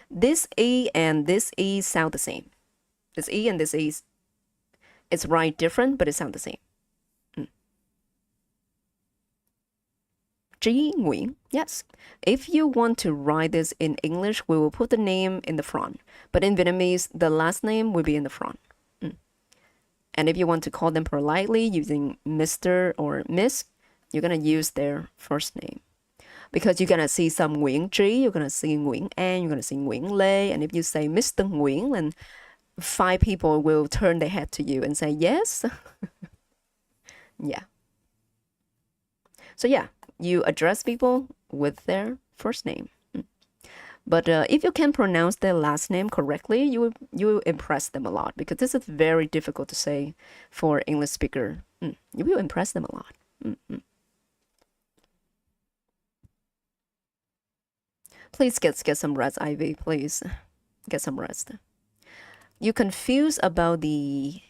This E and this E sound the same. This E and this E, it's right different, but it sound the same. Trí Nguyễn. Yes. If you want to write this in English, we will put the name in the front. But in Vietnamese, the last name will be in the front. And if you want to call them politely using Mr. or Miss, you're going to use their first name. Because you're going to see some Nguyễn Trí, you're going to see Nguyễn An, you're going to see Nguyễn Lê. And if you say Mr. Nguyễn, then 5 people will turn their head to you and say, yes. Yeah. So yeah, you address people with their first name. But if you can pronounce their last name correctly, you will impress them a lot, because this is very difficult to say for English speaker. You will impress them a lot. Please get some rest, Ivy. Please get some rest. You confused about the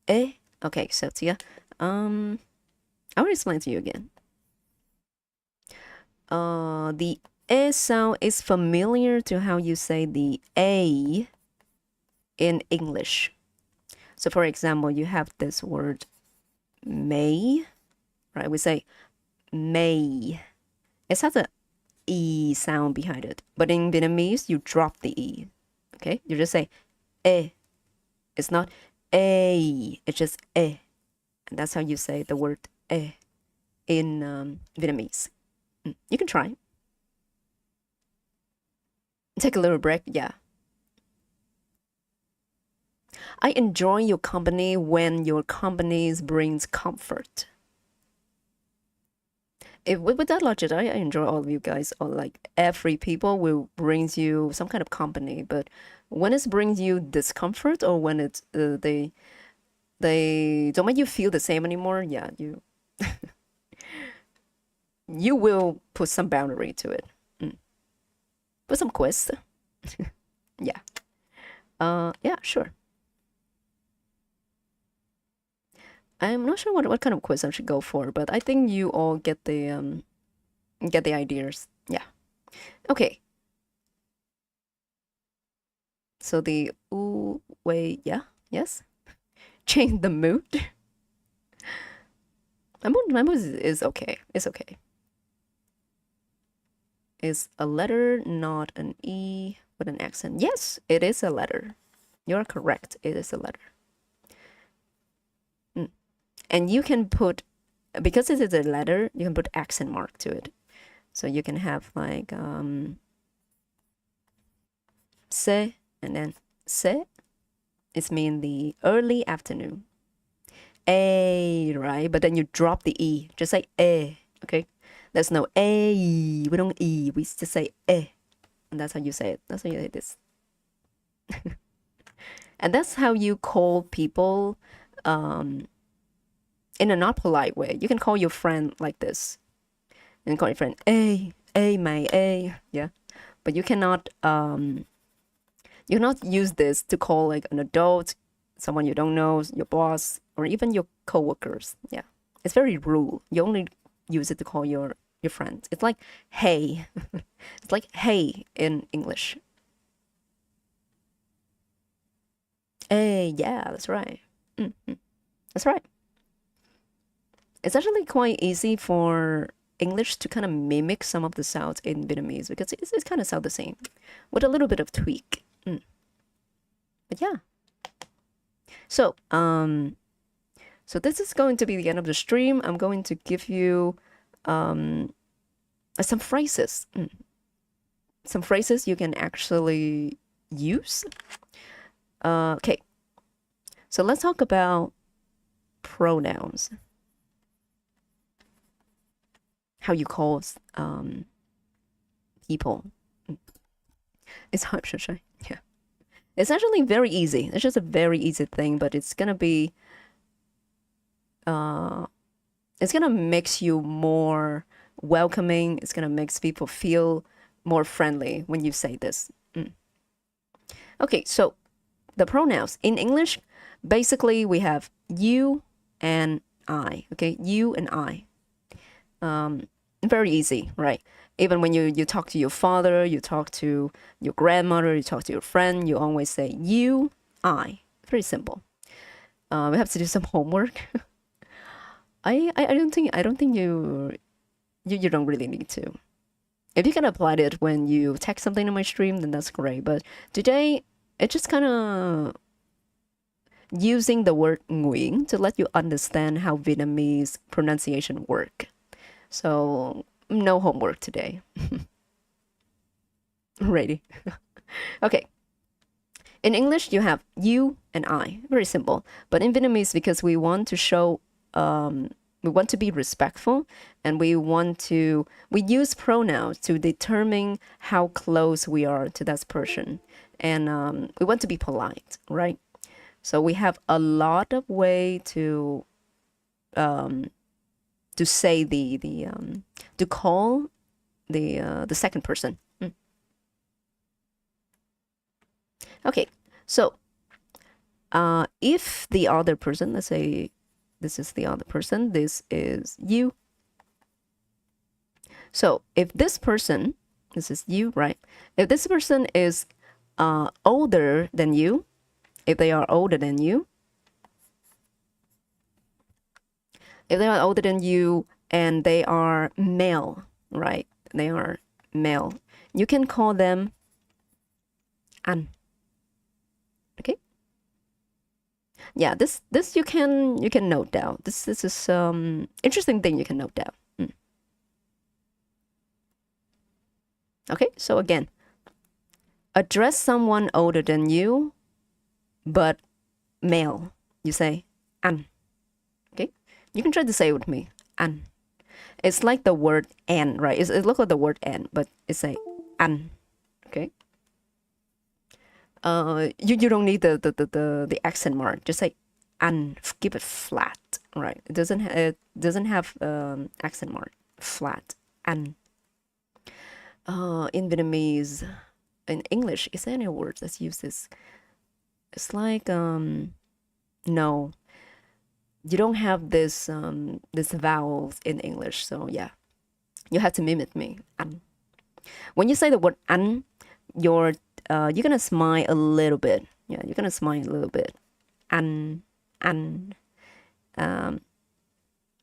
Okay, so Tia, I will explain to you again. The sound is familiar to how you say the A in English. So for example, you have this word may, right? We say may. It has a E sound behind it. But in Vietnamese, you drop the E. Okay? You just say E. It's not A. It's just E. And that's how you say the word E in Vietnamese. You can try. Take a little break. Yeah. I enjoy your company when your company brings comfort. With that logic, I enjoy all of you guys. Or like every people will brings you some kind of company, but when it brings you discomfort, or when it's they don't make you feel the same anymore, yeah, you you will put some boundary to it. Put some quiz. Yeah. Yeah, sure. I'm not sure what kind of quiz I should go for, but I think you all get the ideas. Yeah. Okay. So the ooh wait, yeah, yes. Change the mood. My mood is okay. It's okay. Is a letter not an E with an accent? Yes, it is a letter. You're correct. It is a letter. And you can put, because it is a letter, you can put accent mark to it. So you can have like se, and then se. It's mean the early afternoon. A, right? But then you drop the E. Just say a, okay? There's no a. We don't e. We just say a. And that's how you say it. That's how you say this. And that's how you call people in a not polite way. You can call your friend like this. And call your friend a my a, yeah. But you cannot use this to call like an adult, someone you don't know, your boss, or even your coworkers. Yeah. It's very rude. You only use it to call your friends. It's like hey. It's like hey in English. Hey, yeah, that's right. That's right. It's actually quite easy for English to kind of mimic some of the sounds in Vietnamese, because it's kind of sound the same with a little bit of tweak. But yeah. So so this is going to be the end of the stream. I'm going to give you some phrases. Some phrases you can actually use. Okay. So let's talk about pronouns. How you call people. It's hard, yeah. It's actually very easy. It's just a very easy thing, but it's gonna be it's gonna make you more welcoming. It's gonna make people feel more friendly when you say this. Okay, so the pronouns in English, basically we have you and I. Okay, you and I. Very easy, right? Even when you talk to your father, you talk to your grandmother, you talk to your friend, you always say you, I. Very simple. We have to do some homework. I don't think you don't really need to. If you can apply it when you text something in my stream, then that's great. But today, it's just kind of using the word Nguyen to let you understand how Vietnamese pronunciation work. So no homework today. Ready? Okay. In English, you have you and I. Very simple. But in Vietnamese, because we want to show We want to be respectful, and we use pronouns to determine how close we are to that person. And we want to be polite, right? So we have a lot of way to say to call the second person. Okay, so if the other person, let's say this is the other person, this is you. So if this person, this is you, right? If this person is older than you, if they are older than you, and they are male, right? They are male. You can call them an. Okay. Yeah, this you can note down. This is interesting thing you can note down. Okay, so again, address someone older than you, but male. You say an. Okay, you can try to say it with me, an. It's like the word and, right? It looks like the word and, but it's a an. Okay. You don't need the accent mark. Just say an. Keep it flat, right? It doesn't have accent mark. Flat an. In Vietnamese, in English, is there any words that use this? It's like no, you don't have this vowels in English, so yeah, you have to mimic me. An. When you say the word an, you're gonna smile a little bit. Yeah, you're gonna smile a little bit. An.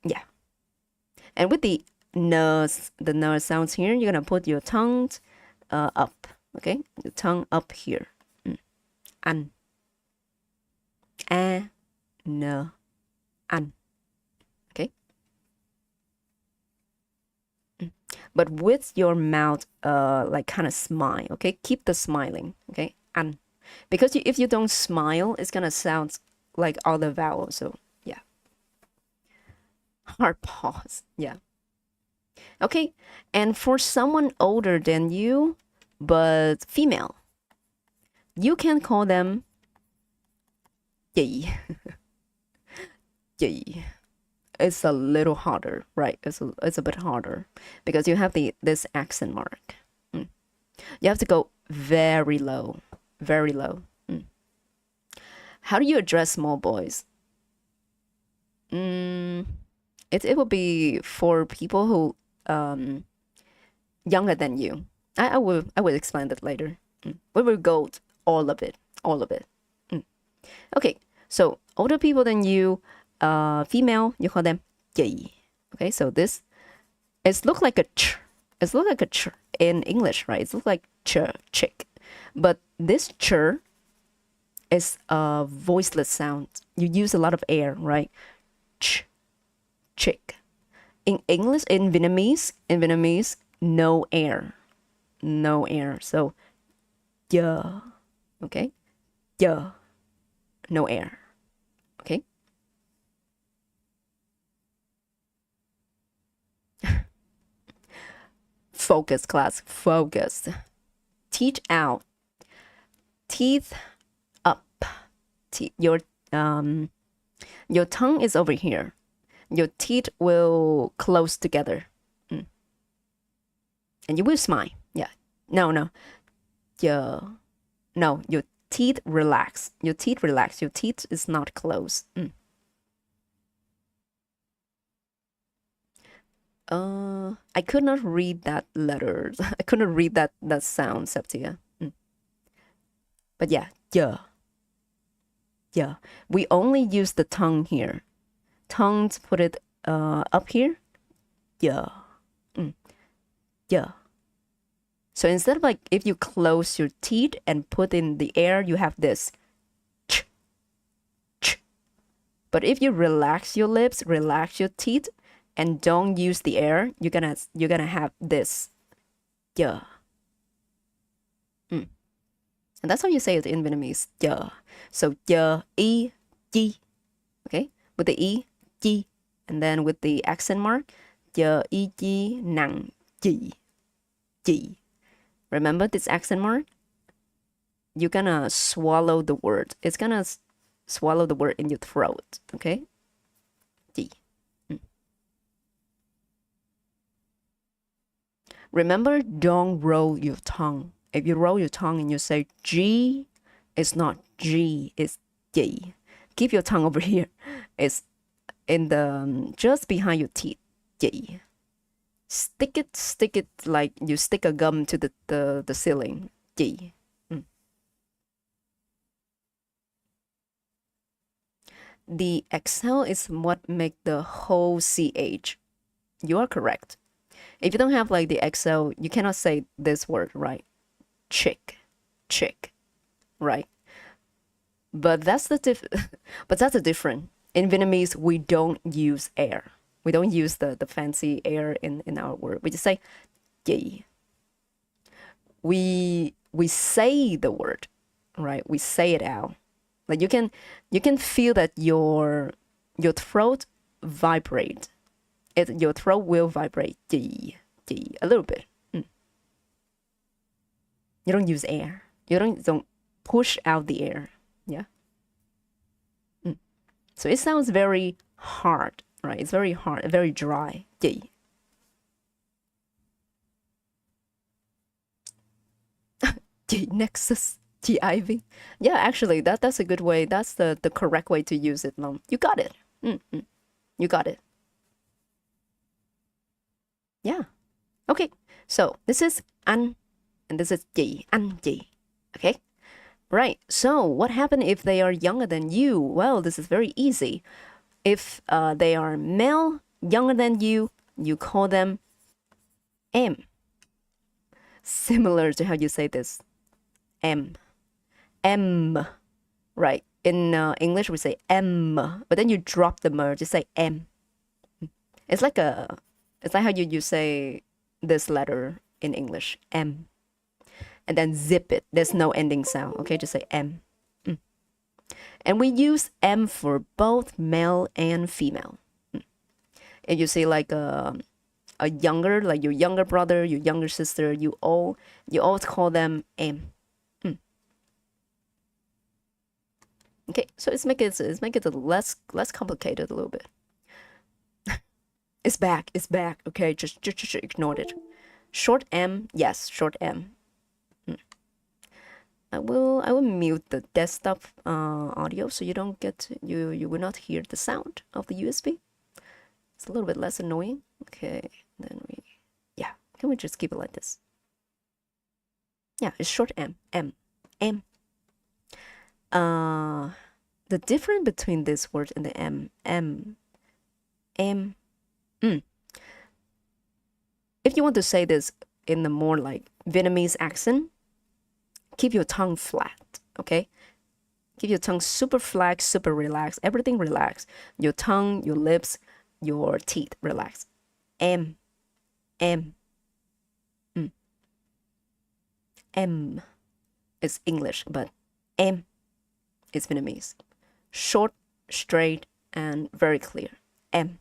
Yeah. And with the n sounds here, you're gonna put your tongue up. Okay, your tongue up here. An. A. N. An. Okay. But with your mouth like kind of smile. Okay, keep the smiling. Okay, an. Because if you don't smile, it's gonna sound like all the vowels. So yeah. Hard pause. Yeah. Okay, and for someone older than you, but female, you can call them yay. Yay. It's a little harder, right? It's a bit harder because you have this accent mark. You have to go very low, very low. How do you address small boys? It will be for people who younger than you. I will explain that later. We will go all of it. Okay, so older people than you, female, you call them yay. Okay, so this looks like a ch. It's look like a ch in English, right? It looks like ch, chick, but this ch is a voiceless sound. You use a lot of air, right? Ch, chick. In English, in Vietnamese, no air. So, yeah, okay, yeah, no air, okay. Focus, class, focus. Teeth out, teeth up. Your tongue is over here. Your teeth will close together. And you will smile. Yeah. No. Yeah. No, your teeth relax. Your teeth is not closed. I could not read that letters. I couldn't read that sound, Septia. But yeah. We only use the tongue here. Tongue to put it up here. Yeah. So instead of like if you close your teeth and put in the air, you have this ch, ch. But if you relax your lips, relax your teeth, and don't use the air, you're gonna have this yeah. And that's how you say it in Vietnamese. Yeah. So yeah, e, ji. Okay, with the e, ji. and then with the accent mark, giờ y chi nặng chi. Remember this accent mark? You're gonna swallow the word. It's gonna swallow the word in your throat, okay? Chi. Remember, don't roll your tongue. If you roll your tongue and you say G, it's not G, it's G. Keep your tongue over here. It's in the just behind your teeth. G. Stick it like you stick a gum to the ceiling. G. The exhale is what make the whole CH. You are correct. If you don't have like the exhale, you cannot say this word, right? Chick, right? But that's the difference. In Vietnamese, we don't use air. We don't use the fancy air in our word. We just say "yi." We say the word, right? We say it out. Like you can feel that your throat vibrate. Your throat will vibrate "yi," a little bit. You don't use air. You don't push out the air. Yeah. So it sounds very hard, right? It's very hard, very dry. Ji. Ji Nexus. G Ivy. Yeah, actually, that's a good way. That's the correct way to use it. You got it. You got it. Yeah. Okay. So this is an, and this is ji. An ji. Okay. Right. So what happened if they are younger than you? Well, this is very easy. If they are male, younger than you, you call them em. Similar to how you say this. M. M. Right. In English, we say M, but then you drop the M, just say M. It's like how you say this letter in English, M. And then zip it. There's no ending sound. Okay, just say M. And we use M for both male and female. If you say like a younger, like your younger brother, your younger sister, you always call them M. Okay, so let's make it less complicated a little bit. It's back. Okay, just ignore it. Short M, yes, short M. I will mute the desktop audio so you don't get you will not hear the sound of the USB. It's a little bit less annoying. Okay, then can we just keep it like this? Yeah, it's short M. M. The difference between this word and the M. If you want to say this in the more like Vietnamese accent, keep your tongue flat, okay? Keep your tongue super flat, super relaxed, everything relaxed. Your tongue, your lips, your teeth relaxed. M. M is English, but M is Vietnamese. Short, straight, and very clear. M.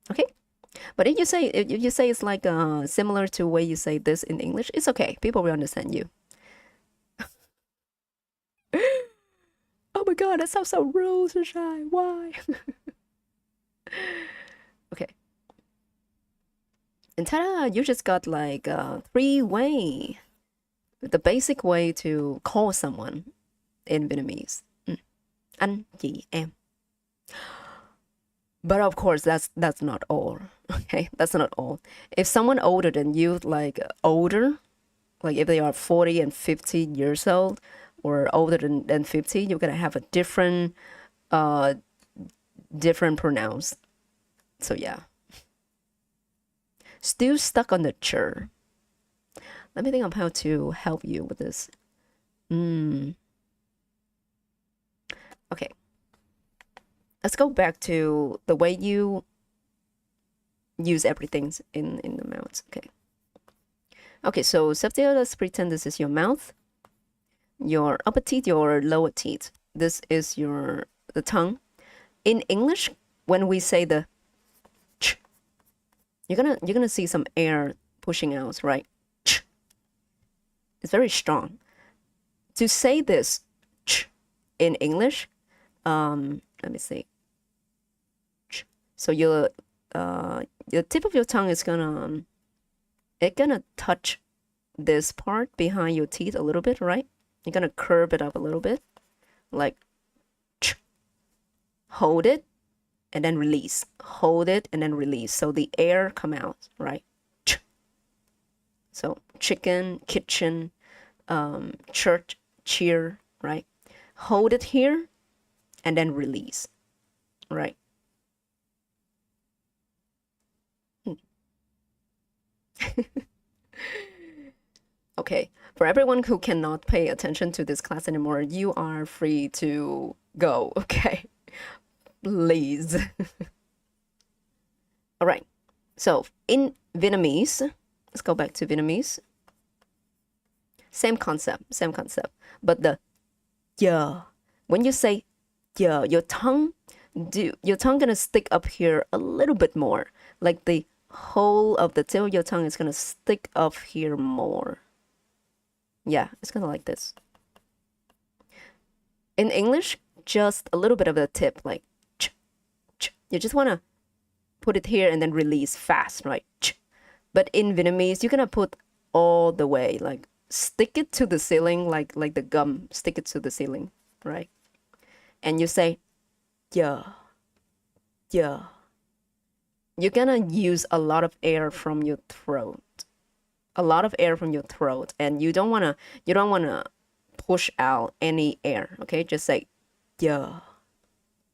Okay? But if you say it's like similar to the way you say this in English, it's okay. People will understand you. Oh my god, that sounds so rude, so shy. Why? Okay. And ta-da, you just got like a 3-way. The basic way to call someone in Vietnamese. Anh, chị, em. But of course, that's not all. Okay, that's not all. If someone older than you, like if they are 40 and 50 years old, or older than 50, you're gonna have a different pronouns. So yeah. Still stuck on the chair. Let me think of how to help you with this. Okay. Let's go back to the way you use everything in the mouth. Okay, so let's pretend this is your mouth, your upper teeth, your lower teeth. This is the tongue. in English, when we say the ch, you're gonna see some air pushing out, right? Ch. It's very strong. To say this ch in English, let me see. Ch. So your tip of your tongue is gonna touch this part behind your teeth a little bit, right? You're gonna curve it up a little bit, like ch. Hold it and then release. Hold it and then release. So the air come out, right? Ch. So chicken, kitchen, church, cheer, right? Hold it here and then release, right? Okay, for everyone who cannot pay attention to this class anymore, you are free to go, okay? Please. All right, so in Vietnamese, let's go back to Vietnamese. Same concept, but the yeah, when you say yeah, your tongue gonna stick up here a little bit more, like the whole of the tip of your tongue is gonna stick up here more. Yeah, it's gonna like this. In English, just a little bit of the tip, like ch, ch. You just wanna put it here and then release fast, right? Ch. But in Vietnamese, you're gonna put all the way, like stick it to the ceiling, like the gum, stick it to the ceiling, right? And you say, yeah, yeah. You're gonna use a lot of air from your throat. A lot of air from your throat, and you don't wanna push out any air, okay? Just say, yeah,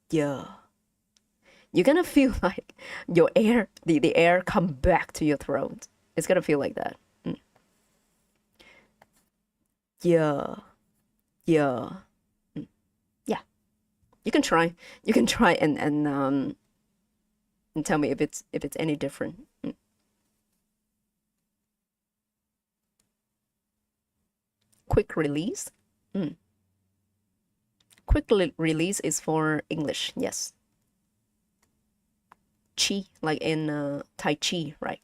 yeah. You're gonna feel like your air, the air come back to your throat. It's gonna feel like that. Yeah, yeah, yeah. You can try and tell me if it's any different. Quick release. Quick release is for English, yes. Chi, like in Tai Chi, right?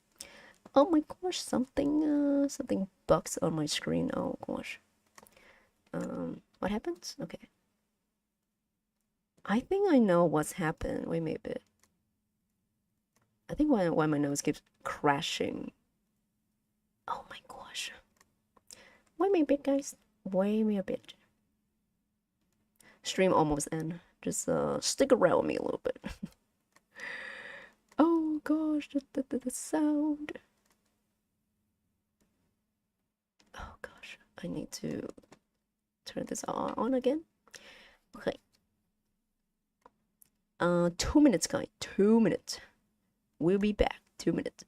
Oh my gosh, something bugs on my screen. Oh gosh. What happens? Okay. I think I know what's happened. Wait a bit. I think why my nose keeps crashing. Oh my gosh. Wait me a bit, guys. Wait me a bit. Stream almost end. Just stick around with me a little bit. Oh gosh, the sound. Oh gosh, I need to turn this on again. Okay. 2 minutes, guys. 2 minutes. We'll be back. 2 minutes.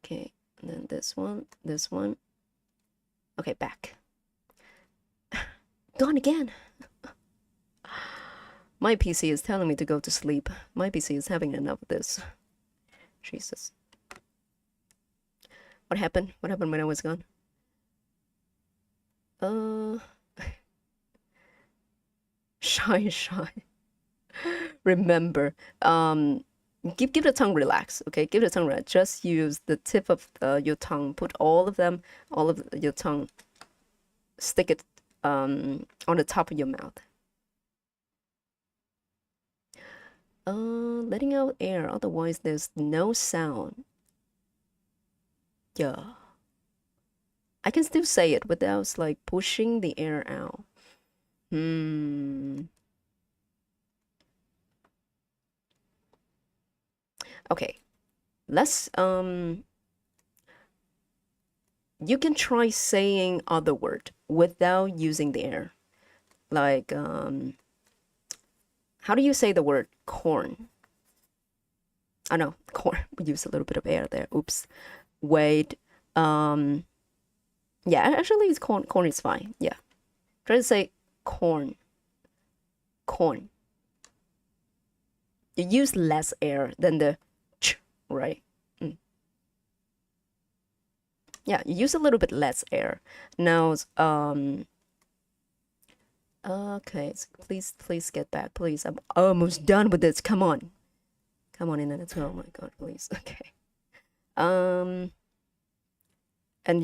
Okay, and then this one. Okay, back. Gone again. My PC is telling me to go to sleep. My PC is having enough of this. Jesus. What happened? What happened when I was gone? Shy. Remember, give the tongue relax, okay? Give the tongue relax. Just use the tip of your tongue. Put all of your tongue. Stick it on the top of your mouth. Letting out air, otherwise there's no sound. Yeah. I can still say it without like pushing the air out. Okay. Let's you can try saying other word without using the air. Like how do you say the word corn? I know, corn. We use a little bit of air there. Oops. Wait. Yeah, actually it's corn. Corn is fine. Yeah. Try to say corn. Corn. You use less air than the ch, right? Yeah, you use a little bit less air. Now, Okay, so please get back, please. I'm almost done with this. Come on, internet. Oh my God, please. Okay. And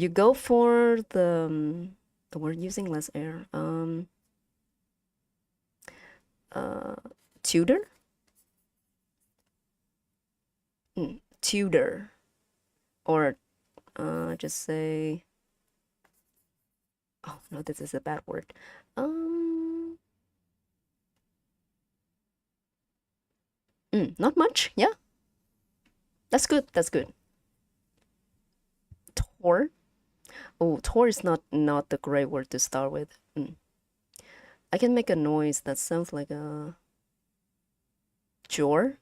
you go for the word using less air. Tutor. Tutor, or just say. Oh no, this is a bad word. Not much. Yeah, that's good. That's good. Tor. Oh, tor is not the great word to start with. I can make a noise that sounds like a jor.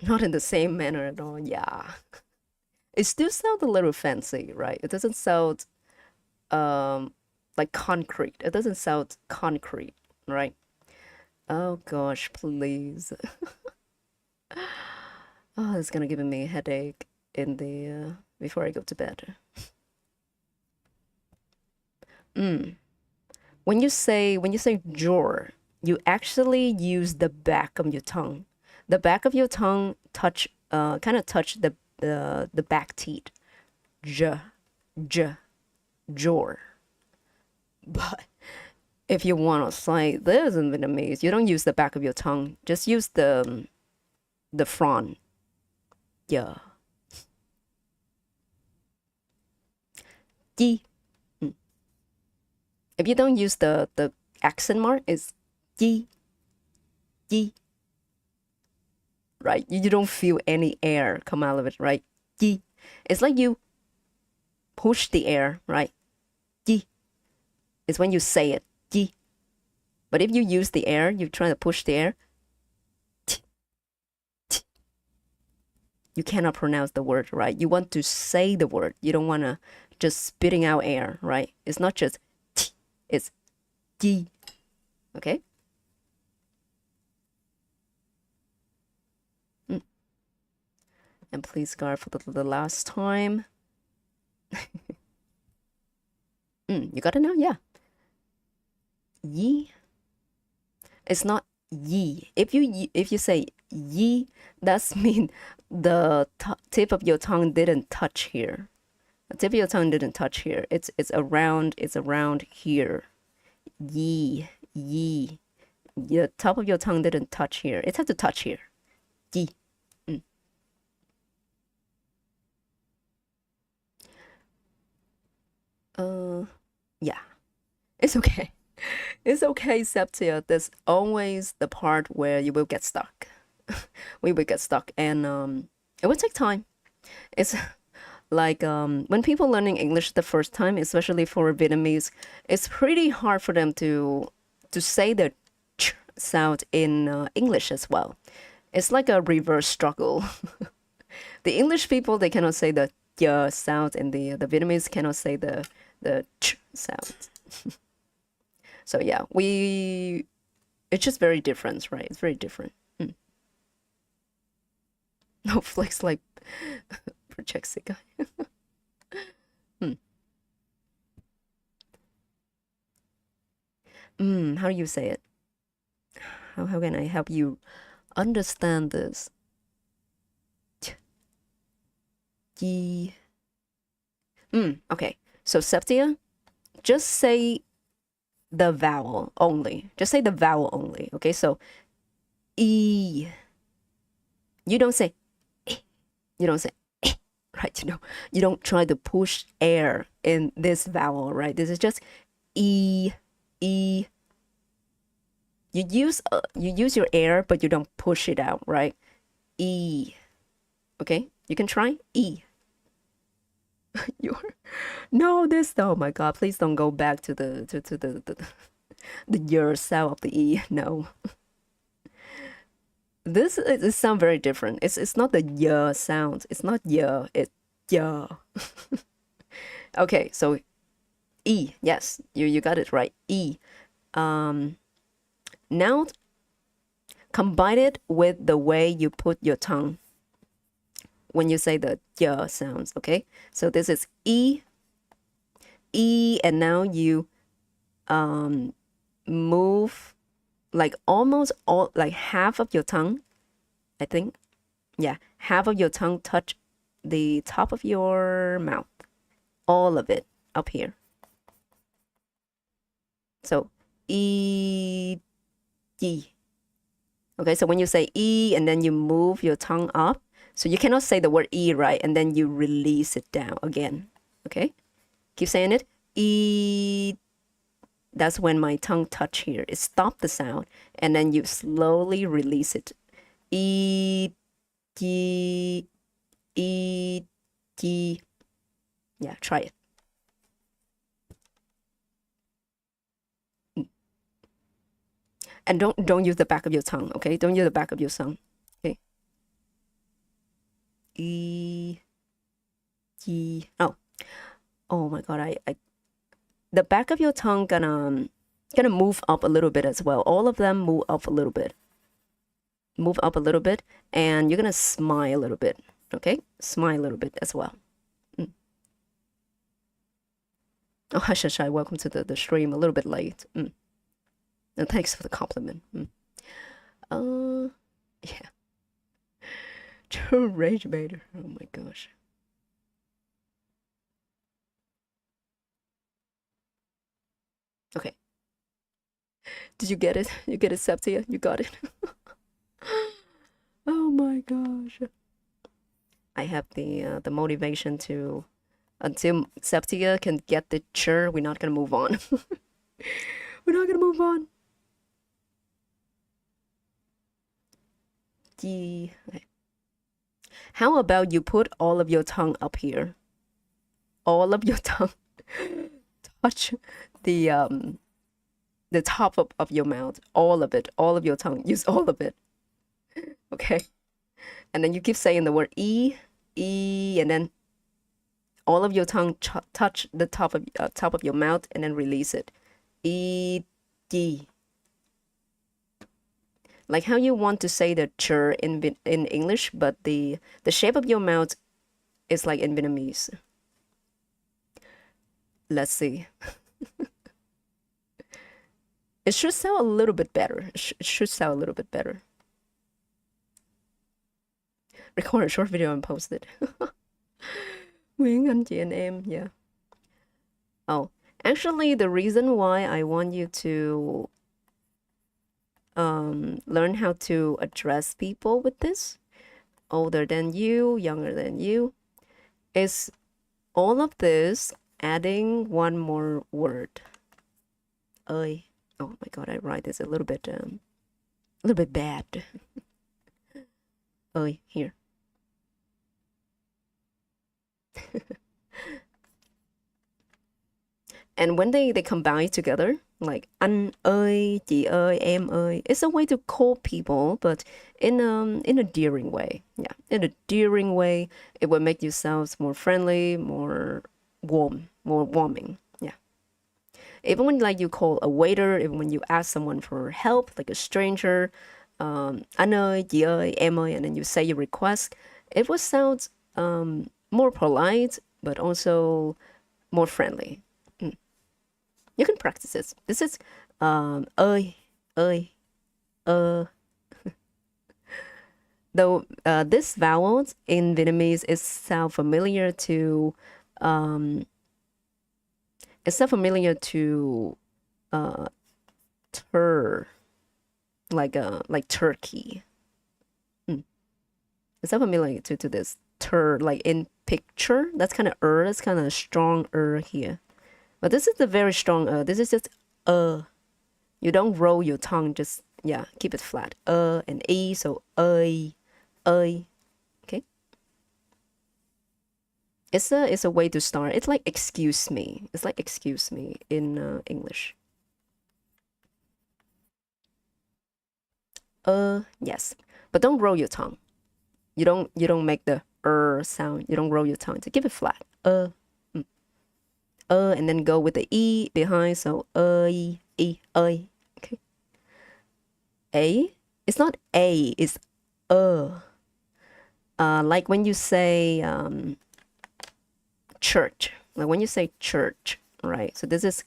Not in the same manner at all. Yeah, it still sounds a little fancy, right? It doesn't sound like concrete. It doesn't sound concrete, right? Oh gosh, please. Oh, it's gonna give me a headache in the before I go to bed. When you say jaw, you actually use the back of your tongue. The back of your tongue touch kind of touch the back teeth. J, j, jaw. But if you want to say this in Vietnamese, you don't use the back of your tongue. Just use the front. Yeah. Di. If you don't use the accent mark, it's di, di. Right? You don't feel any air come out of it, right? Di. It's like you push the air, right? Di. It's when you say it. Di. But if you use the air, you're trying to push the air. T, t. You cannot pronounce the word, right? You want to say the word. You don't want to just spitting out air, right? It's not just t, it's di. Okay? And please guard for the last time. You got it now? Yeah. Yi. It's not yi. If you say yi, that's mean the tip of your tongue didn't touch here. The tip of your tongue didn't touch here. It's around here. Yi, yi. The top of your tongue didn't touch here. It had to touch here. Yi. Yeah. It's okay. It's okay, Septia. There's always the part where you will get stuck. We will get stuck, and it will take time. It's like when people learning English the first time, especially for Vietnamese, it's pretty hard for them to say the ch sound in English as well. It's like a reverse struggle. The English people, they cannot say the sound, and the Vietnamese cannot say the ch sound. So yeah, it's just very different, right? It's very different. No flex like project guy. How do you say it? How can I help you understand this? Okay. So Septia, just say the vowel only. Just say the vowel only. Okay, so E. You don't say eh. You don't say eh, right? You don't try to push air in this vowel, right? This is just E, E. You use your air, but you don't push it out, right? E. Okay, you can try E. No, this. Oh my God! Please don't go back to the your sound of the E. No. This it sounds very different. It's not the y sound. It's not y. It's y. Okay, so E. Yes, you got it right. E. Now combine it with the way you put your tongue when you say the y sounds. Okay, so this is E. E, and now you move like almost all, like half of your tongue, I think. Yeah, half of your tongue touch the top of your mouth. All of it up here. So, e, e. Okay, so when you say e and then you move your tongue up, so you cannot say the word e, right? And then you release it down again. Okay? Keep saying it. E. That's when my tongue touch here. It stops the sound, and then you slowly release it. E, e, e, e. Yeah, try it. And don't use the back of your tongue, okay? Don't use the back of your tongue. Okay. E, e. Oh my God! The back of your tongue gonna move up a little bit as well. All of them move up a little bit. Move up a little bit, and you're gonna smile a little bit. Okay, smile a little bit as well. Oh, hush, welcome to the stream. A little bit late. And thanks for the compliment. Yeah. True rage baiter. Oh my gosh. Okay. Did you get it? You get it, Septia? You got it. Oh my gosh. I have the motivation to, until Septia can get the chur, we're not gonna move on. We're not gonna move on. Okay. How about you put all of your tongue up here? All of your tongue touch the top of your mouth. All of it. All of your tongue. Use all of it. Okay. And then you keep saying the word e, and then all of your tongue touch the top of your mouth, and then release it. E, d. Like how you want to say the ch in English, but the shape of your mouth is like in Vietnamese. Let's see. It should sound a little bit better. It should sound a little bit better. Record a short video and post it. Nguyễn anh chị anh em, yeah. Oh, actually, the reason why I want you to learn how to address people with this, older than you, younger than you, is all of this adding one more word. Ơi. Oh my God, I write this a little bit bad. Ơi, here. And when they combine together, like anh ơi, chị ơi, em ơi, it's a way to call people, but in a daring way. Yeah, in a daring way, it will make you sound more friendly, more warm, more warming. Yeah. Even when like you call a waiter, even when you ask someone for help, like a stranger, anh ơi, chị ơi, em ơi, and then you say your request, it will sound more polite, but also more friendly. You can practice this. This is ơi, though this vowels in Vietnamese is sound familiar to it's not familiar to like turkey. It's not familiar to this like in picture. That's kind of that's kind of strong here. But this is the very strong this is just you don't roll your tongue, just yeah, keep it flat. And e, so ơi. Okay. It's a way to start. It's like excuse me. It's like excuse me in English. Yes. But don't roll your tongue. You don't make the sound. You don't roll your tongue. To keep it flat. And then go with the e behind, so ơi, e, ơi. Okay. A? It's not a, it's like when you say church. Like when you say church, right? So this is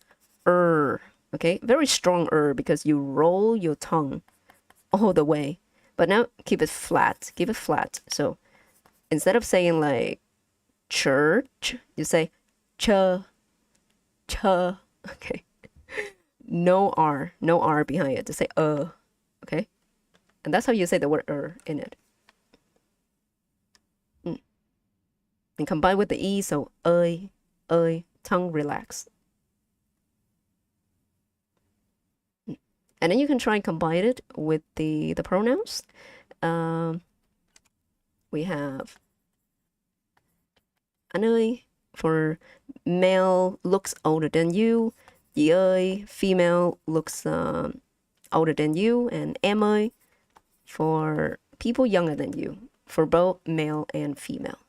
Okay, very strong because you roll your tongue all the way. But now keep it flat. Keep it flat. So instead of saying like church, you say ch, ch. Okay. No R behind it. To say okay. And that's how you say the word in it. And combine with the E, so tongue relax. And then you can try and combine it with the pronouns. We have anh ơi for male looks older than you. Chị ơi, female looks older than you. And em ơi for people younger than you, for both male and female.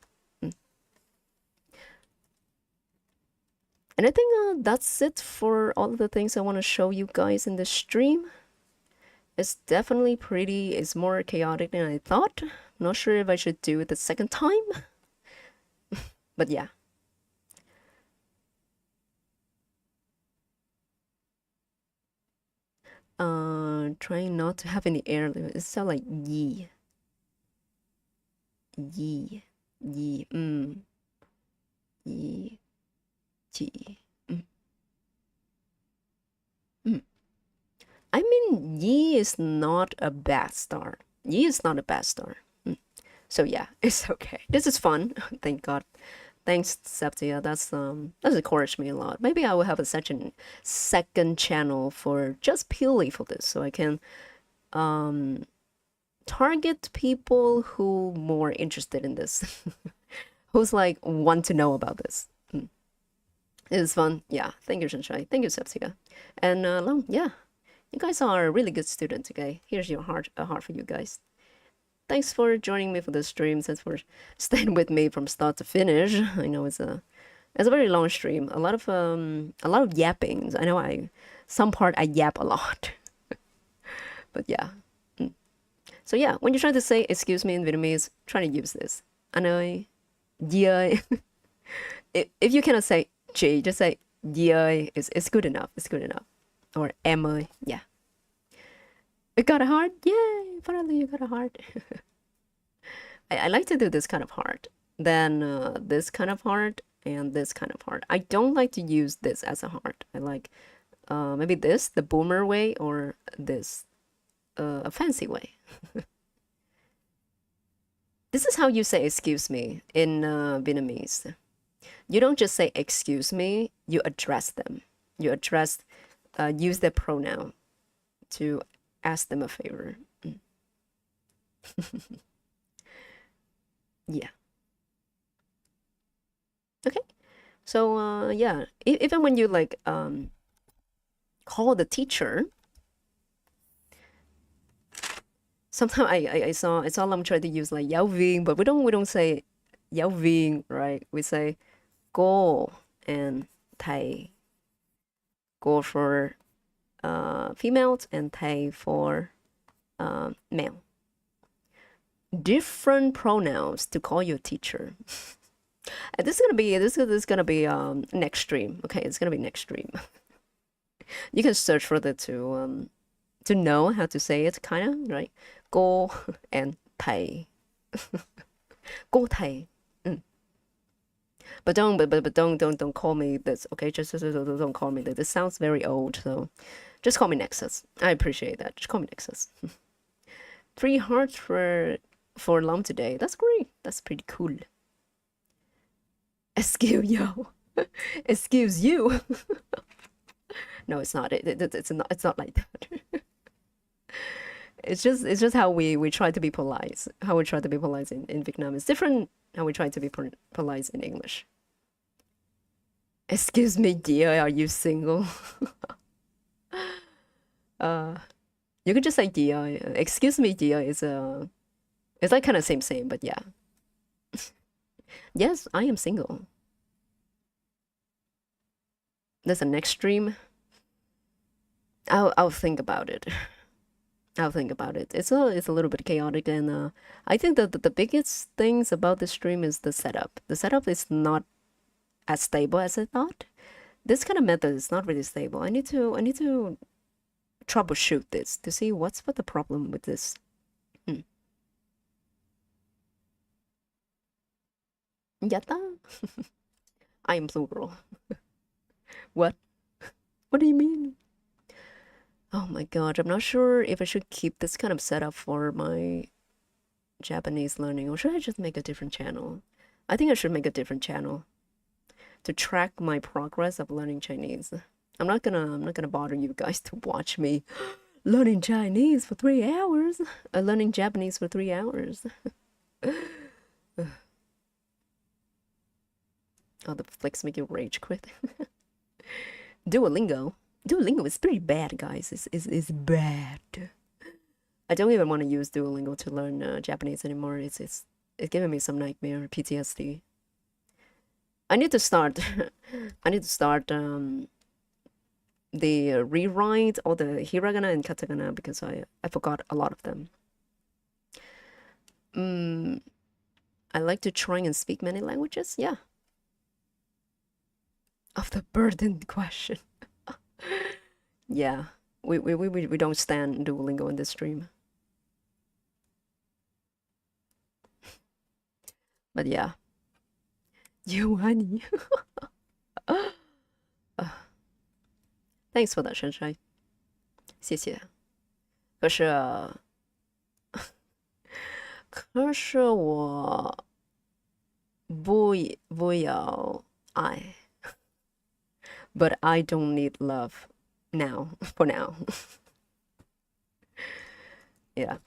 And I think that's it for all of the things I want to show you guys in this stream. It's definitely pretty, it's more chaotic than I thought. Not sure if I should do it the second time. But yeah. Trying not to have any air. It sounds like yi. Yi. Yi. Yi. Ji. I mean, Yi is not a bad star. Yi is not a bad star. So yeah, it's okay. This is fun. Thank God. Thanks, Septia. That's encouraged me a lot. Maybe I will have a second channel for just purely for this, so I can target people who more interested in this, who's like want to know about this. It is fun. Yeah. Thank you, Sunshine. Thank you, Septia. And Long, yeah. You guys are a really good student, okay? Here's your heart, a heart for you guys. Thanks for joining me for the stream. Thanks for staying with me from start to finish. I know it's a very long stream. A lot of yappings. I know some part I yap a lot. But yeah. So yeah, when you're trying to say excuse me in Vietnamese, try to use this. Anh ơi, yeah. If you cannot say G, just say yeah. It's good enough. It's good enough. Or am I? Yeah. It got a heart? Yay! Finally, you got a heart. I like to do this kind of heart. Then this kind of heart and this kind of heart. I don't like to use this as a heart. I like maybe this, the boomer way, or this, a fancy way. This is how you say excuse me in Vietnamese. You don't just say excuse me, you address them. You use their pronoun to ask them a favor. Yeah. Okay. So yeah, even when you like call the teacher, sometimes I saw them try to use like giáo viên, but we don't say giáo viên, right? We say cô and thầy. Go for females and thầy for male. Different pronouns to call your teacher. And this is gonna be next stream. Okay, it's gonna be next stream. You can search for the to know how to say it, kind of, right? Go and thầy. Go thầy. But don't call me this, okay? Just don't call me this. This sounds very old, so just call me Nexus. I appreciate that. Just call me Nexus. 3 hearts for Long today. That's great. That's pretty cool. Excuse you. Excuse you. No, it's not. It's not like that. It's just how we try to be polite. How we try to be polite in Vietnam is different how we try to be polite in English. Excuse me, dear, are you single? You could just say dear. Excuse me, dear is it's like kind of same, but yeah. Yes, I am single. There's a next stream. I'll think about it. I'll think about it. It's a little bit chaotic, and I think that the biggest things about this stream is the setup. The setup is not as stable as I thought. this kind of method is not really stable. I need to troubleshoot this to see what's the problem with this. Yatta? I am plural. What? What do you mean? Oh my god, I'm not sure if I should keep this kind of setup for my Japanese learning, or should I just make a different channel? I think I should make a different channel to track my progress of learning Chinese. I'm not gonna bother you guys to watch me learning Chinese for 3 hours. Learning Japanese for 3 hours. Oh, the flicks make you rage quit. Duolingo. Duolingo is pretty bad, guys. It's bad. I don't even want to use Duolingo to learn Japanese anymore. It's giving me some nightmare, PTSD. I need to start. I need to start the rewrite all the hiragana and katakana because I forgot a lot of them. I like to try and speak many languages. Yeah. Of the burden question. Yeah, we don't stand Duolingo in this stream. But yeah. You honey. Thanks for that, 深深，谢谢。可是我不要爱。But I don't need love now, for now. Yeah.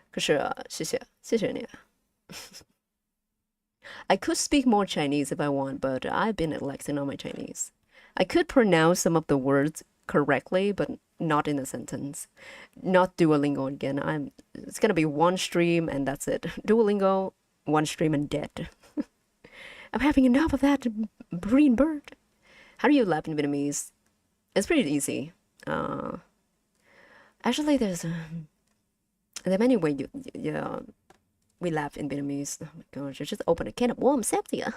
可是谢谢你。I could speak more Chinese if I want, but I've been neglecting on my Chinese. I could pronounce some of the words correctly, but not in a sentence. Not Duolingo again. It's gonna be one stream and that's it. Duolingo, one stream and dead. I'm having enough of that green bird. How do you laugh in Vietnamese? It's pretty easy. Actually, there are many ways we laugh in Vietnamese. Oh my gosh, I just opened a can of worms, Septia.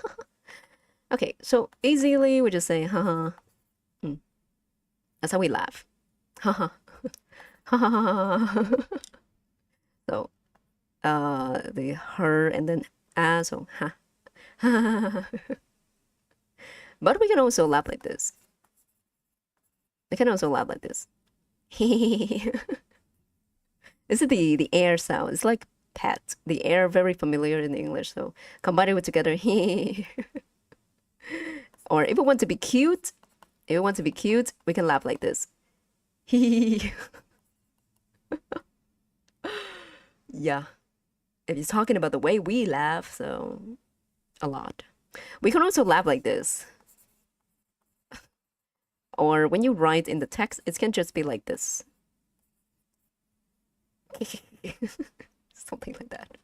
Okay, so easily we just say haha. That's how we laugh. Haha. So the her and then so ha. But we can also laugh like this. We can also laugh like this. This is the air sound. It's like pet. The air, very familiar in English. So combine it with together. Or if we want to be cute, we can laugh like this. Yeah. If you're talking about the way we laugh, so a lot. We can also laugh like this. Or when you write in the text, it can just be like this. Something like that.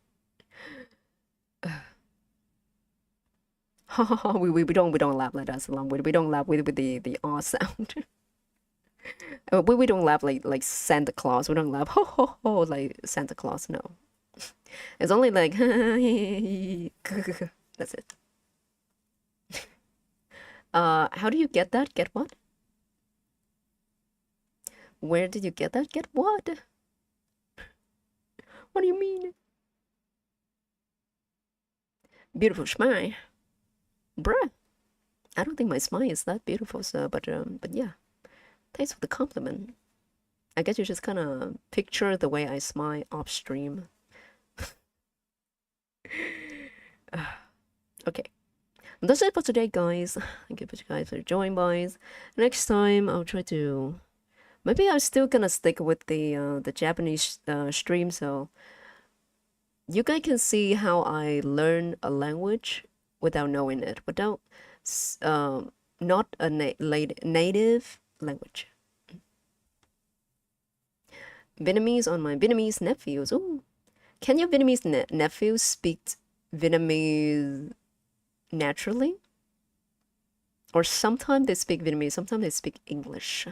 we don't laugh like that, Salam. We don't laugh with the ah sound. We don't laugh like Santa Claus. We don't laugh ho ho ho like Santa Claus. No, it's only like that's it. How do you get that? Get what? Where did you get that? Get what? What do you mean? Beautiful smile. Bruh. I don't think my smile is that beautiful, so but yeah. Thanks for the compliment. I guess you just kinda picture the way I smile off stream. Okay. That's it for today, guys. Thank you guys for joining, boys. Next time I'll try to maybe I'm still gonna stick with the Japanese stream, so you guys can see how I learn a language without knowing it, without not a native language. Vietnamese on my Vietnamese nephews. Ooh, can your Vietnamese nephews speak Vietnamese naturally? Or sometimes they speak Vietnamese, sometimes they speak English.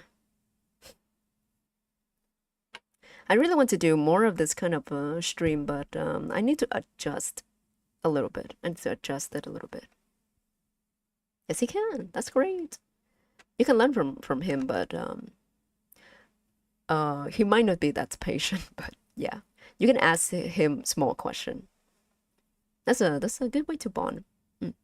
I really want to do more of this kind of stream, but I need to adjust a little bit. I need to adjust it a little bit. Yes, he can. That's great. You can learn from him, but he might not be that patient. But yeah, you can ask him small question. That's a good way to bond. Mm.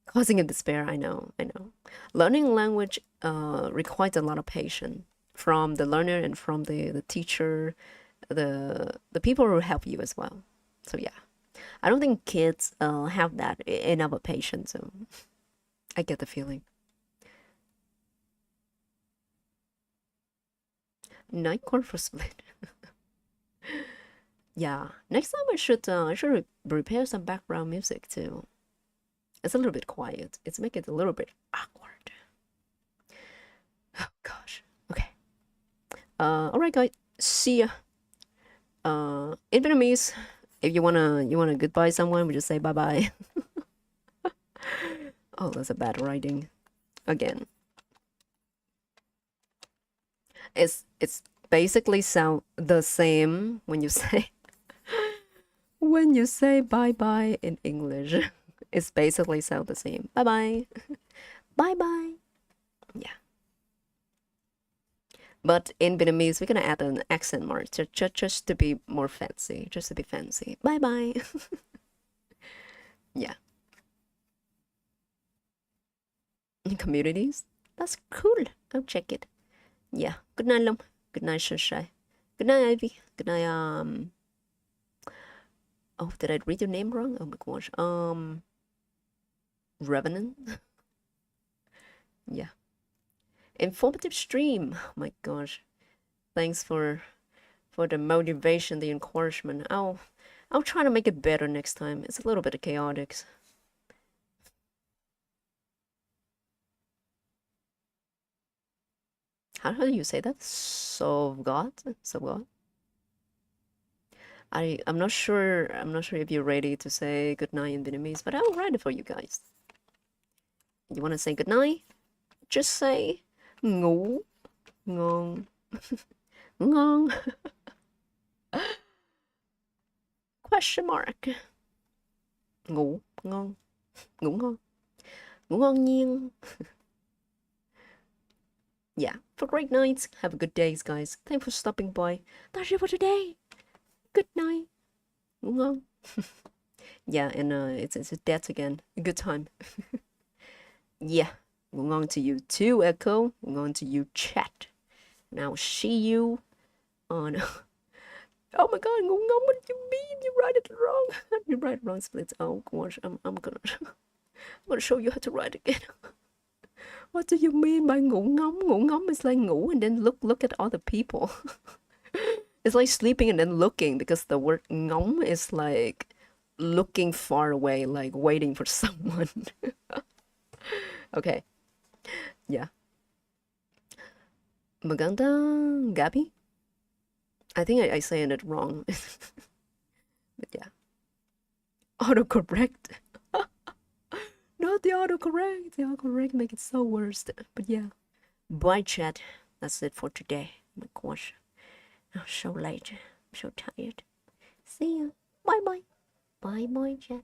Causing him despair. I know. I know. Learning language requires a lot of patience from the learner and from the teacher, the people who help you as well. So yeah, I don't think kids have that enough of patience. So I get the feeling. Night for split. Yeah, next time I should prepare some background music too. It's a little bit quiet. It's make it a little bit awkward. Oh gosh. Okay. All right, guys. See ya. In Vietnamese, if you wanna goodbye someone, we just say bye bye. Oh, that's a bad writing. Again, it's basically sound the same when you say when you say bye bye in English. It's basically sound the same. Bye bye. Bye bye. Yeah. But in Vietnamese, we're gonna add an accent mark just to be more fancy, just to be fancy. Bye bye. Yeah. Communities. That's cool. I'll check it. Yeah. Good night, Long. Good night, Shashai. Good night, Ivy. Good night, oh, did I read your name wrong? Oh my gosh. Revenant? Yeah. Informative stream. Oh my gosh. Thanks for the motivation, the encouragement. I'll try to make it better next time. It's a little bit chaotic. How do you say that? So God? So God? I'm not sure if you're ready to say good night in Vietnamese, but I'll write it for you guys. You wanna say good night? Just say ngủ ngon. Ngon. Question mark. Ngủ ngon. Ngủ ngon. Ngủ ngon nhiên. Yeah, for great nights. Have a good days, guys. Thanks for stopping by. That's it for today. Good night. Ngủ ngon. Yeah, and it's a death again. A good time. Yeah. Ngủ ngon to you too, Echo. Ngủ ngon to you, chat. Now see you on. Oh my God, ngủ ngon. What do you mean? You write it wrong. You write wrong splits. Oh gosh, I'm gonna show you how to write again. What do you mean by ngủ ngóng? Ngủ ngóng is like ngủ and then look at other people. It's like sleeping and then looking because the word ngóng is like looking far away, like waiting for someone. Okay. Yeah. Maganda Gabi? I think I saying it wrong. But yeah. Autocorrect. Not the autocorrect. The autocorrect make it so worse. But yeah. Bye, chat. That's it for today. Oh my gosh. Oh, so late. I'm so tired. See ya. Bye bye. Bye bye, chat.